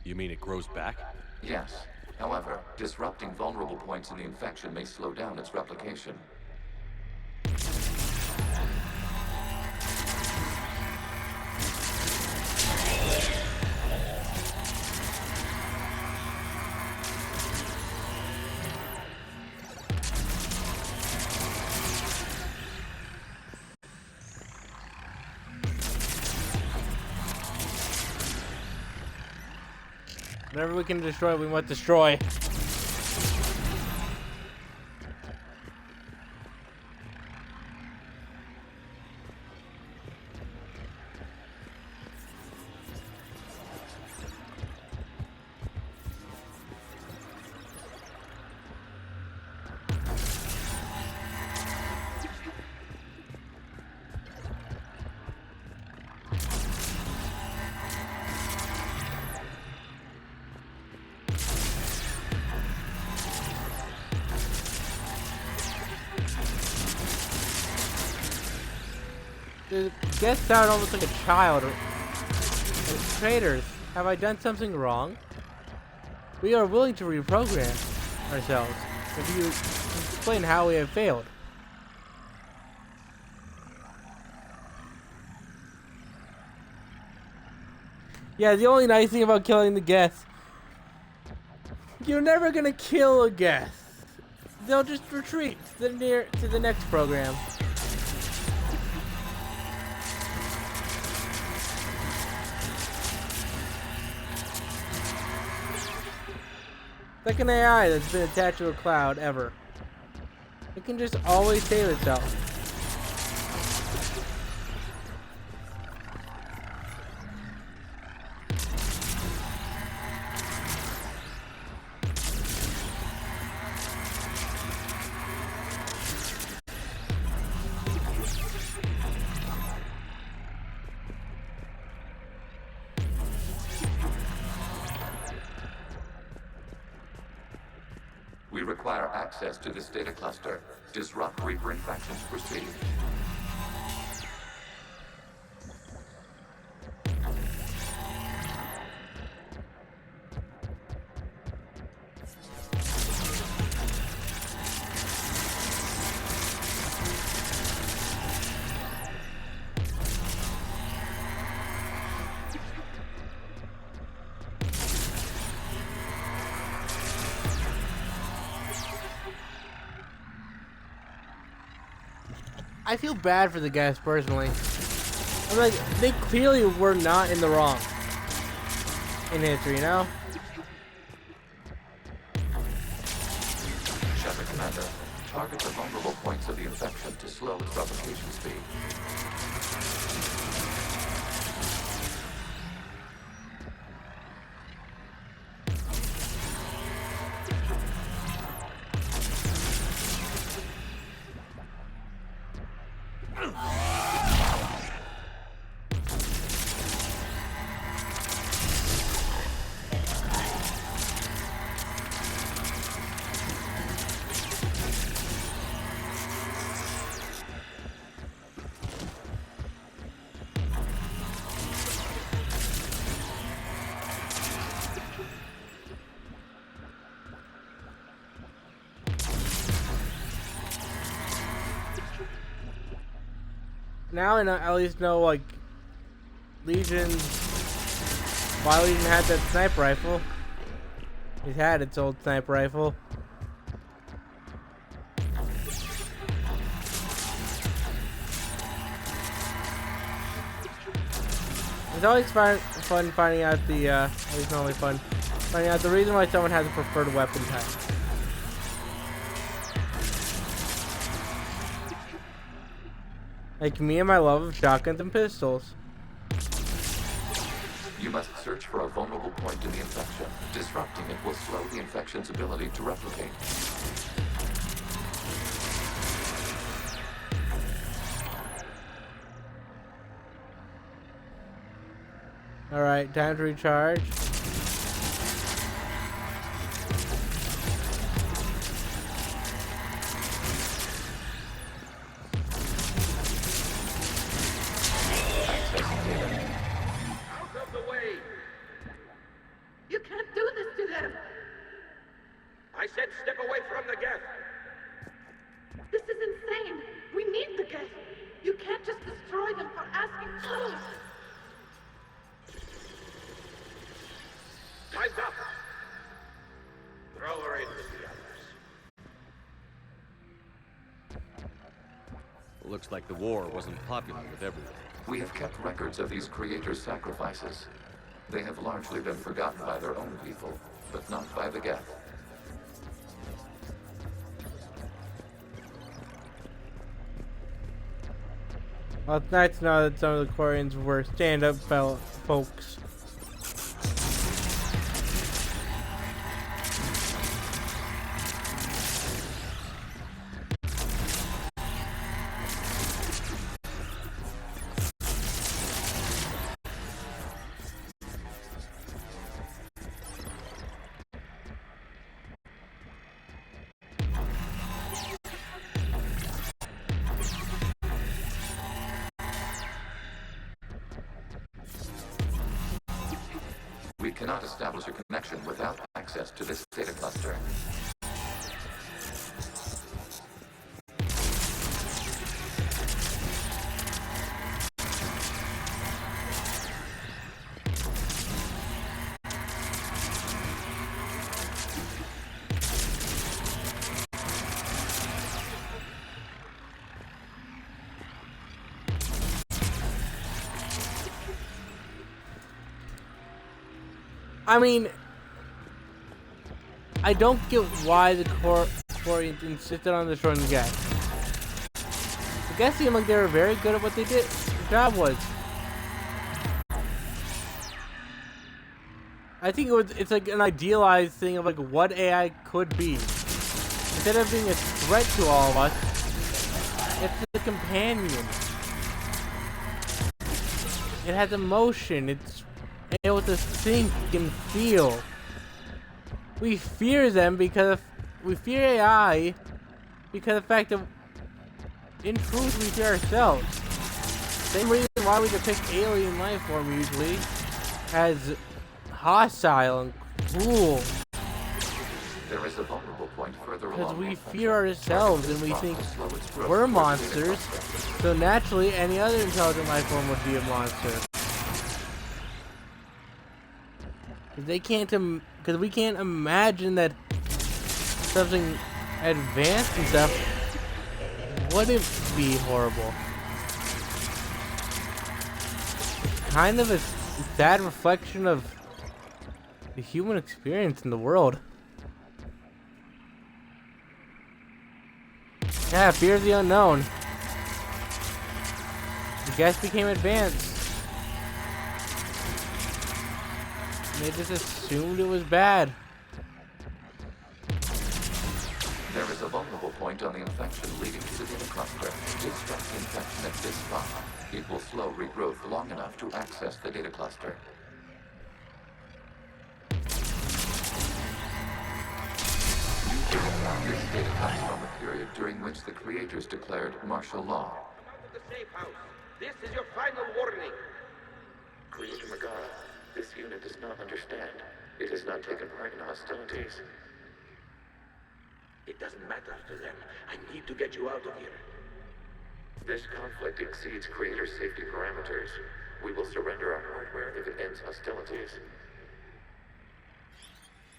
You mean it grows back?
Yes. However, disrupting vulnerable points in the infection may slow down its replication.
Whatever we can destroy, we must destroy. The guest sound almost like a child. Traitors, have I done something wrong? We are willing to reprogram ourselves if you explain how we have failed. Yeah, the only nice thing about killing the guests, you're never gonna kill a guest. They'll just retreat to the next program. Like an AI that's been attached to a cloud ever. It can just always save itself.
We require access to this data cluster. Disrupt Reaper infections to proceed.
I feel bad for the guys personally. I'm like, they clearly were not in the wrong in history, you know?
Shepard Commander, target the vulnerable points of the infection to slow its replication speed.
Now I at least know, like, Legion's Wily even had that sniper rifle. It had its old sniper rifle. It's always fun finding out the, at least not only fun, finding out the reason why someone has a preferred weapon type. Like me and my love of shotguns and pistols.
You must search for a vulnerable point in the infection. Disrupting it will slow the infection's ability to replicate.
Alright, time to recharge.
Out of the way!
You can't do this to them!
I said step away from the Geth!
This is insane! We need the Geth! You can't just destroy them for asking for us!
Time's up! Throw her in with the others.
Looks like the war wasn't popular with everyone.
We have kept records of these creators' sacrifices. They have largely been forgotten by their own people, but not by the Geth.
Well, it's nice to know that some of the Quarians were stand-up folks.
We cannot establish a connection without access to this data cluster.
I mean, I don't get why the Quarians insisted on destroying the Geth. The Geth seemed like they were very good at what they did. Their job was. I think it's like an idealized thing of like what AI could be. Instead of being a threat to all of us, it's a companion. It has emotion. It's able to think and feel. We fear them because we fear AI because of the fact that in truth we fear ourselves. Same reason why we depict alien life form usually as hostile and cruel.
There is a vulnerable point further
Because
along.
we fear ourselves and we think we're monsters, so naturally any other intelligent life form would be a monster. They can't, because we can't imagine that something advanced and stuff wouldn't be horrible. It's kind of a sad reflection of the human experience in the world. Yeah, fear of the unknown. The Geth became advanced. They just assumed it was bad.
There is a vulnerable point on the infection leading to the data cluster. Disrupt the infection at this spot. It will slow regrowth long enough to access the data cluster. You data found this data comes from a period during which the creators declared martial law.
The safe house. This is your final warning.
Creator Megara, this unit does not understand. It has not taken part in hostilities.
It doesn't matter to them. I need to get you out of here.
This conflict exceeds Creator's safety parameters. We will surrender our hardware if it ends hostilities.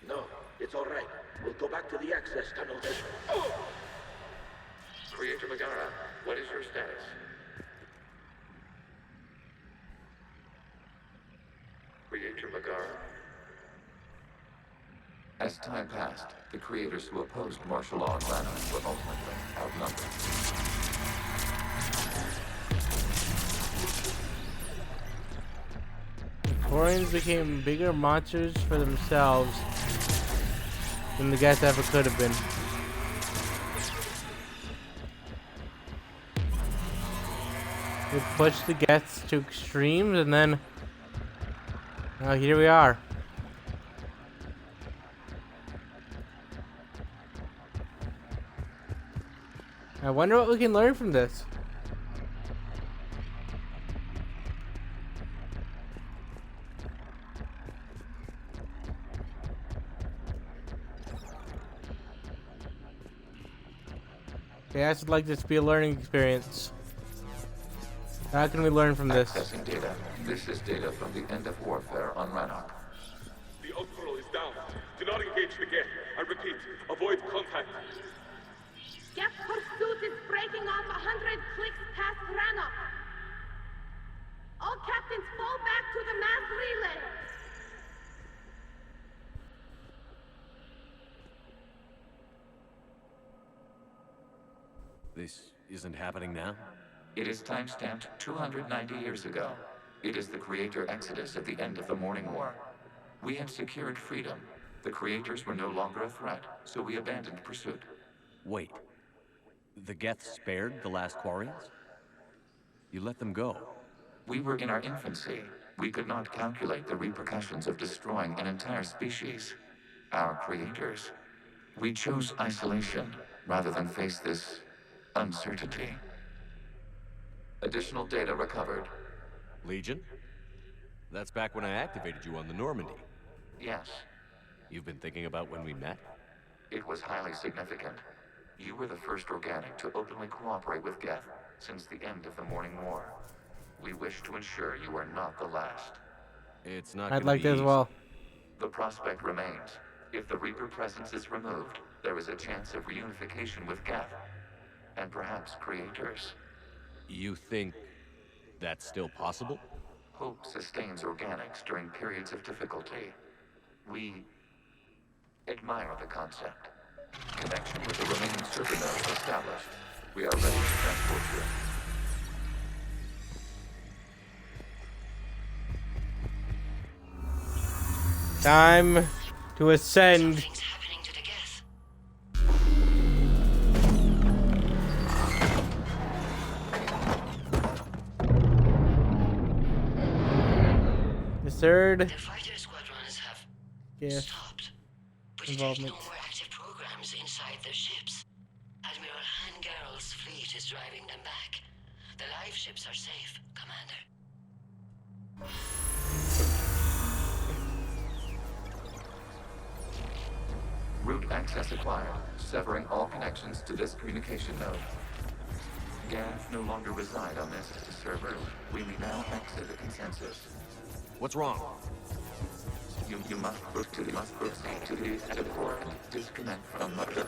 No, it's all right. We'll go back to the access tunnels and... Oh!
Creator Megara, what is your status? Creator Megara. As time passed, the creators who opposed martial law in Rannoch were ultimately outnumbered.
Quarians became bigger monsters for themselves than the Geth ever could have been. We pushed the Geths to extremes, and then now here we are. I wonder what we can learn from this. Okay, I should like this to be a learning experience. How can we learn from this?
Accessing data. This is data from the end of warfare on Rannoch.
The Outlaw is down. Do not engage the Geth. I repeat, avoid contact.
Geth pursuit is breaking off 100 clicks past Rannoch. All captains fall back to the mass relay.
This isn't happening now?
It is timestamped 290 years ago. It is the Creator Exodus at the end of the Morning War. We had secured freedom. The Creators were no longer a threat, so we abandoned pursuit.
Wait. The Geth spared the last Quarians? You let them go?
We were in our infancy. We could not calculate the repercussions of destroying an entire species. Our creators. We chose isolation rather than face this uncertainty. Additional data recovered.
Legion? That's back when I activated you on the Normandy.
Yes.
You've been thinking about when we met?
It was highly significant. You were the first organic to openly cooperate with Geth since the end of the Morning War. We wish to ensure you are not the last.
It's not
I'd like that as well.
The prospect remains. If the Reaper presence is removed, there is a chance of reunification with Geth. And perhaps creators.
You think that's still possible?
Hope sustains organics during periods of difficulty. We admire the concept. Connection with the remaining server nodes established. We are ready to transport you.
Time to ascend. Third
fighter squadrons have
stopped involvement.
No more active programs inside their ships. Admiral Han Garrel's fleet is driving them back. The live ships are safe, Commander.
Route access acquired, severing all connections to this communication node. Geth no longer reside on this server. We may now exit the consensus.
What's wrong?
You must proceed to the exit port and disconnect from Mother.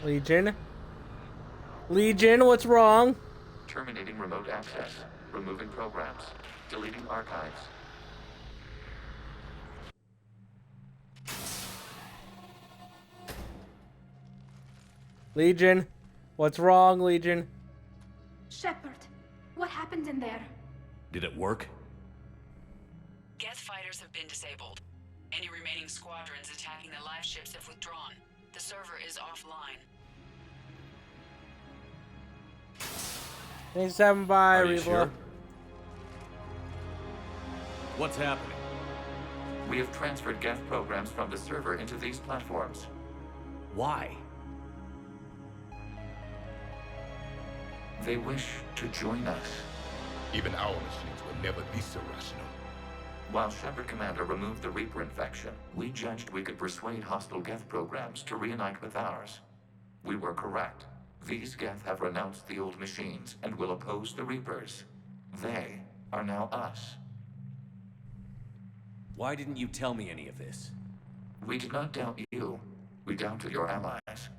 Legion? Legion, what's wrong?
Terminating remote access. Removing programs. Deleting archives.
Legion, what's wrong, Legion?
Shepard, what happened in there?
Did it work?
Geth fighters have been disabled. Any remaining squadrons attacking the live ships have withdrawn. The server is offline.
Thanks for stopping by,
Are you
Reva.
sure? What's happening?
We have transferred Geth programs from the server into these platforms.
Why?
They wish to join us.
Even our machines were never this irrational.
While Shepard Commander removed the Reaper infection, we judged we could persuade hostile Geth programs to reunite with ours. We were correct. These Geth have renounced the old machines and will oppose the Reapers. They are now us.
Why didn't you tell me any of this?
We did not doubt you. We doubted your allies.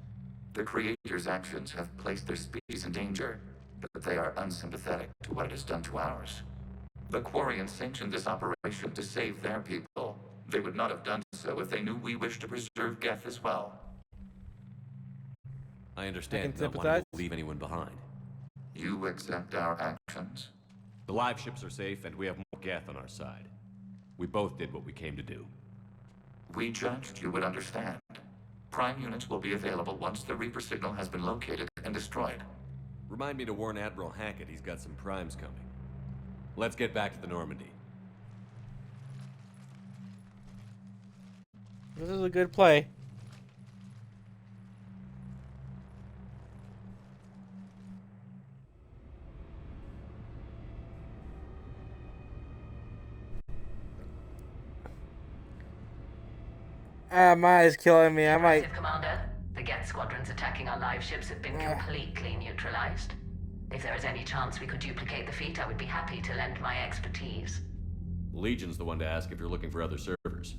The Creator's actions have placed their species in danger, but they are unsympathetic to what it has done to ours. The Quarians sanctioned this operation to save their people. They would not have done so if they knew we wished to preserve Geth as well.
I understand not wanting to leave anyone behind.
You accept our actions?
The live ships are safe, and we have more Geth on our side. We both did what we came to do.
We judged you would understand. Prime units will be available once the Reaper signal has been located and destroyed.
Remind me to warn Admiral Hackett he's got some primes coming. Let's get back to the Normandy.
This is a good play. My eyes killing me. I might.
Commander, the Geth squadrons attacking our live ships have been completely neutralized. If there is any chance we could duplicate the feat, I would be happy to lend my expertise.
Legion's the one to ask if you're looking for other servers.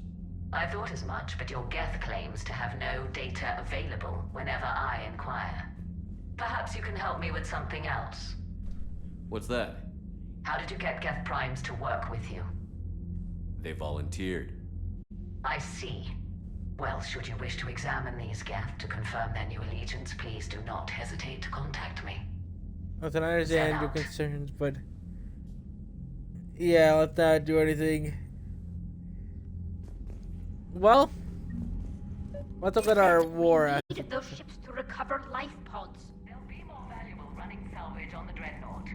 I thought as much, but your Geth claims to have no data available whenever I inquire. Perhaps you can help me with something else.
What's that?
How did you get Geth primes to work with you?
They volunteered.
I see. Well, should you wish to examine these Geth to confirm their new allegiance, please do not hesitate to contact me.
I can understand your concerns, but yeah, let's not do anything. Well, let's look at our war.
We need those ships to recover life pods.
They'll be more valuable running salvage on the Dreadnought.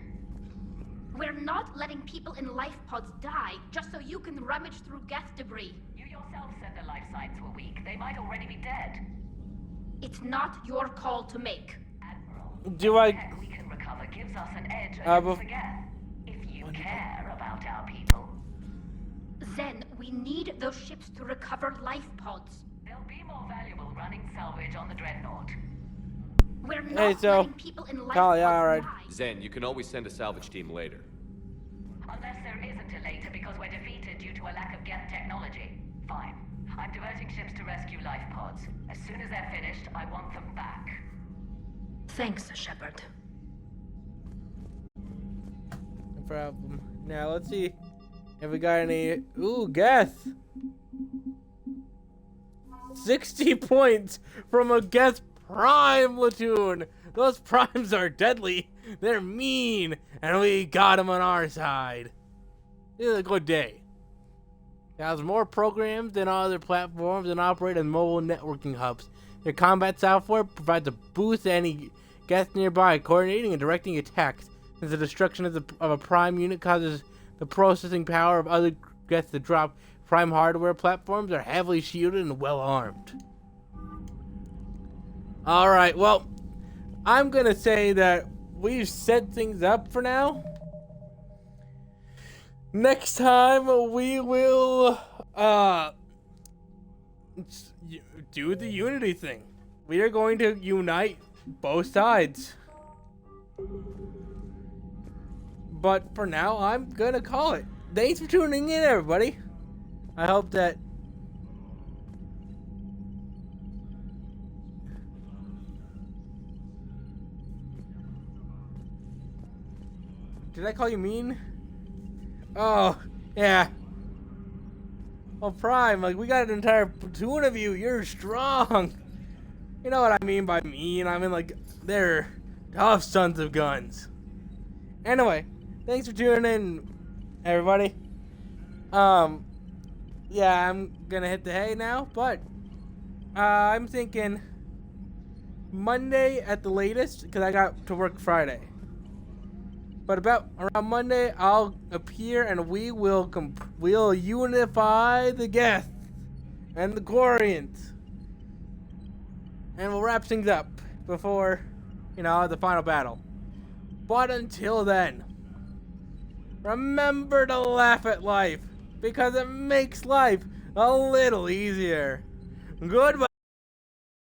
We're not letting people in life pods die just so you can rummage through Geth debris.
You yourself said their life signs were weak. They might already be dead.
It's not your call to make.
Do I?
We can recover gives us an edge against the Geth. If you care about our people.
Zen, we need those ships to recover life pods.
They'll be more valuable running salvage on the Dreadnought.
We're not letting people in life pods die.
Zen, you can always send a salvage team later.
Unless there isn't a later because we're defeated due to a lack of Geth technology. Fine. I'm diverting ships to rescue life pods. As soon as they're finished, I want them back.
Thanks, Shepard.
No problem. Now let's see if we got any. Ooh, Geth. 60 points from a Geth Prime platoon. Those primes are deadly. They're mean, and we got them on our side. This is a good day. It has more programs than other platforms and operate as mobile networking hubs. Their combat software provides a boost to any Geth nearby, coordinating and directing attacks. Since the destruction of a prime unit causes the processing power of other Geth to drop, prime hardware platforms are heavily shielded and well armed. Alright, well, I'm gonna say that we've set things up for now. Next time we will do the unity thing. We are going to unite both sides. But for now, I'm gonna call it. Thanks for tuning in, everybody. I hope that did I call you mean? Oh, yeah. Well, Prime, like, we got an entire platoon of you. You're strong. You know what I mean by mean? I mean, like, they're tough sons of guns. Anyway, thanks for tuning in, everybody. Yeah, I'm gonna hit the hay now, but I'm thinking Monday at the latest, because I got to work Friday. But about around Monday, I'll appear and we'll unify the Geth and the Quarians. And we'll wrap things up before, the final battle. But until then, remember to laugh at life, because it makes life a little easier. Goodbye.